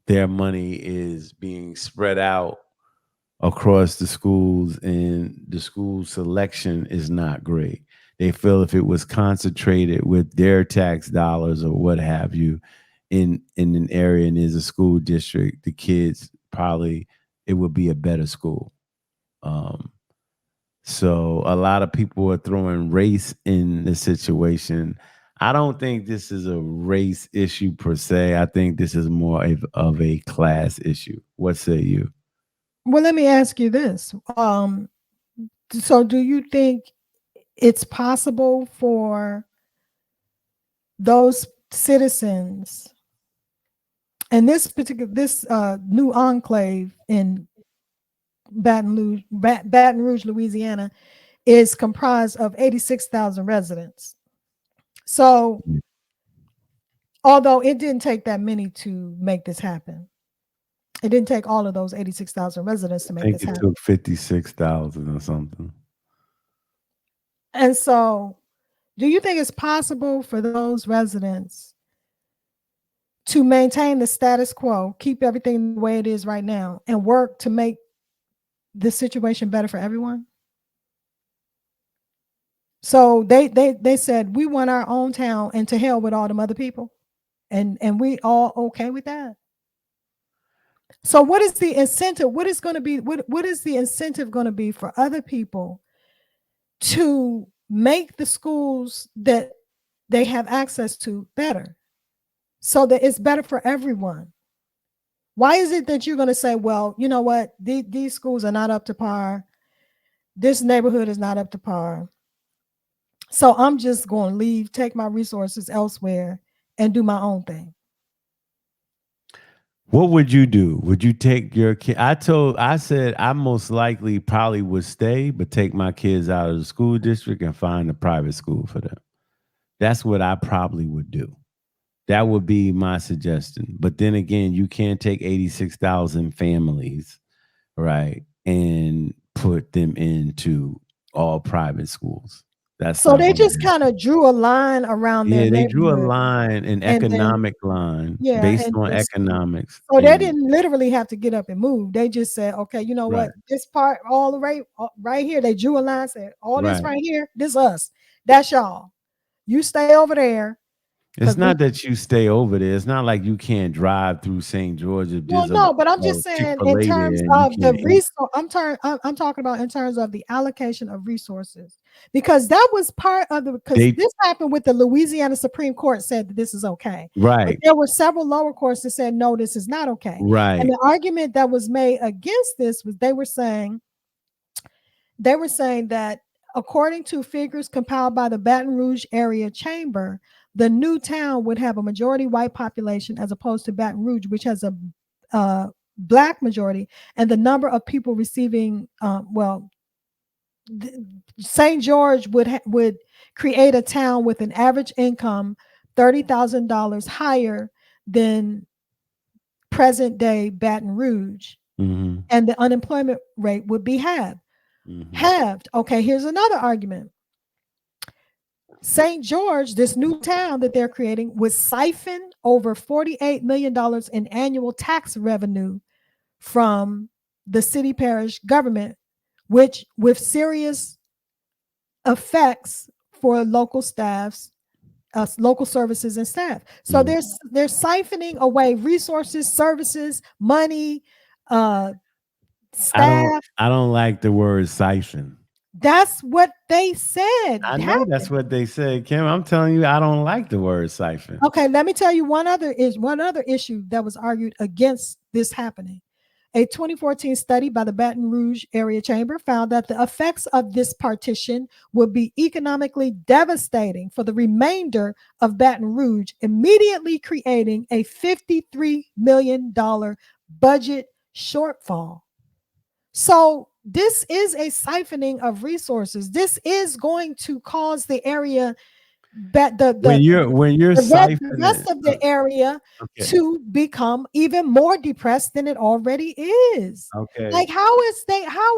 their money is being spread out across the schools, and the school selection is not great. They feel if it was concentrated with their tax dollars or what have you in an area and is a school district, the kids probably it would be a better school. Um, so a lot of people are throwing race in the situation. I don't think this is a race issue per se. I think this is more of a class issue. What say you? Well, let me ask you this. So do you think it's possible for those citizens and this new enclave in Baton Rouge, Louisiana, is comprised of 86,000 residents. So, although it didn't take that many to make this happen, it didn't take all of those 86,000 residents to I make think this it happen. took 56,000 or something. And so, do you think it's possible for those residents to maintain the status quo, keep everything the way it is right now, and work to make this situation better for everyone? So they said we want our own town and to hell with all them other people. And we all okay with that. So what is the incentive? What is going to be what is the incentive going to be for other people to make the schools that they have access to better so that it's better for everyone? Why is it that you're going to say, well, you know what, these schools are not up to par, this neighborhood is not up to par, so I'm just going to leave, take my resources elsewhere and do my own thing? What would you do? Would you take your kid? I said I most likely probably would stay, but take my kids out of the school district and find a private school for them. That's what I probably would do. That would be my suggestion. But then again, you can't take 86,000 families, right, and put them into all private schools. That's So not they going to just happen. kind of drew a line around their Yeah, they drew a neighborhood, line, an and then economic line yeah, based and on just economics. so they And didn't literally have to get up and move. They just said, okay, you know right, what? This part all the way right here, they drew a line, said, all this right. right here, this us. That's y'all. You stay over there It's because we not that you stay over there. It's not like you can't drive through St. George if well, there's no, but I'm a just saying in Chick-fil-A terms there and you of the can't eat. resource, I'm talking about in terms of the allocation of resources, because that was part of the because They this happened with the Louisiana Supreme Court said that this is okay, but right, there were several lower courts that said no, this is not okay. And right. the argument that was made against this was they were saying that according to figures compiled by the Baton Rouge area chamber, the new town would have a majority white population as opposed to Baton Rouge, which has a black majority, and the number of people receiving St. George would create a town with an average income $30,000 higher than present day Baton Rouge, Hmm. and the unemployment rate would be halved. Hmm. Halved. Okay, here's another argument. St. George, this new town that they're creating, would siphon over $48 million in annual tax revenue from the city parish government, which with serious effects for local staffs, local services and staff. So Hmm. they're siphoning away resources, services, money, uh, staff. I don't like the word siphon. That's what they said I know that's happened. what they said, Kim. I'm telling you, I don't like the word siphon. Okay, let me tell you one other issue that was argued against this happening. A 2014 study by the Baton Rouge Area Chamber found that the effects of this partition would be economically devastating for the remainder of Baton Rouge, immediately creating a $53 million budget shortfall. So this is a siphoning of resources. This is going to cause the area the when you're the siphoning, rest of the area okay, to become even more depressed than it already is. okay, Like, how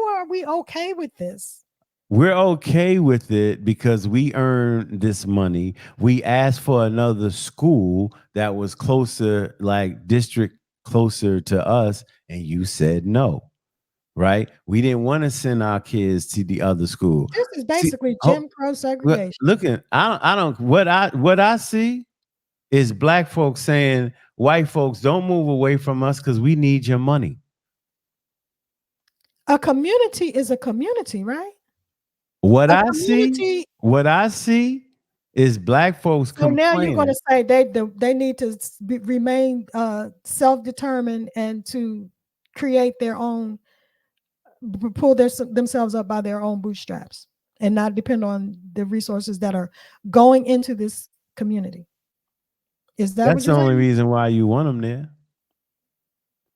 are we okay with this? we're okay with it because we earned this money. We asked for another school that was closer, like district closer to us, and you said no. Right? We didn't want to send our kids to the other school. This is See, basically oh, Jim Crow segregation. looking, I don't. What I see is black folks saying, white folks, don't move away from us because we need your money. A community is a community, right? What A I see, community. what I see is black folks So now you're going complaining. to say they need to remain self-determined and to create their own, pull themselves up by their own bootstraps and not depend on the resources that are going into this community. Is that what That's the you're only saying? reason why you want them there.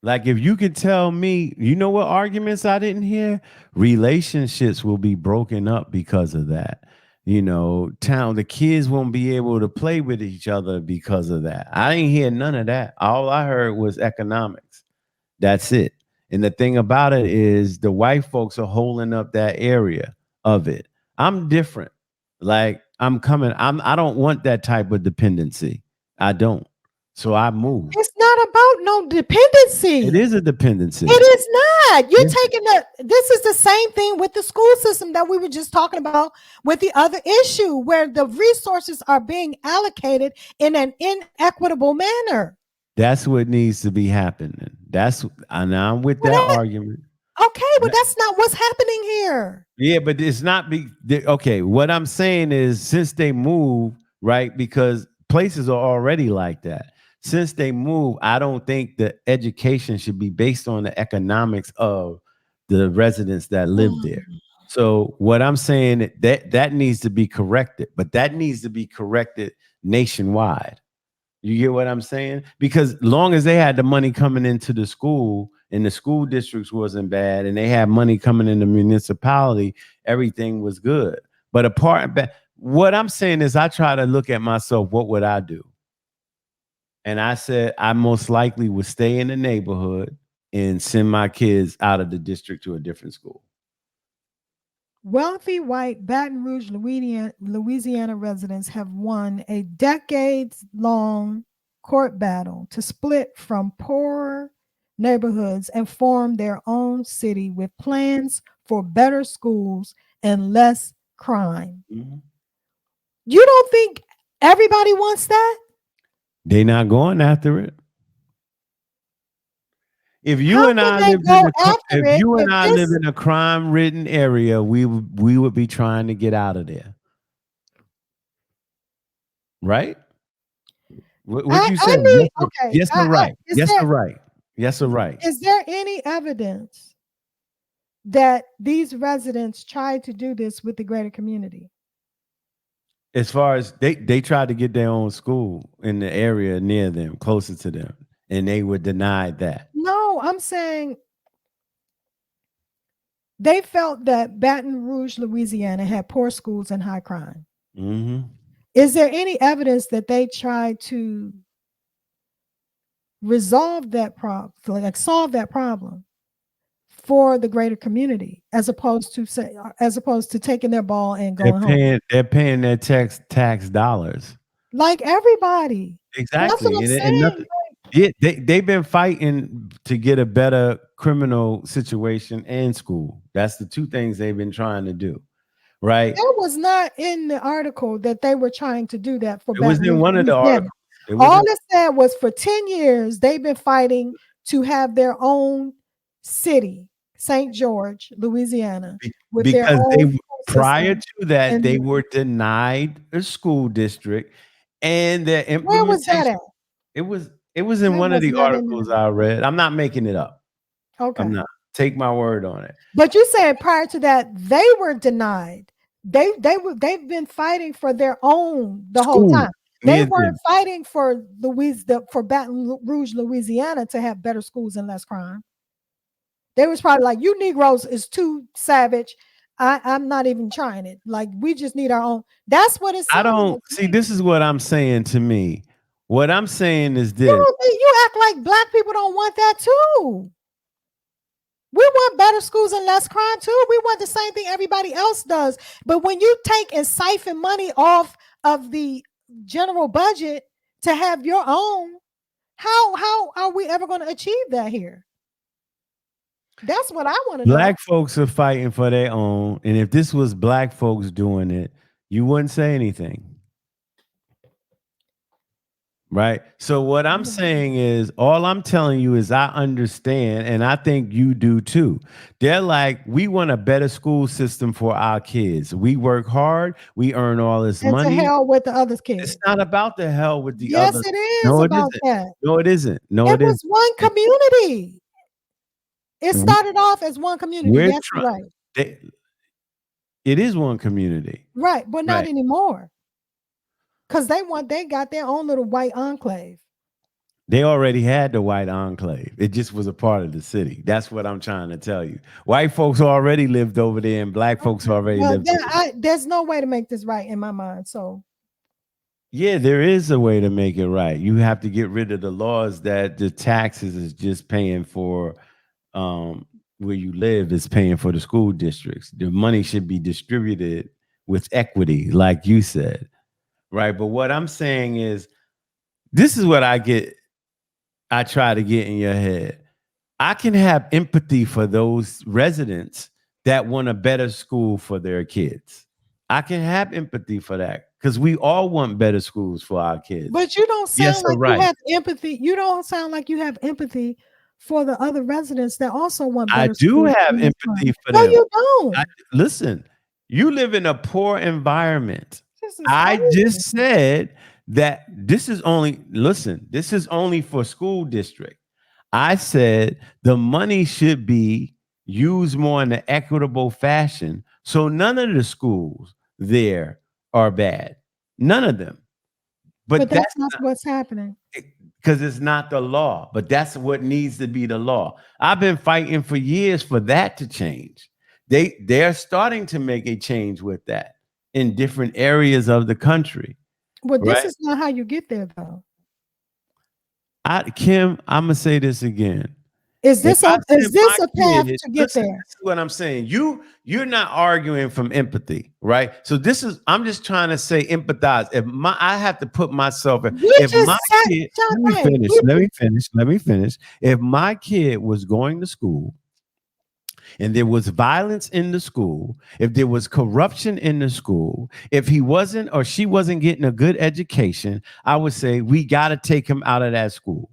Like, if you could tell me, you know what arguments I didn't hear? Relationships will be broken up because of that. The kids won't be able to play with each other because of that. I didn't hear none of that. All I heard was economics. That's it. And the thing about it is the white folks are holding up that area of it. I'm different. Like, I don't want that type of dependency. I don't. So I moved. It's not about no dependency. It is a dependency. It is not. You're Yes. taking this is the same thing with the school system that we were just talking about with the other issue where the resources are being allocated in an inequitable manner. That's what needs to be happening. And I'm with that argument. Okay, but that's not what's happening here. Yeah, but it's not okay. What I'm saying is, since they move, right? Because places are already like that. Since they move, I don't think the education should be based on the economics of the residents that live there. So what I'm saying, that needs to be corrected, but that needs to be corrected nationwide. You get what I'm saying? Because long as they had the money coming into the school and the school districts wasn't bad and they had money coming in the municipality, everything was good. But what I'm saying is I try to look at myself, what would I do? And I said I most likely would stay in the neighborhood and send my kids out of the district to a different school. Wealthy white Baton Rouge, Louisiana residents have won a decades-long court battle to split from poorer neighborhoods and form their own city with plans for better schools and less crime. Mm-hmm. You don't think everybody wants that? They're not going after it. If you and I live in a crime-ridden area, we would be trying to get out of there, right? What you say? Yes or right? Yes or right? Yes or right? Is there any evidence that these residents tried to do this with the greater community? As far as they tried to get their own school in the area near them, closer to them, and they were denied that. No, I'm saying they felt that Baton Rouge, Louisiana had poor schools and high crime. Mm-hmm. Is there any evidence that they tried to resolve that problem, like solve that problem for the greater community, as opposed to taking their ball and going home? They're paying their tax dollars. Like everybody. Exactly. That's what I'm saying. They've been fighting to get a better criminal situation and school. That's the two things they've been trying to do. Right. That was not in the article that they were trying to do that for. It was in one of the articles. All it said was for 10 years, they've been fighting to have their own city, St. George, Louisiana. Because prior to that, they were denied a school district, and their implementation. Where was that at? It was in one of the articles I read. I'm not making it up. Okay. I'm not. Take my word on it. But you said prior to that, they were denied. They've been fighting for their own the whole time. They weren't fighting for Baton Rouge, Louisiana to have better schools and less crime. They was probably like, you Negroes is too savage. I'm not even trying it. Like we just need our own. That's what it I sounds don't like to see. me. This is what I'm saying to me. What I'm saying is You this. don't think you act like black people don't want that too. We want better schools and less crime too. We want the same thing everybody else does. But when you take and siphon money off of the general budget to have your own, how are we ever going to achieve that here? That's what I want to know. Black folks are fighting for their own, and if this was black folks doing it, you wouldn't say anything. Right. So what I'm saying is, all I'm telling you is I understand, and I think you do too. They're like, we want a better school system for our kids. We work hard, we earn all this And to money. hell with the other It's kids. not about the hell with the Yes, other. it is No, it about isn't. that. No, it isn't. No, It it isn't. was one community. It started off as one community. We're Yes, you're right. it is one community. Right, but not Right. anymore. Because they got their own little white enclave. They already had the white enclave. It just was a part of the city. That's what I'm trying to tell you. White folks already lived over there, and black folks already Well, lived over there. there's no way to make this right in my mind. So Yeah, there is a way to make it right. You have to get rid of the laws that the taxes is just paying for where you live is paying for the school districts. The money should be distributed with equity, like you said. Right. But what I'm saying is, this is what I try to get in your head. I can have empathy for those residents that want a better school for their kids. I can have empathy for that because we all want better schools for our kids. but you don't Yes, sound you're like right. you have empathy. You don't sound like you have empathy for the other residents that also want I better do schools have and less empathy crime. for No, them. you don't. Listen, you live in a poor environment. This is I crazy. just said that this is only for school district. I said the money should be used more in an equitable fashion. So none of the schools there are bad. None of them. But But that's that's not what's happening. because it's not the law. But that's what needs to be the law. I've been fighting for years for that to change. They're starting to make a change with that in different areas of the country. Well, this Right. is not how you get there, though. Kim, I'm gonna say this again. Is If this I a is send this my a path kid, to get listen, there? this is what I'm saying. You're not arguing from empathy, right? So I'm just trying to say empathize. I have to put myself in. We If just my sat, kid, John, let me hey, finish. Let me finish. If my kid was going to school and there was violence in the school, if there was corruption in the school, if he wasn't or she wasn't getting a good education, I would say we got to take him out of that school.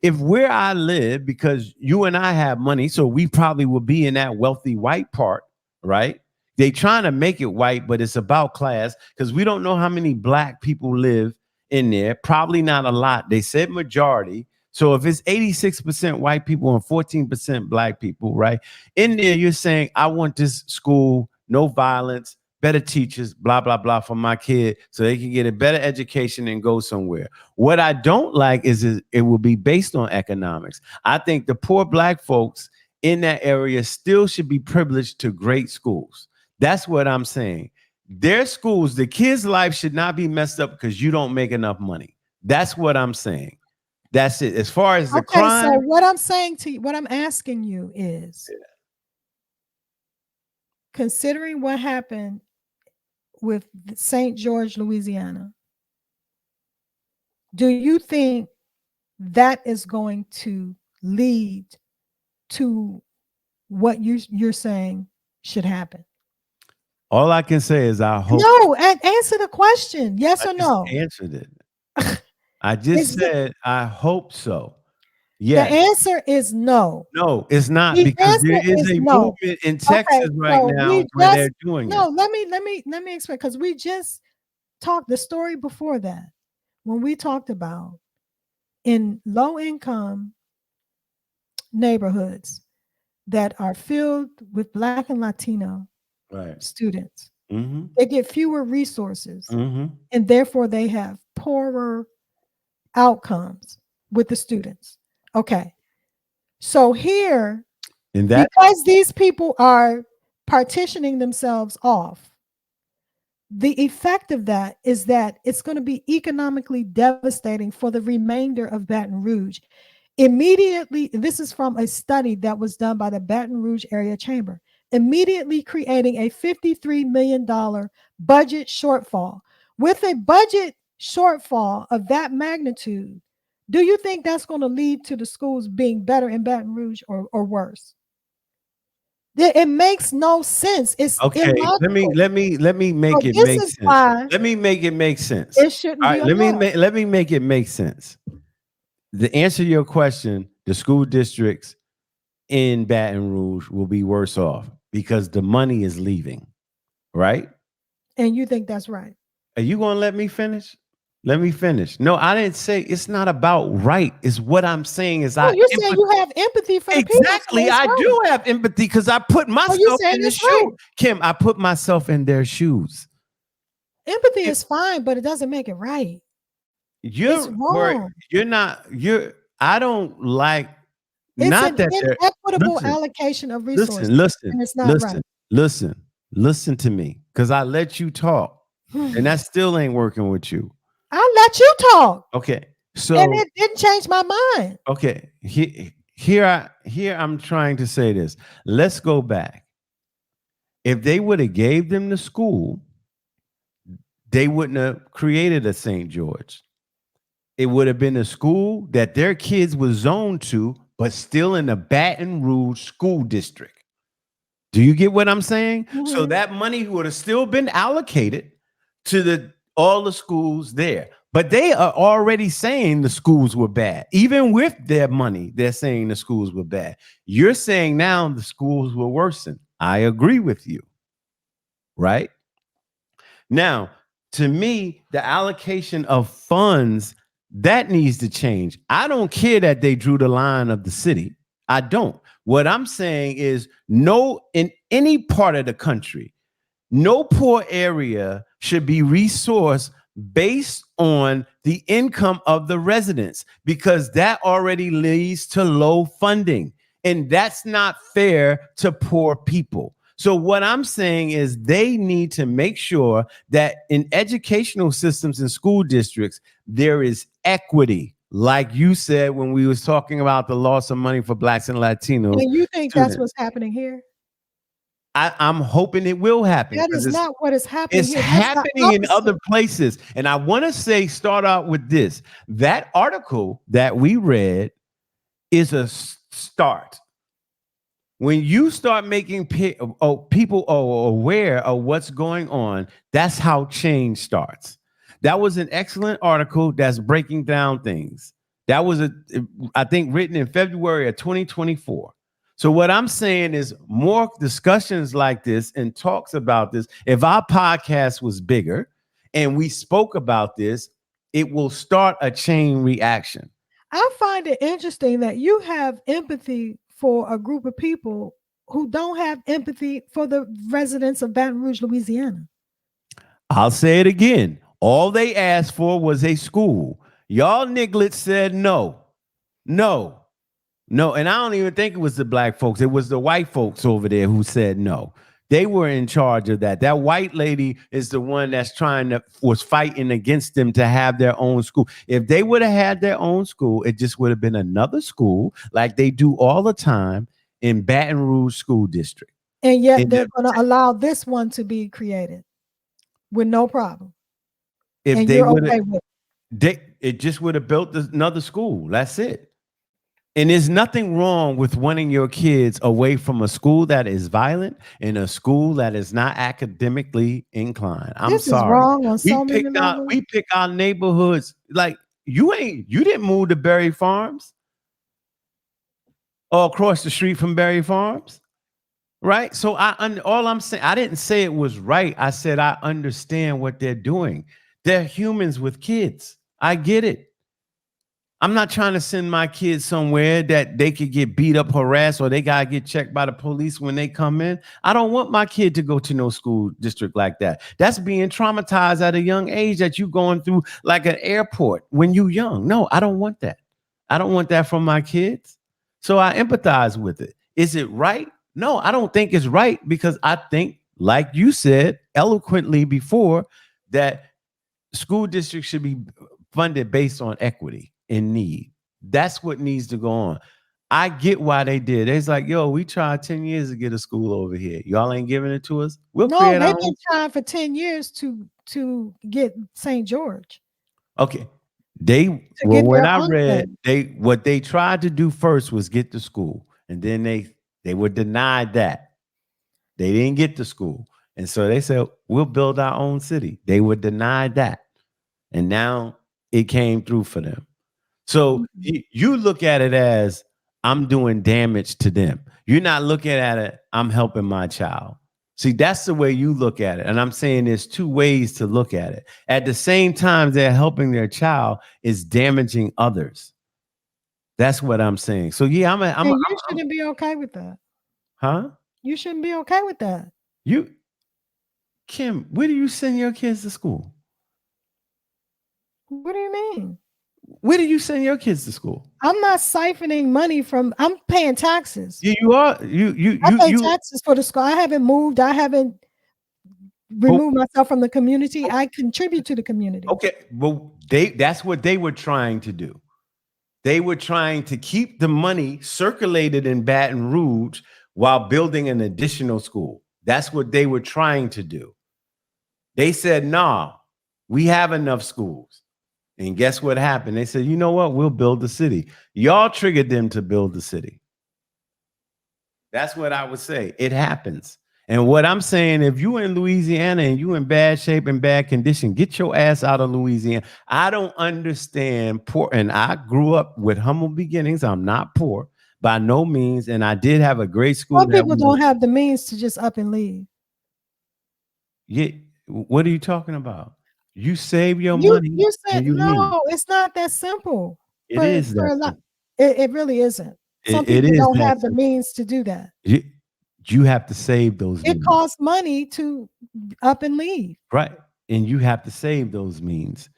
If where I live, because you and I have money, so we probably will be in that wealthy white part, right? They trying to make it white, but it's about class because we don't know how many black people live in there. Probably not a lot. They said majority. So if it's 86% white people and 14% black people, right? In there, you're saying, I want this school, no violence, better teachers, blah, blah, blah for my kid so they can get a better education and go somewhere. What I don't like is it will be based on economics. I think the poor black folks in that area still should be privileged to great schools. That's what I'm saying. Their schools, the kids' life should not be messed up because you don't make enough money. That's what I'm saying. That's it. As far as the Okay, crime, so what I'm saying to you, what I'm asking you is, considering what happened with St. George, Louisiana, do you think that is going to lead to what you're saying should happen? all I can say is I hope. No, answer the question. Yes or no? Answered it. I just said I hope so. Yes. The answer is no. No, it's not The because there answer is a no. movement in Texas right so now where they're doing no, it. let me explain, because we just talked the story before that when we talked about in low income neighborhoods that are filled with Black and Latino students. Mm-hmm. They get fewer resources, Mm-hmm. and therefore they have poorer outcomes with the students. Okay. So here, And that because these people are partitioning themselves off, the effect of that is that it's going to be economically devastating for the remainder of Baton Rouge. Immediately, this is from a study that was done by the Baton Rouge Area Chamber, immediately creating a $53 million budget shortfall. With a budget shortfall of that magnitude, do you think that's going to lead to the schools being better in Baton Rouge or worse? It makes no sense. It's Okay, illogical. let me make So it this make is sense. why Let me make it make sense. it shouldn't All be right, a law. let me make it make sense. The answer to your question, the school districts in Baton Rouge will be worse off because the money is leaving, right? And you think that's right? Are you going to let me finish? Let me finish. No, I didn't say it's not about right. It's what I'm saying is Oh, you're saying you have empathy for the people. Exactly. I do have empathy because I put myself in the shoe. Right. Kim, I put myself in their shoes. Empathy is fine, but it doesn't make it right. It's wrong. I don't like It's not an that inequitable allocation of resources. And it's not right. Listen to me because I let you talk and that still ain't working with you. I let you talk. Okay. So and it didn't change my mind. Okay. Here I'm trying to say this. Let's go back. If they would have gave them the school, they wouldn't have created a St. George. It would have been a school that their kids were zoned to, but still in the Baton Rouge school district. Do you get what I'm saying? Mm-hmm. So that money would have still been allocated to all the schools there. But they are already saying the schools were bad. Even with their money, they're saying the schools were bad. You're saying now the schools will worsen. I agree with you. Right? Now, to me, the allocation of funds, that needs to change. I don't care that they drew the line of the city. I don't. What I'm saying is in any part of the country, no poor area should be resourced based on the income of the residents, because that already leads to low funding. And that's not fair to poor people. So what I'm saying is they need to make sure that in educational systems and school districts, there is equity. Like you said, when we was talking about the loss of money for Blacks and Latinos. And you think that's what's happening here? I'm hoping it will happen. That is not what is happening. It's here. Happening in other places. And I want to start out with this. That article that we read is a start. When you start making people aware of what's going on, that's how change starts. That was an excellent article that's breaking down things. That was, I think, written in February of 2024. So what I'm saying is more discussions like this and talks about this. If our podcast was bigger and we spoke about this, it will start a chain reaction. I find it interesting that you have empathy for a group of people who don't have empathy for the residents of Baton Rouge, Louisiana. I'll say it again. All they asked for was a school. Y'all nigglets said no. No, and I don't even think it was the black folks. It was the white folks over there who said no. They were in charge of that. That white lady is the one that's was fighting against them to have their own school. If they would have had their own school, it just would have been another school like they do all the time in Baton Rouge School District. And yet they're going to allow this one to be created with no problem. If they would have, it just would have built another school. That's it. And there's nothing wrong with wanting your kids away from a school that is violent and a school that is not academically inclined. This is wrong on so many levels. We pick our neighborhoods. Like you didn't move to Berry Farms or across the street from Berry Farms, right? So all I'm saying, I didn't say it was right. I said I understand what they're doing. They're humans with kids. I get it. I'm not trying to send my kids somewhere that they could get beat up, harassed, or they got to get checked by the police when they come in. I don't want my kid to go to no school district like that. That's being traumatized at a young age that you going through like an airport when you young. No, I don't want that. I don't want that from my kids. So I empathize with it. Is it right? No, I don't think it's right because I think, like you said eloquently before, that school districts should be funded based on equity and need. That's what needs to go on. I get why they did. It's like, yo, we tried 10 years to get a school over here. Y'all ain't giving it to us. We'll No, create our they've own. been trying for 10 years to get St. George, Okay. to get When their I read, enclave. what they tried to do first was get the school, and then they were denied that. They didn't get the school. And so they said, we'll build our own city. They were denied that. And now it came through for them. So you look at it as I'm doing damage to them. You're not looking at it, I'm helping my child. See, that's the way you look at it. And I'm saying there's two ways to look at it. At the same time, they're helping their child is damaging others. That's what I'm saying. So yeah, And you shouldn't be okay with that. huh? You shouldn't be okay with that. You Kim, where do you send your kids to school? What do you mean? Where do you send your kids to school? I'm not siphoning money from. I'm paying taxes. You are. I pay taxes for the school. I haven't moved. I haven't removed myself from the community. I contribute to the community. Okay, well, that's what they were trying to do. They were trying to keep the money circulated in Baton Rouge while building an additional school. That's what they were trying to do. They said, nah, we have enough schools. And guess what happened? They said, you know what? We'll build the city. Y'all triggered them to build the city. That's what I would say. It happens. And what I'm saying, if you in Louisiana and you in bad shape and bad condition, get your ass out of Louisiana. I don't understand poor. And I grew up with humble beginnings. I'm not poor by no means. And I did have a great school. Some people don't have the means to just up and leave. Yeah. What are you talking about? You save your money. You said no, it's not that simple. It is that simple. It really isn't. Some people don't have the means to do that. You have to save those means. It costs money to up and leave. Right. And you have to save those means.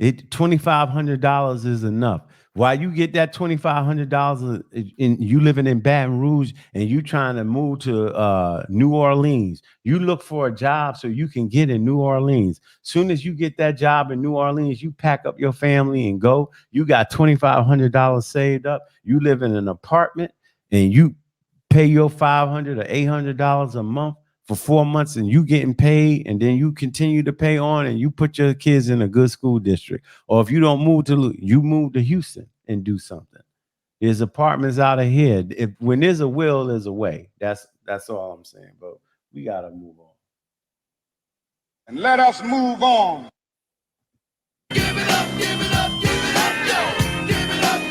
$2,500 is enough. Why you get that $2,500 and you living in Baton Rouge and you trying to move to New Orleans, you look for a job so you can get in New Orleans. Soon as you get that job in New Orleans, you pack up your family and go. You got $2,500 saved up. You live in an apartment and you pay your $500 or $800 a month for 4 months and you getting paid, and then you continue to pay on and you put your kids in a good school district. Or if you don't move you move to Houston and do something. There's apartments out of here. When there's a will, there's a way. That's all I'm saying. But we gotta move on. And let us move on. Give it up, give it up, give it up, yo. Give it up,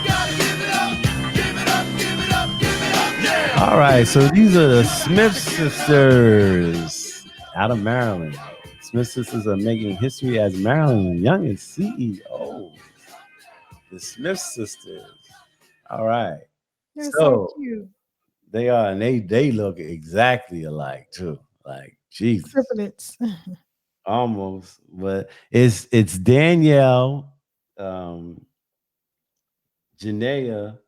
gotta give it up. Give it up, give it up, give it up, yeah. All right, so these are the Smith sisters out of Maryland. Smith sisters are making history as Maryland's youngest CEOs. The Smith sisters. All right. They're so cute. They are, and they look exactly alike too. Like Jesus. Triplets. Almost, but it's Danielle, Janaea,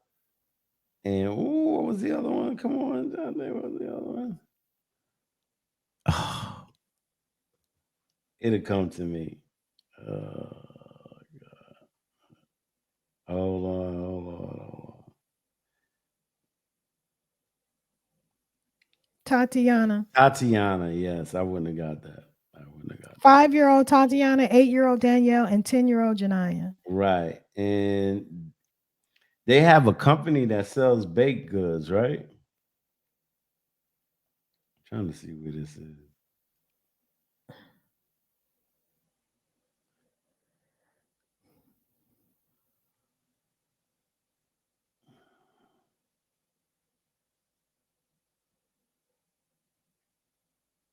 and what was the other one? Come on, what was the other one? Oh, it'll come to me. God. Hold on. Tatiana, yes, I wouldn't have got that. 5-year-old Tatiana, 8-year-old Danielle, and 10-year-old Janaya. Right. And they have a company that sells baked goods, right? I'm trying to see where this is.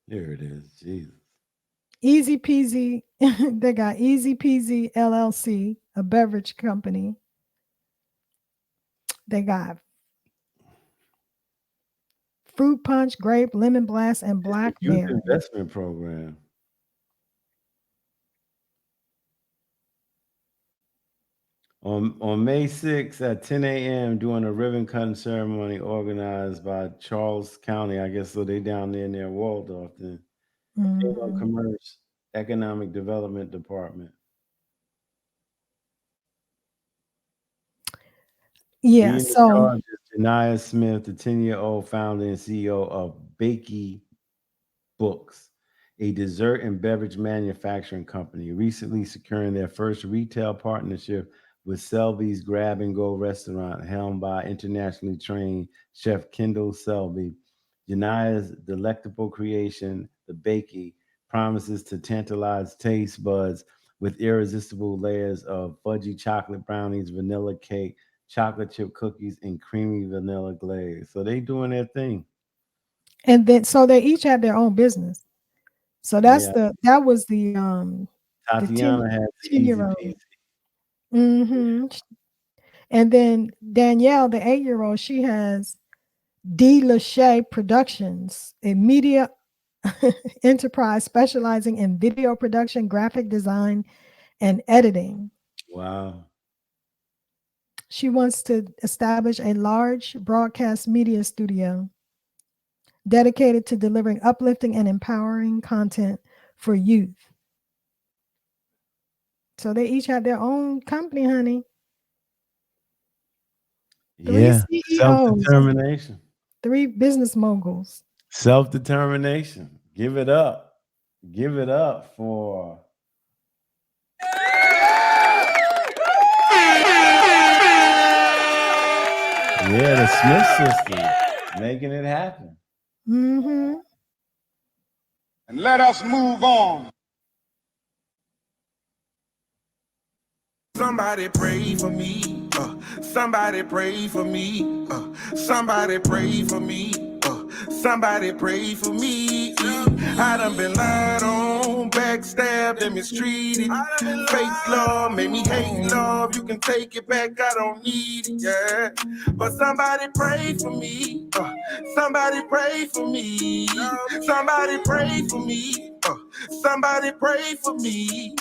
There it is. Jesus. Easy Peasy. They got Easy Peasy LLC, a beverage company. They got Fruit Punch, Grape, Lemon Blast, and Blackberry. Youth investment program. On May 6th at 10 a.m. during a ribbon cutting ceremony organized by Charles County. I guess so they down there near Waldorf then. Chamber of Mhm. Commerce, Economic Development Department. Yeah, Leading the so charge is Janiyah Smith, the 10-year-old founder and CEO of Bakey Books, a dessert and beverage manufacturing company, recently securing their first retail partnership with Selby's Grab and Go restaurant, helmed by internationally trained chef Kendall Selby. Janiyah's delectable creation, the Bakey, promises to tantalize taste buds with irresistible layers of fudgy chocolate brownies, vanilla cake, chocolate chip cookies, and creamy vanilla glaze. So they doing their thing. and then so they each had their own business. So Yeah. that was the Tatiana has the 10 easy year old. peasy. Mm-hmm. And then Danielle, the 8 year old, she has D. Lachey Productions, a media enterprise specializing in video production, graphic design, and editing. Wow. She wants to establish a large broadcast media studio dedicated to delivering uplifting and empowering content for youth. So they each have their own company, honey. Three Yeah. CEOs, Self-determination. three business moguls. Self-determination. Give it up. Give it up for the Smith sisters making it happen. Mm-hmm. And let us move on. Somebody pray for me. Somebody pray for me. Somebody pray for me. Somebody pray for me. I done been lied on, backstabbed and mistreated. Fake love made me hate love. You can take it back, I don't need it, yeah. But somebody pray for me. Somebody pray for me. Somebody pray for me. Somebody pray for me.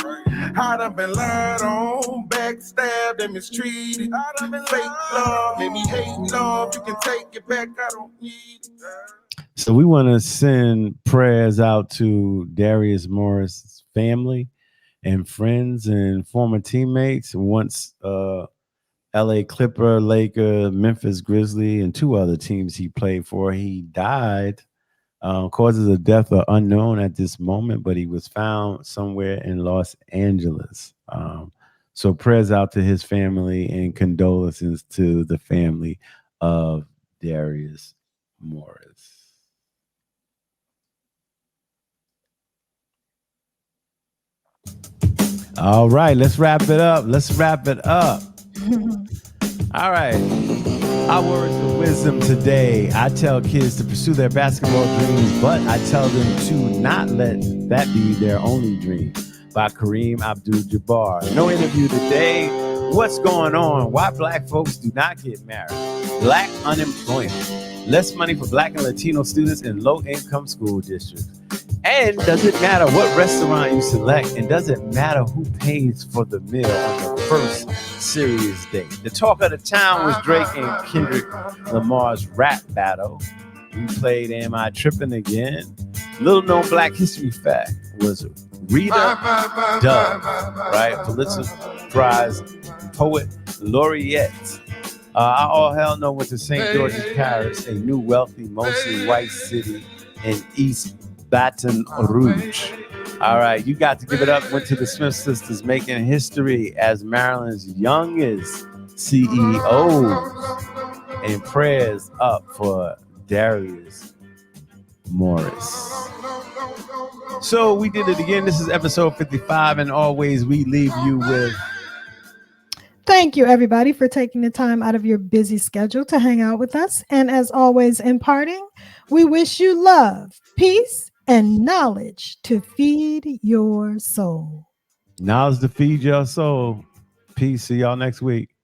I done been lied on, backstabbed and mistreated. Fake love made me hate love. You can take it back, I don't need it. So we want to send prayers out to Darius Morris' family and friends and former teammates. Once LA Clipper, Laker, Memphis Grizzly, and two other teams he played for. He died. Causes of death are unknown at this moment, but he was found somewhere in Los Angeles. So prayers out to his family and condolences to the family of Darius Morris. All right, let's wrap it up. All right. Our words of wisdom today. I tell kids to pursue their basketball dreams, but I tell them to not let that be their only dream. By Kareem Abdul-Jabbar. No interview today. What's going on? Why black folks do not get married? Black unemployment. Less money for Black and Latino students in low-income school districts. And does it matter what restaurant you select? And does it matter who pays for the meal on the first serious date? The talk of the town was Drake and Kendrick Lamar's rap battle. We played Am I Trippin' Again? Little known Black history fact was Rita Dove, right? Pulitzer Prize poet laureate. I all hell know went to St. George's Parish, a new wealthy, mostly white city in East Baton Rouge. All right, you got to give it up. Went to the Smith sisters, making history as Maryland's youngest CEOs. And prayers up for Darius Morris. So we did it again. This is episode 55, and always we leave you with Thank you, everybody, for taking the time out of your busy schedule to hang out with us. And as always, in parting, we wish you love, peace, and knowledge to feed your soul. knowledge to feed your soul. Peace. See y'all next week.